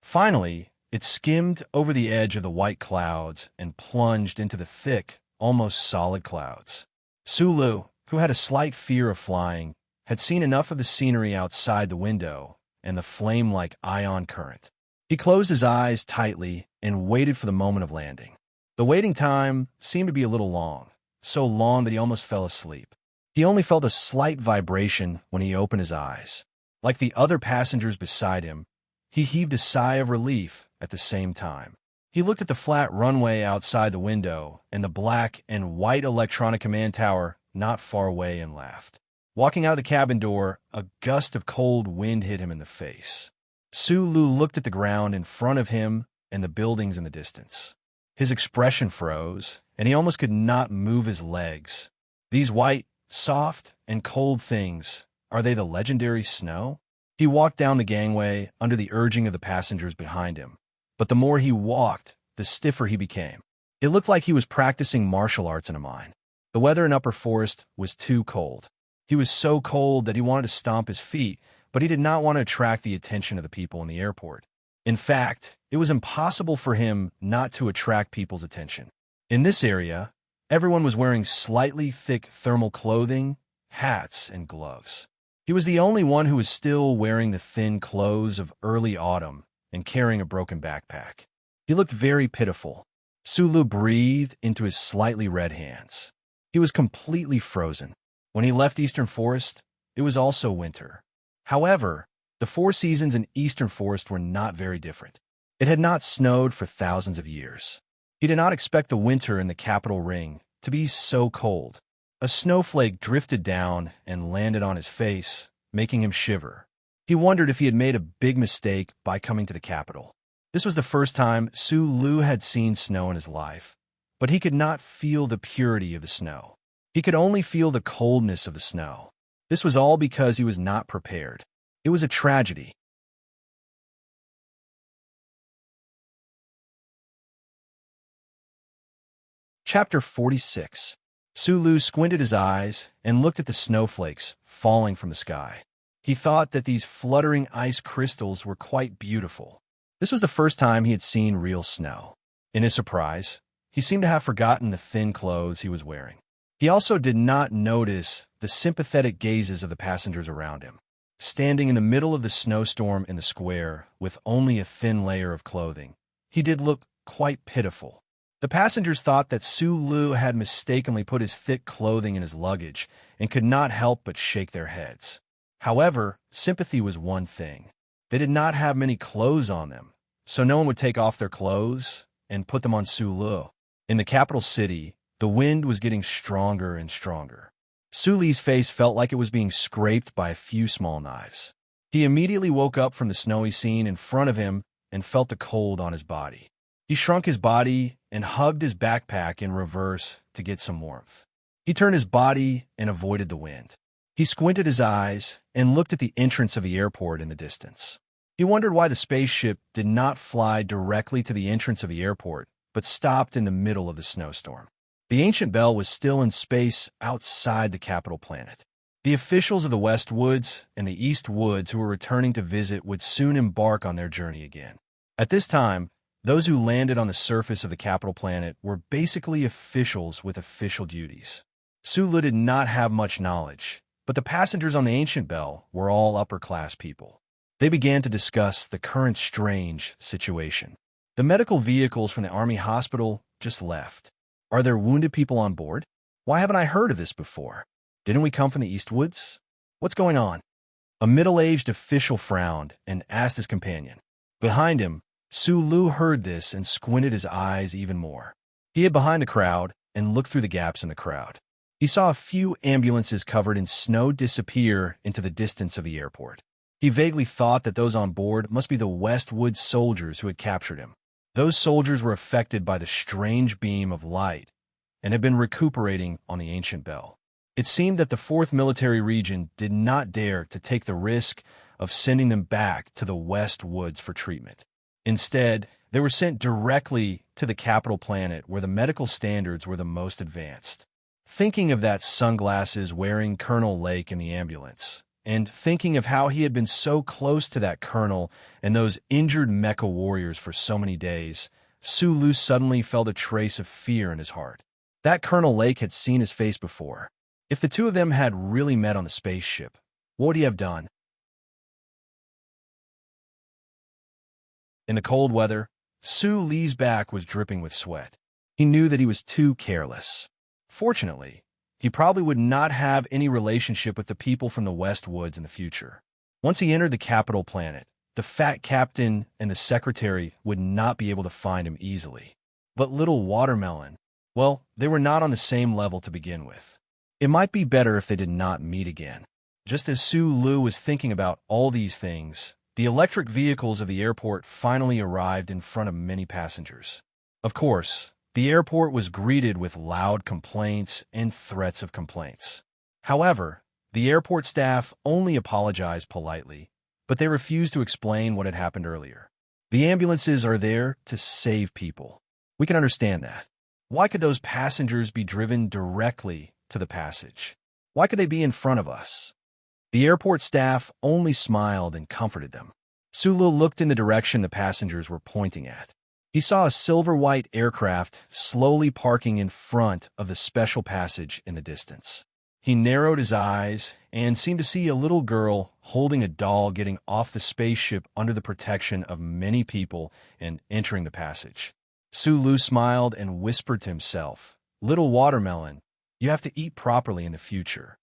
Finally, it skimmed over the edge of the white clouds and plunged into the thick, almost solid clouds. Sulu, who had a slight fear of flying, had seen enough of the scenery outside the window and the flame-like ion current. He closed his eyes tightly and waited for the moment of landing. The waiting time seemed to be a little long, so long that he almost fell asleep. He only felt a slight vibration when he opened his eyes. Like the other passengers beside him, he heaved a sigh of relief at the same time. He looked at the flat runway outside the window and the black and white electronic command tower not far away and laughed. Walking out the cabin door, a gust of cold wind hit him in the face. Sulu looked at the ground in front of him and the buildings in the distance. His expression froze, and he almost could not move his legs. These white, soft, and cold things, are they the legendary snow? He walked down the gangway under the urging of the passengers behind him. But the more he walked, the stiffer he became. It looked like he was practicing martial arts in a mine. The weather in Upper Forest was too cold. He was so cold that he wanted to stomp his feet, but he did not want to attract the attention of the people in the airport. In fact, it was impossible for him not to attract people's attention. In this area, everyone was wearing slightly thick thermal clothing, hats, and gloves. He was the only one who was still wearing the thin clothes of early autumn and carrying a broken backpack. He looked very pitiful. Sulu breathed into his slightly red hands. He was completely frozen. When he left Eastern Forest, it was also winter. However, the 4 seasons in Eastern Forest were not very different. It had not snowed for thousands of years. He did not expect the winter in the capital ring to be so cold. A snowflake drifted down and landed on his face, making him shiver. He wondered if he had made a big mistake by coming to the capital. This was the first time Sulu had seen snow in his life, but he could not feel the purity of the snow. He could only feel the coldness of the snow. This was all because he was not prepared. It was a tragedy. Chapter 46. Sulu squinted his eyes and looked at the snowflakes falling from the sky. He thought that these fluttering ice crystals were quite beautiful. This was the first time he had seen real snow. In his surprise, he seemed to have forgotten the thin clothes he was wearing. He also did not notice the sympathetic gazes of the passengers around him. Standing in the middle of the snowstorm in the square with only a thin layer of clothing, he did look quite pitiful. The passengers thought that Sulu had mistakenly put his thick clothing in his luggage and could not help but shake their heads. However, sympathy was one thing. They did not have many clothes on them, so no one would take off their clothes and put them on Sulu. In the capital city, the wind was getting stronger and stronger. Suli's face felt like it was being scraped by a few small knives. He immediately woke up from the snowy scene in front of him and felt the cold on his body. He shrunk his body and hugged his backpack in reverse to get some warmth. He turned his body and avoided the wind. He squinted his eyes and looked at the entrance of the airport in the distance. He wondered why the spaceship did not fly directly to the entrance of the airport, but stopped in the middle of the snowstorm. The ancient bell was still in space outside the capital planet. The officials of the West Woods and the East Woods who were returning to visit would soon embark on their journey again. At this time, those who landed on the surface of the capital planet were basically officials with official duties. Sulu did not have much knowledge, but the passengers on the ancient bell were all upper-class people. They began to discuss the current strange situation. The medical vehicles from the army hospital just left. Are there wounded people on board? Why haven't I heard of this before? Didn't we come from the East Woods? What's going on? A middle-aged official frowned and asked his companion. Behind him, Sulu heard this and squinted his eyes even more. He hid behind the crowd and looked through the gaps in the crowd. He saw a few ambulances covered in snow disappear into the distance of the airport. He vaguely thought that those on board must be the West Woods soldiers who had captured him. Those soldiers were affected by the strange beam of light and had been recuperating on the ancient bell. It seemed that the 4th Military Region did not dare to take the risk of sending them back to the West Woods for treatment. Instead, they were sent directly to the capital planet where the medical standards were the most advanced. Thinking of that sunglasses-wearing Colonel Lake in the ambulance, and thinking of how he had been so close to that colonel and those injured mecha warriors for so many days, Sulu suddenly felt a trace of fear in his heart. That Colonel Lake had seen his face before. If the two of them had really met on the spaceship, what would he have done? In the cold weather, Suli's back was dripping with sweat. He knew that he was too careless. Fortunately, he probably would not have any relationship with the people from the West Woods in the future. Once he entered the capital planet, the fat captain and the secretary would not be able to find him easily. But little Watermelon, well, they were not on the same level to begin with. It might be better if they did not meet again. Just as Sulu was thinking about all these things, the electric vehicles of the airport finally arrived in front of many passengers. Of course, the airport was greeted with loud complaints and threats of complaints. However, the airport staff only apologized politely, but they refused to explain what had happened earlier. The ambulances are there to save people. We can understand that. Why could those passengers be driven directly to the passage? Why could they be in front of us? The airport staff only smiled and comforted them. Sulu looked in the direction the passengers were pointing at. He saw a silver-white aircraft slowly parking in front of the special passage in the distance. He narrowed his eyes and seemed to see a little girl holding a doll getting off the spaceship under the protection of many people and entering the passage. Sulu smiled and whispered to himself, "Little Watermelon, you have to eat properly in the future."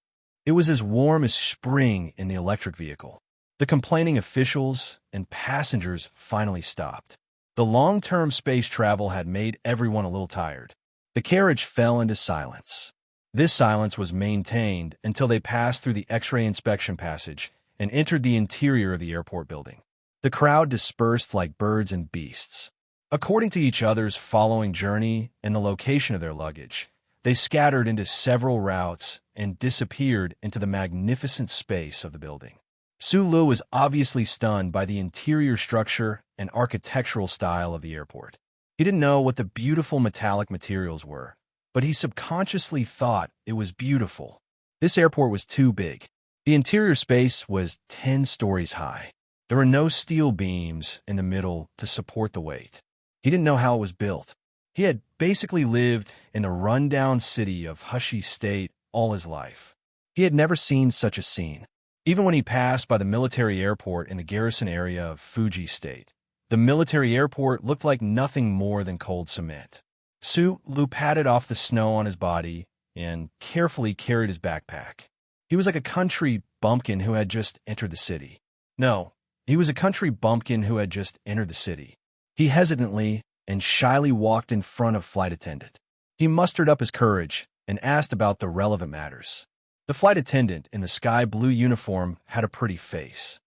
It was as warm as spring in the electric vehicle. The complaining officials and passengers finally stopped. The long-term space travel had made everyone a little tired. The carriage fell into silence. This silence was maintained until they passed through the X-ray inspection passage and entered the interior of the airport building. The crowd dispersed like birds and beasts. According to each other's following journey and the location of their luggage, they scattered into several routes and disappeared into the magnificent space of the building. Sulu was obviously stunned by the interior structure and architectural style of the airport. He didn't know what the beautiful metallic materials were, but he subconsciously thought it was beautiful. This airport was too big. The interior space was 10 stories high. There were no steel beams in the middle to support the weight. He didn't know how it was built. He had basically lived in a rundown city of Hushy State all his life. He had never seen such a scene. Even when he passed by the military airport in the garrison area of Fuji State, the military airport looked like nothing more than cold cement. Sulu patted off the snow on his body and carefully carried his backpack. He was like a country bumpkin who had just entered the city. No, he was a country bumpkin who had just entered the city. He hesitantly and shyly walked in front of flight attendant. He mustered up his courage and asked about the relevant matters. The flight attendant in the sky blue uniform had a pretty face.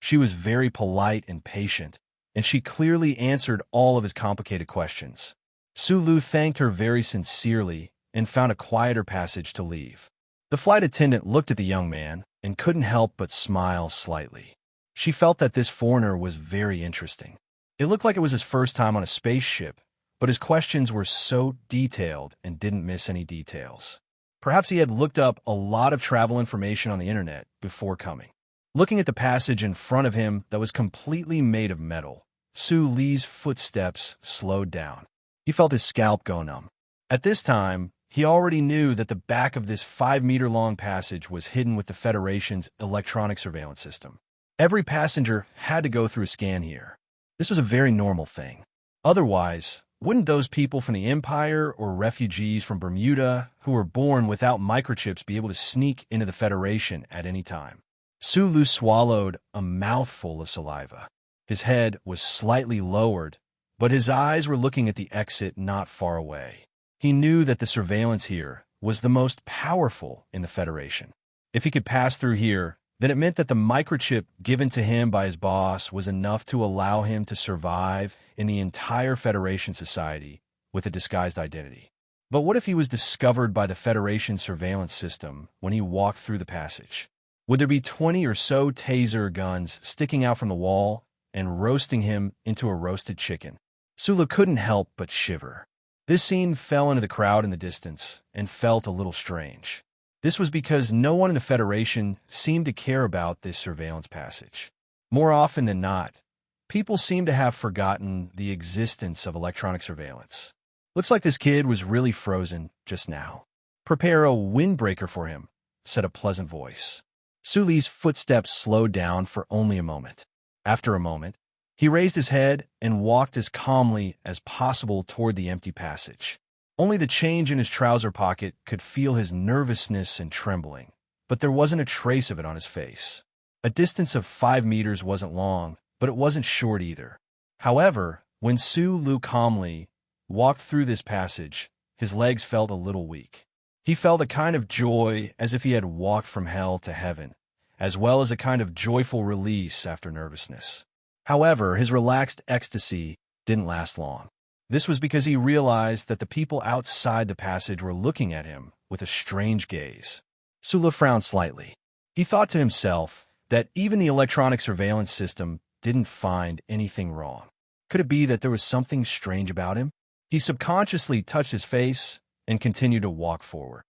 She was very polite and patient, and she clearly answered all of his complicated questions. Sulu thanked her very sincerely and found a quieter passage to leave. The flight attendant looked at the young man and couldn't help but smile slightly. She felt that this foreigner was very interesting. It looked like it was his first time on a spaceship, but his questions were so detailed and didn't miss any details. Perhaps he had looked up a lot of travel information on the internet before coming. Looking at the passage in front of him that was completely made of metal, Suli's footsteps slowed down. He felt his scalp go numb. At this time, he already knew that the back of this 5-meter-long passage was hidden with the Federation's electronic surveillance system. Every passenger had to go through a scan here. This was a very normal thing. Otherwise, wouldn't those people from the Empire or refugees from Bermuda who were born without microchips be able to sneak into the Federation at any time? Sulu swallowed a mouthful of saliva. His head was slightly lowered, but his eyes were looking at the exit not far away. He knew that the surveillance here was the most powerful in the Federation. If he could pass through here, then it meant that the microchip given to him by his boss was enough to allow him to survive in the entire Federation society with a disguised identity. But what if he was discovered by the Federation surveillance system when he walked through the passage? Would there be 20 or so taser guns sticking out from the wall and roasting him into a roasted chicken? Sulu couldn't help but shiver. This scene fell into the crowd in the distance and felt a little strange. This was because no one in the Federation seemed to care about this surveillance passage. More often than not, people seemed to have forgotten the existence of electronic surveillance. Looks like this kid was really frozen just now. Prepare a windbreaker for him, said a pleasant voice. Suli's footsteps slowed down for only a moment. After a moment, he raised his head and walked as calmly as possible toward the empty passage. Only the change in his trouser pocket could feel his nervousness and trembling, but there wasn't a trace of it on his face. A distance of 5 meters wasn't long, but it wasn't short either. However, when Sulu calmly walked through this passage, his legs felt a little weak. He felt a kind of joy as if he had walked from hell to heaven, as well as a kind of joyful release after nervousness. However, his relaxed ecstasy didn't last long. This was because he realized that the people outside the passage were looking at him with a strange gaze. Sulu frowned slightly. He thought to himself that even the electronic surveillance system didn't find anything wrong. Could it be that there was something strange about him? He subconsciously touched his face and continued to walk forward.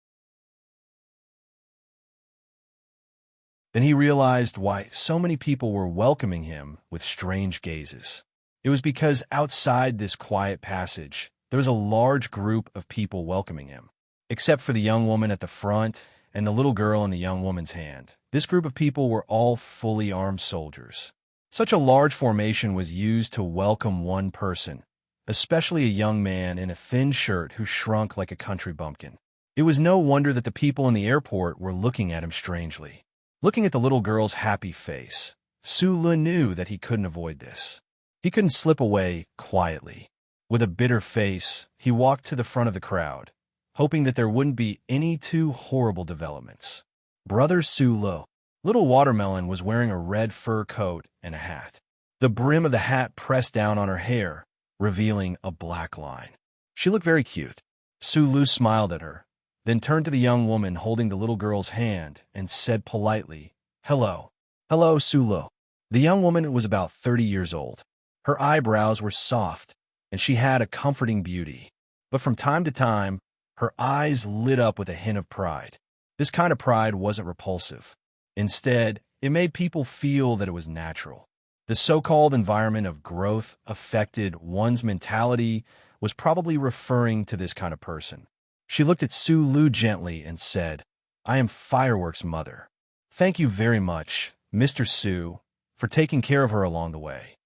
Then he realized why so many people were welcoming him with strange gazes. It was because outside this quiet passage, there was a large group of people welcoming him. Except for the young woman at the front and the little girl in the young woman's hand, this group of people were all fully armed soldiers. Such a large formation was used to welcome one person, especially a young man in a thin shirt who shrunk like a country bumpkin. It was no wonder that the people in the airport were looking at him strangely. Looking at the little girl's happy face, Sulu knew that he couldn't avoid this. He couldn't slip away quietly. With a bitter face, he walked to the front of the crowd, hoping that there wouldn't be any too horrible developments. Brother Sulu. Little Watermelon was wearing a red fur coat and a hat. The brim of the hat pressed down on her hair, revealing a black line. She looked very cute. Sulu smiled at her, then turned to the young woman holding the little girl's hand and said politely, "Hello." "Hello, Sulu." The young woman was about 30 years old. Her eyebrows were soft, and she had a comforting beauty. But from time to time, Her eyes lit up with a hint of pride. This kind of pride wasn't repulsive. Instead, it made people feel that it was natural. The so-called environment of growth affected one's mentality was probably referring to this kind of person. She looked at Su Lu gently and said, "I am Fireworks' mother. Thank you very much, Mr. Su, for taking care of her along the way."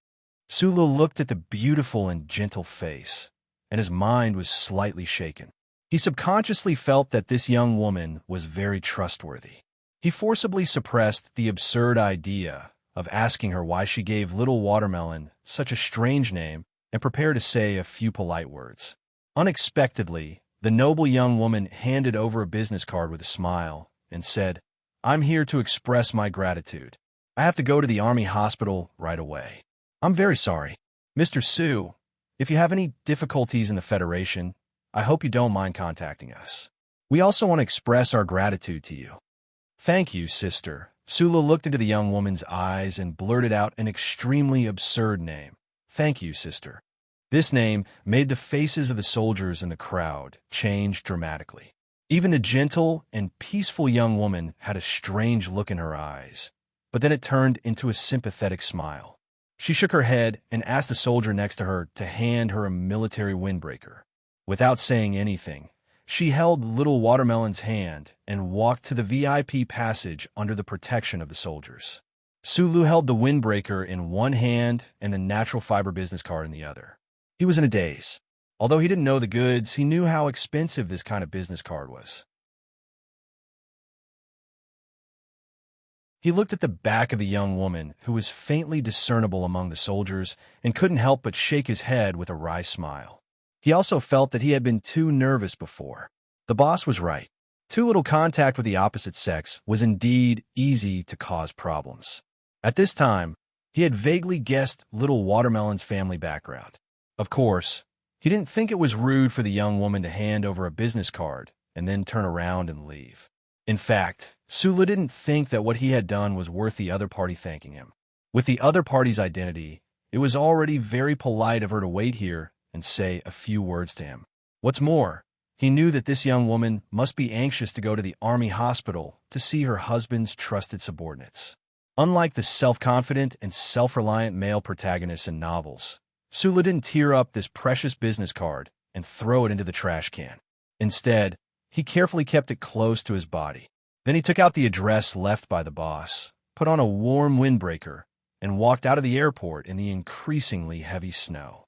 Su Lu looked at the beautiful and gentle face, and his mind was slightly shaken. He subconsciously felt that this young woman was very trustworthy. He forcibly suppressed the absurd idea of asking her why she gave Little Watermelon such a strange name and prepared to say a few polite words. Unexpectedly, the noble young woman handed over a business card with a smile and said, "I'm here to express my gratitude. I have to go to the Army hospital right away. I'm very sorry. Mr. Su, if you have any difficulties in the Federation, I hope you don't mind contacting us. We also want to express our gratitude to you." "Thank you, sister." Sula looked into the young woman's eyes and blurted out an extremely absurd name. "Thank you, sister." This name made the faces of the soldiers in the crowd change dramatically. Even the gentle and peaceful young woman had a strange look in her eyes, but then it turned into a sympathetic smile. She shook her head and asked the soldier next to her to hand her a military windbreaker. Without saying anything, she held Little Watermelon's hand and walked to the VIP passage under the protection of the soldiers. Sulu held the windbreaker in one hand and the natural fiber business card in the other. He was in a daze. Although he didn't know the goods, he knew how expensive this kind of business card was. He looked at the back of the young woman, who was faintly discernible among the soldiers, and couldn't help but shake his head with a wry smile. He also felt that he had been too nervous before. The boss was right. Too little contact with the opposite sex was indeed easy to cause problems. At this time, he had vaguely guessed Little Watermelon's family background. Of course, he didn't think it was rude for the young woman to hand over a business card and then turn around and leave. In fact, Sula didn't think that what he had done was worth the other party thanking him. With the other party's identity, it was already very polite of her to wait here and say a few words to him. What's more, he knew that this young woman must be anxious to go to the Army hospital to see her husband's trusted subordinates. Unlike the self-confident and self-reliant male protagonists in novels, Sula didn't tear up this precious business card and throw it into the trash can. Instead, he carefully kept it close to his body. Then he took out the address left by the boss, put on a warm windbreaker, and walked out of the airport in the increasingly heavy snow.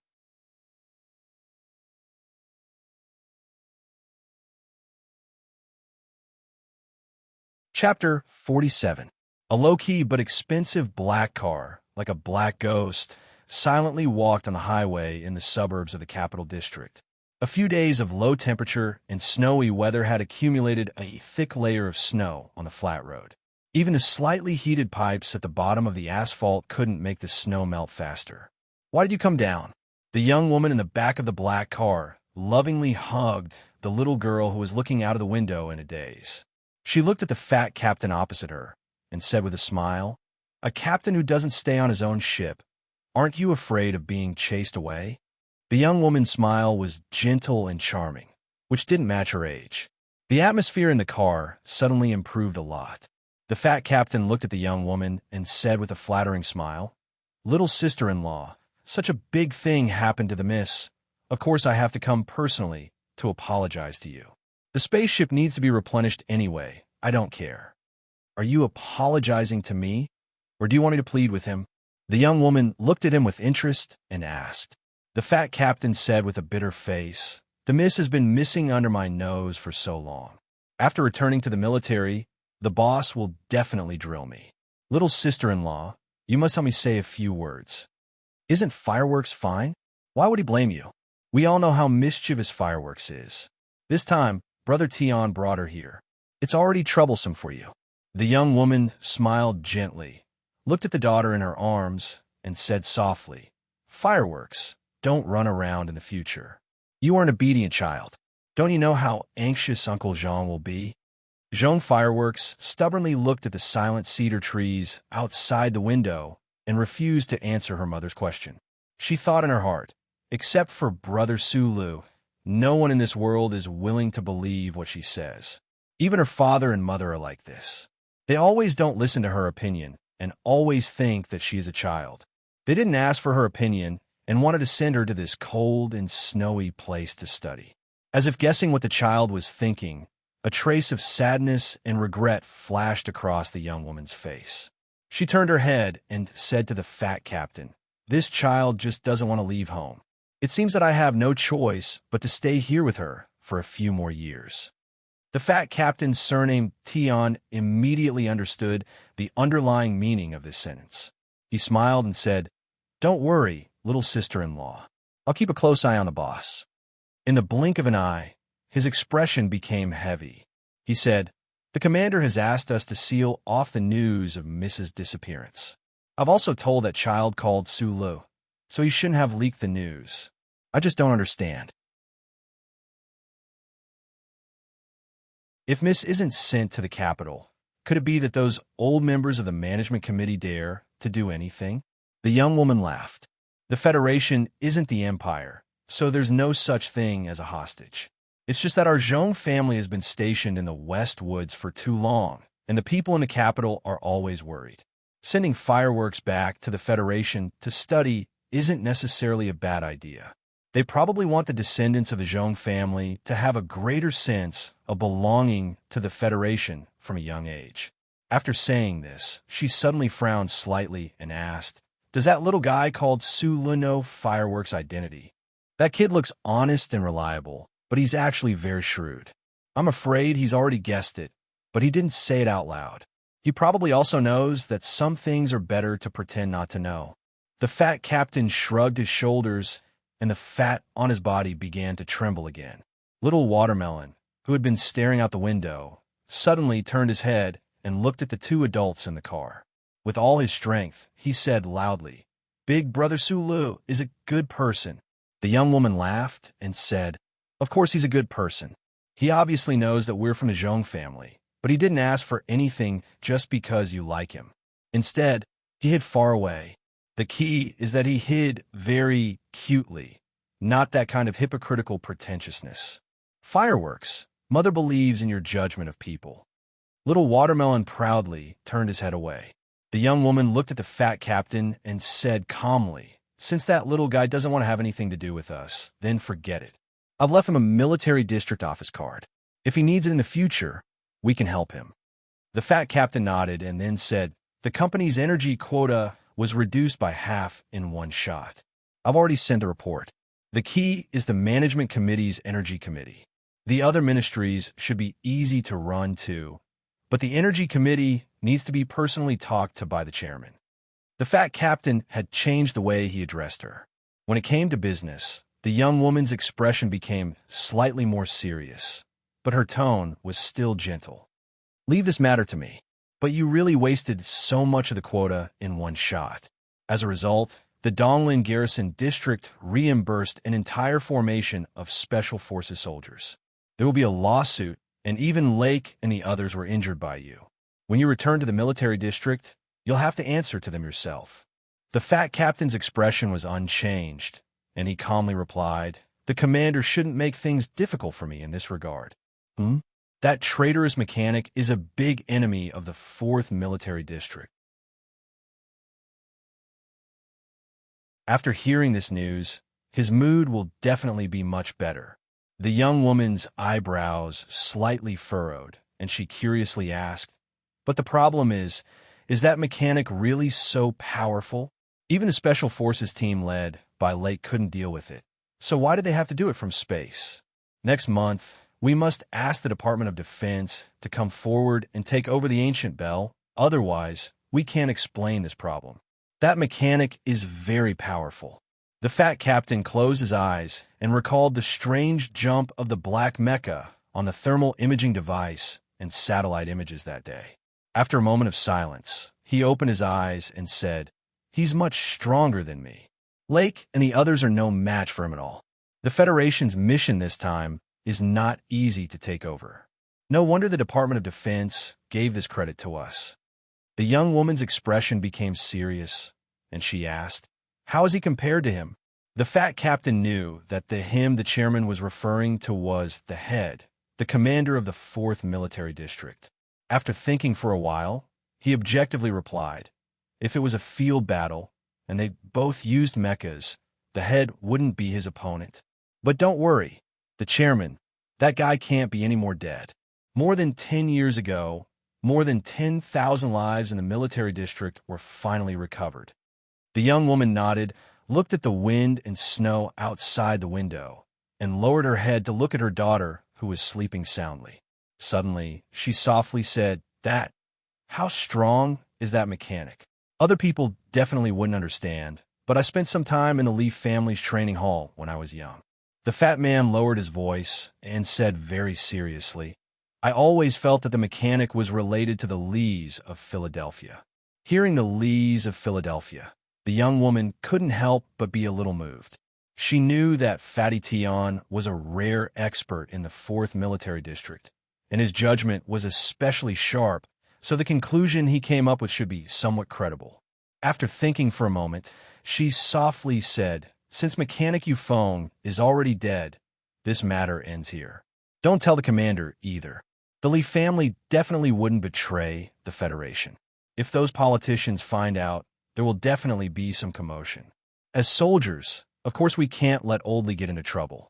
Chapter 47. A low-key but expensive black car, like a black ghost, silently walked on the highway in the suburbs of the capital district. A few days of low temperature and snowy weather had accumulated a thick layer of snow on the flat road. Even the slightly heated pipes at the bottom of the asphalt couldn't make the snow melt faster. "Why did you come down?" The young woman in the back of the black car lovingly hugged the little girl who was looking out of the window in a daze. She looked at the fat captain opposite her and said with a smile, "A captain who doesn't stay on his own ship. Aren't you afraid of being chased away?" The young woman's smile was gentle and charming, which didn't match her age. The atmosphere in the car suddenly improved a lot. The fat captain looked at the young woman and said with a flattering smile, "Little sister-in-law, such a big thing happened to the miss. Of course I have to come personally to apologize to you. The spaceship needs to be replenished anyway. I don't care." "Are you apologizing to me, or do you want me to plead with him?" The young woman looked at him with interest and asked. The fat captain said with a bitter face, "The miss has been missing under my nose for so long. After returning to the military, the boss will definitely drill me. Little sister-in-law, you must help me say a few words. Isn't Fireworks fine? Why would he blame you? We all know how mischievous Fireworks is. This time, Brother Tion brought her here. It's already troublesome for you." The young woman smiled gently, looked at the daughter in her arms, and said softly, "Fireworks, don't run around in the future. You are an obedient child. Don't you know how anxious Uncle Jean will be?" Jean Fireworks stubbornly looked at the silent cedar trees outside the window and refused to answer her mother's question. She thought in her heart, except for Brother Sulu, no one in this world is willing to believe what she says. Even her father and mother are like this. They always don't listen to her opinion and always think that she is a child. They didn't ask for her opinion and wanted to send her to this cold and snowy place to study. As if guessing what the child was thinking, a trace of sadness and regret flashed across the young woman's face. She turned her head and said to the fat captain, "This child just doesn't want to leave home. It seems that I have no choice but to stay here with her for a few more years." The fat captain, surnamed Tion, immediately understood the underlying meaning of this sentence. He smiled and said, "Don't worry, little sister-in-law. I'll keep a close eye on the boss." In the blink of an eye, his expression became heavy. He said, "The commander has asked us to seal off the news of Mrs. disappearance. I've also told that child called Sulu, so he shouldn't have leaked the news. I just don't understand. If Miss isn't sent to the capital, could it be that those old members of the management committee dare to do anything?" The young woman laughed. "The Federation isn't the Empire, so there's no such thing as a hostage. It's just that our Zhong family has been stationed in the West Woods for too long, and the people in the capital are always worried. Sending fireworks back to the Federation to study isn't necessarily a bad idea. They probably want the descendants of the Zhong family to have a greater sense of belonging to the Federation from a young age." After saying this, she suddenly frowned slightly and asked, "Does that little guy called Sulu know Fireworks' identity? That kid looks honest and reliable, but he's actually very shrewd. I'm afraid he's already guessed it, but he didn't say it out loud. He probably also knows that some things are better to pretend not to know." The fat captain shrugged his shoulders, and the fat on his body began to tremble again. Little Watermelon, who had been staring out the window, suddenly turned his head and looked at the two adults in the car. With all his strength, he said loudly, "Big Brother Sulu is a good person." The young woman laughed and said, "Of course he's a good person. He obviously knows that we're from the Zhong family, but he didn't ask for anything just because you like him. Instead, he hid far away. The key is that he hid very cutely, not that kind of hypocritical pretentiousness. Fireworks, Mother believes in your judgment of people." Little Watermelon proudly turned his head away. The young woman looked at the fat captain and said calmly, "Since that little guy doesn't want to have anything to do with us, then forget it. I've left him a military district office card. If he needs it in the future, we can help him." The fat captain nodded and then said, "The company's energy quota was reduced by half in one shot. I've already sent a report. The key is the management committee's energy committee. The other ministries should be easy to run too, but the energy committee needs to be personally talked to by the chairman." The fat captain had changed the way he addressed her. When it came to business, the young woman's expression became slightly more serious, but her tone was still gentle. "Leave this matter to me. But you really wasted so much of the quota in one shot. As a result, the Donglin Garrison District reimbursed an entire formation of Special Forces soldiers. There will be a lawsuit, and even Lake and the others were injured by you. When you return to the military district, you'll have to answer to them yourself." The fat captain's expression was unchanged, and he calmly replied, "The commander shouldn't make things difficult for me in this regard." That traitorous mechanic is a big enemy of the 4th Military District." After hearing this news, his mood will definitely be much better. The young woman's eyebrows slightly furrowed, and she curiously asked, "But the problem is that mechanic really so powerful? Even the Special Forces team led by Lake couldn't deal with it. So why did they have to do it from space? Next month, we must ask the Department of Defense to come forward and take over the ancient bell. Otherwise, we can't explain this problem. That mechanic is very powerful." The fat captain closed his eyes and recalled the strange jump of the black mecha on the thermal imaging device and satellite images that day. After a moment of silence, he opened his eyes and said, "He's much stronger than me. Lake and the others are no match for him at all. The Federation's mission this time is not easy to take over. No wonder the Department of Defense gave this credit to us." The young woman's expression became serious, and she asked, "How is he compared to him?" The fat captain knew that the him the chairman was referring to was the head, the commander of the 4th Military District. After thinking for a while, he objectively replied, if it was a field battle, and they both used mechas, the head wouldn't be his opponent. But don't worry, the chairman, that guy can't be any more dead. More than 10 years ago, more than 10,000 lives in the military district were finally recovered. The young woman nodded, looked at the wind and snow outside the window, and lowered her head to look at her daughter, who was sleeping soundly. Suddenly, she softly said, how strong is that mechanic? Other people definitely wouldn't understand, but I spent some time in the Lee family's training hall when I was young. The fat man lowered his voice and said very seriously, I always felt that the mechanic was related to the Lees of Philadelphia. Hearing the Lees of Philadelphia, the young woman couldn't help but be a little moved. She knew that Fatty Tion was a rare expert in the 4th Military District, and his judgment was especially sharp, so the conclusion he came up with should be somewhat credible. After thinking for a moment, she softly said, since Mechanic Euphone is already dead, this matter ends here. Don't tell the commander either. The Lee family definitely wouldn't betray the Federation. If those politicians find out, there will definitely be some commotion. As soldiers, of course we can't let Old Lee get into trouble.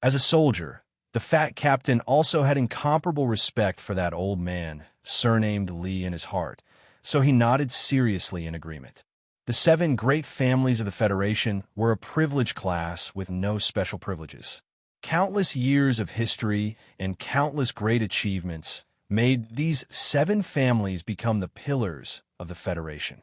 As a soldier, the fat captain also had incomparable respect for that old man, surnamed Lee, in his heart, so he nodded seriously in agreement. The 7 great families of the Federation were a privileged class with no special privileges. Countless years of history and countless great achievements made these 7 families become the pillars of the Federation.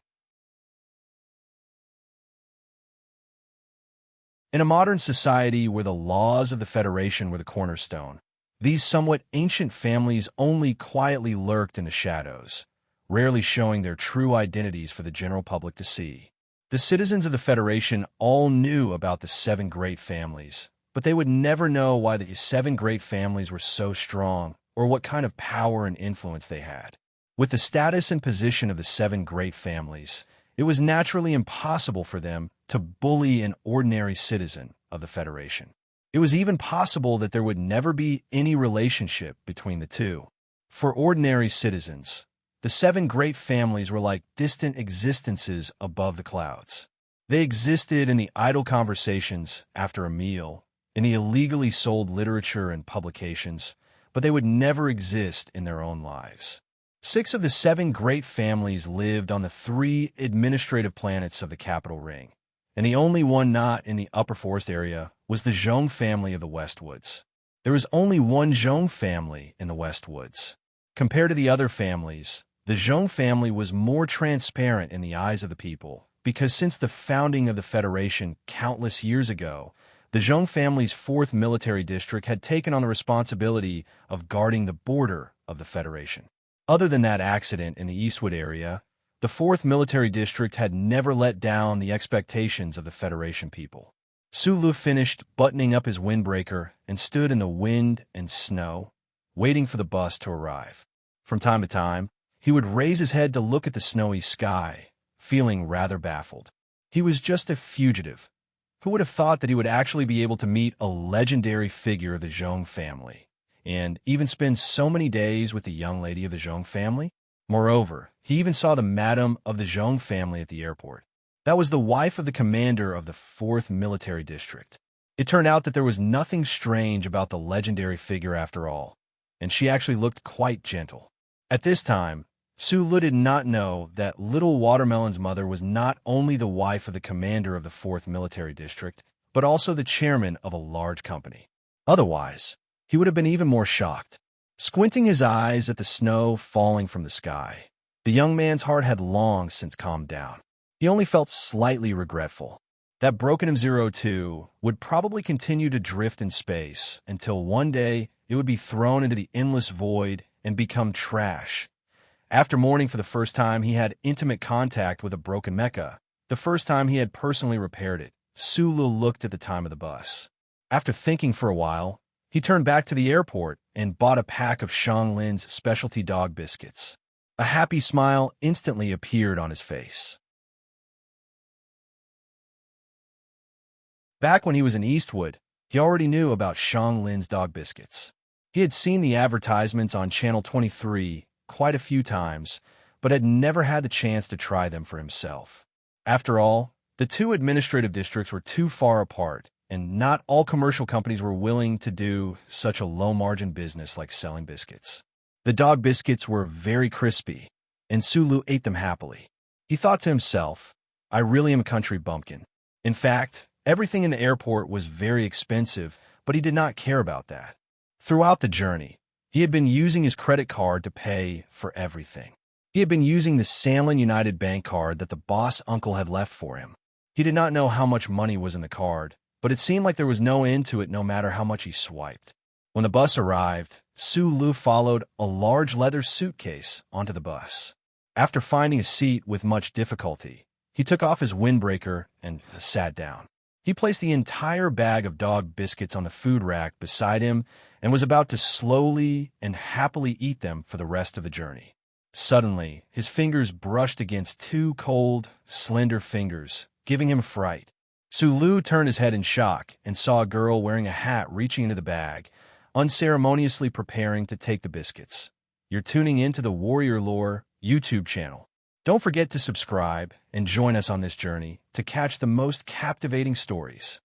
In a modern society where the laws of the Federation were the cornerstone, these somewhat ancient families only quietly lurked in the shadows, rarely showing their true identities for the general public to see. The citizens of the Federation all knew about the 7 great families, but they would never know why the 7 great families were so strong or what kind of power and influence they had. With the status and position of the 7 great families, it was naturally impossible for them to bully an ordinary citizen of the Federation. It was even possible that there would never be any relationship between the two. For ordinary citizens, the 7 great families were like distant existences above the clouds. They existed in the idle conversations after a meal, in the illegally sold literature and publications, but they would never exist in their own lives. 6 of the 7 great families lived on the 3 administrative planets of the Capital Ring, and the only one not in the upper forest area was the Zhong family of the Westwoods. There was only one Zhong family in the Westwoods. Compared to the other families, the Zhong family was more transparent in the eyes of the people, because since the founding of the Federation countless years ago, the Zhong family's 4th military district had taken on the responsibility of guarding the border of the Federation. Other than that accident in the Eastwood area, the 4th military district had never let down the expectations of the Federation people. Sulu finished buttoning up his windbreaker and stood in the wind and snow, waiting for the bus to arrive. From time to time, he would raise his head to look at the snowy sky, feeling rather baffled. He was just a fugitive. Who would have thought that he would actually be able to meet a legendary figure of the Zhong family, and even spend so many days with the young lady of the Zhong family? Moreover, he even saw the madam of the Zhong family at the airport. That was the wife of the commander of the 4th military district. It turned out that there was nothing strange about the legendary figure after all, and she actually looked quite gentle. At this time, Sulu did not know that Little Watermelon's mother was not only the wife of the commander of the 4th military district, but also the chairman of a large company. Otherwise, he would have been even more shocked. Squinting his eyes at the snow falling from the sky, the young man's heart had long since calmed down. He only felt slightly regretful. That broken M02 would probably continue to drift in space until one day it would be thrown into the endless void and become trash. After mourning for the first time he had intimate contact with a broken mecha, the first time he had personally repaired it, Sulu looked at the time of the bus. After thinking for a while, he turned back to the airport and bought a pack of Shang Lin's specialty dog biscuits. A happy smile instantly appeared on his face. Back when he was in Eastwood, he already knew about Shang Lin's dog biscuits. He had seen the advertisements on Channel 23 quite a few times, but had never had the chance to try them for himself. After all, the two administrative districts were too far apart, and not all commercial companies were willing to do such a low-margin business like selling biscuits. The dog biscuits were very crispy, and Sulu ate them happily. He thought to himself, I really am a country bumpkin. In fact, everything in the airport was very expensive, but he did not care about that. Throughout the journey, he had been using his credit card to pay for everything. He had been using the Sandlin United Bank card that the boss uncle had left for him. He did not know how much money was in the card, but it seemed like there was no end to it no matter how much he swiped. When the bus arrived, Sulu followed a large leather suitcase onto the bus. After finding a seat with much difficulty, he took off his windbreaker and sat down. He placed the entire bag of dog biscuits on the food rack beside him and was about to slowly and happily eat them for the rest of the journey. Suddenly, his fingers brushed against two cold, slender fingers, giving him fright. Sulu turned his head in shock and saw a girl wearing a hat reaching into the bag, unceremoniously preparing to take the biscuits. You're tuning into the Warrior Lore YouTube channel. Don't forget to subscribe and join us on this journey to catch the most captivating stories.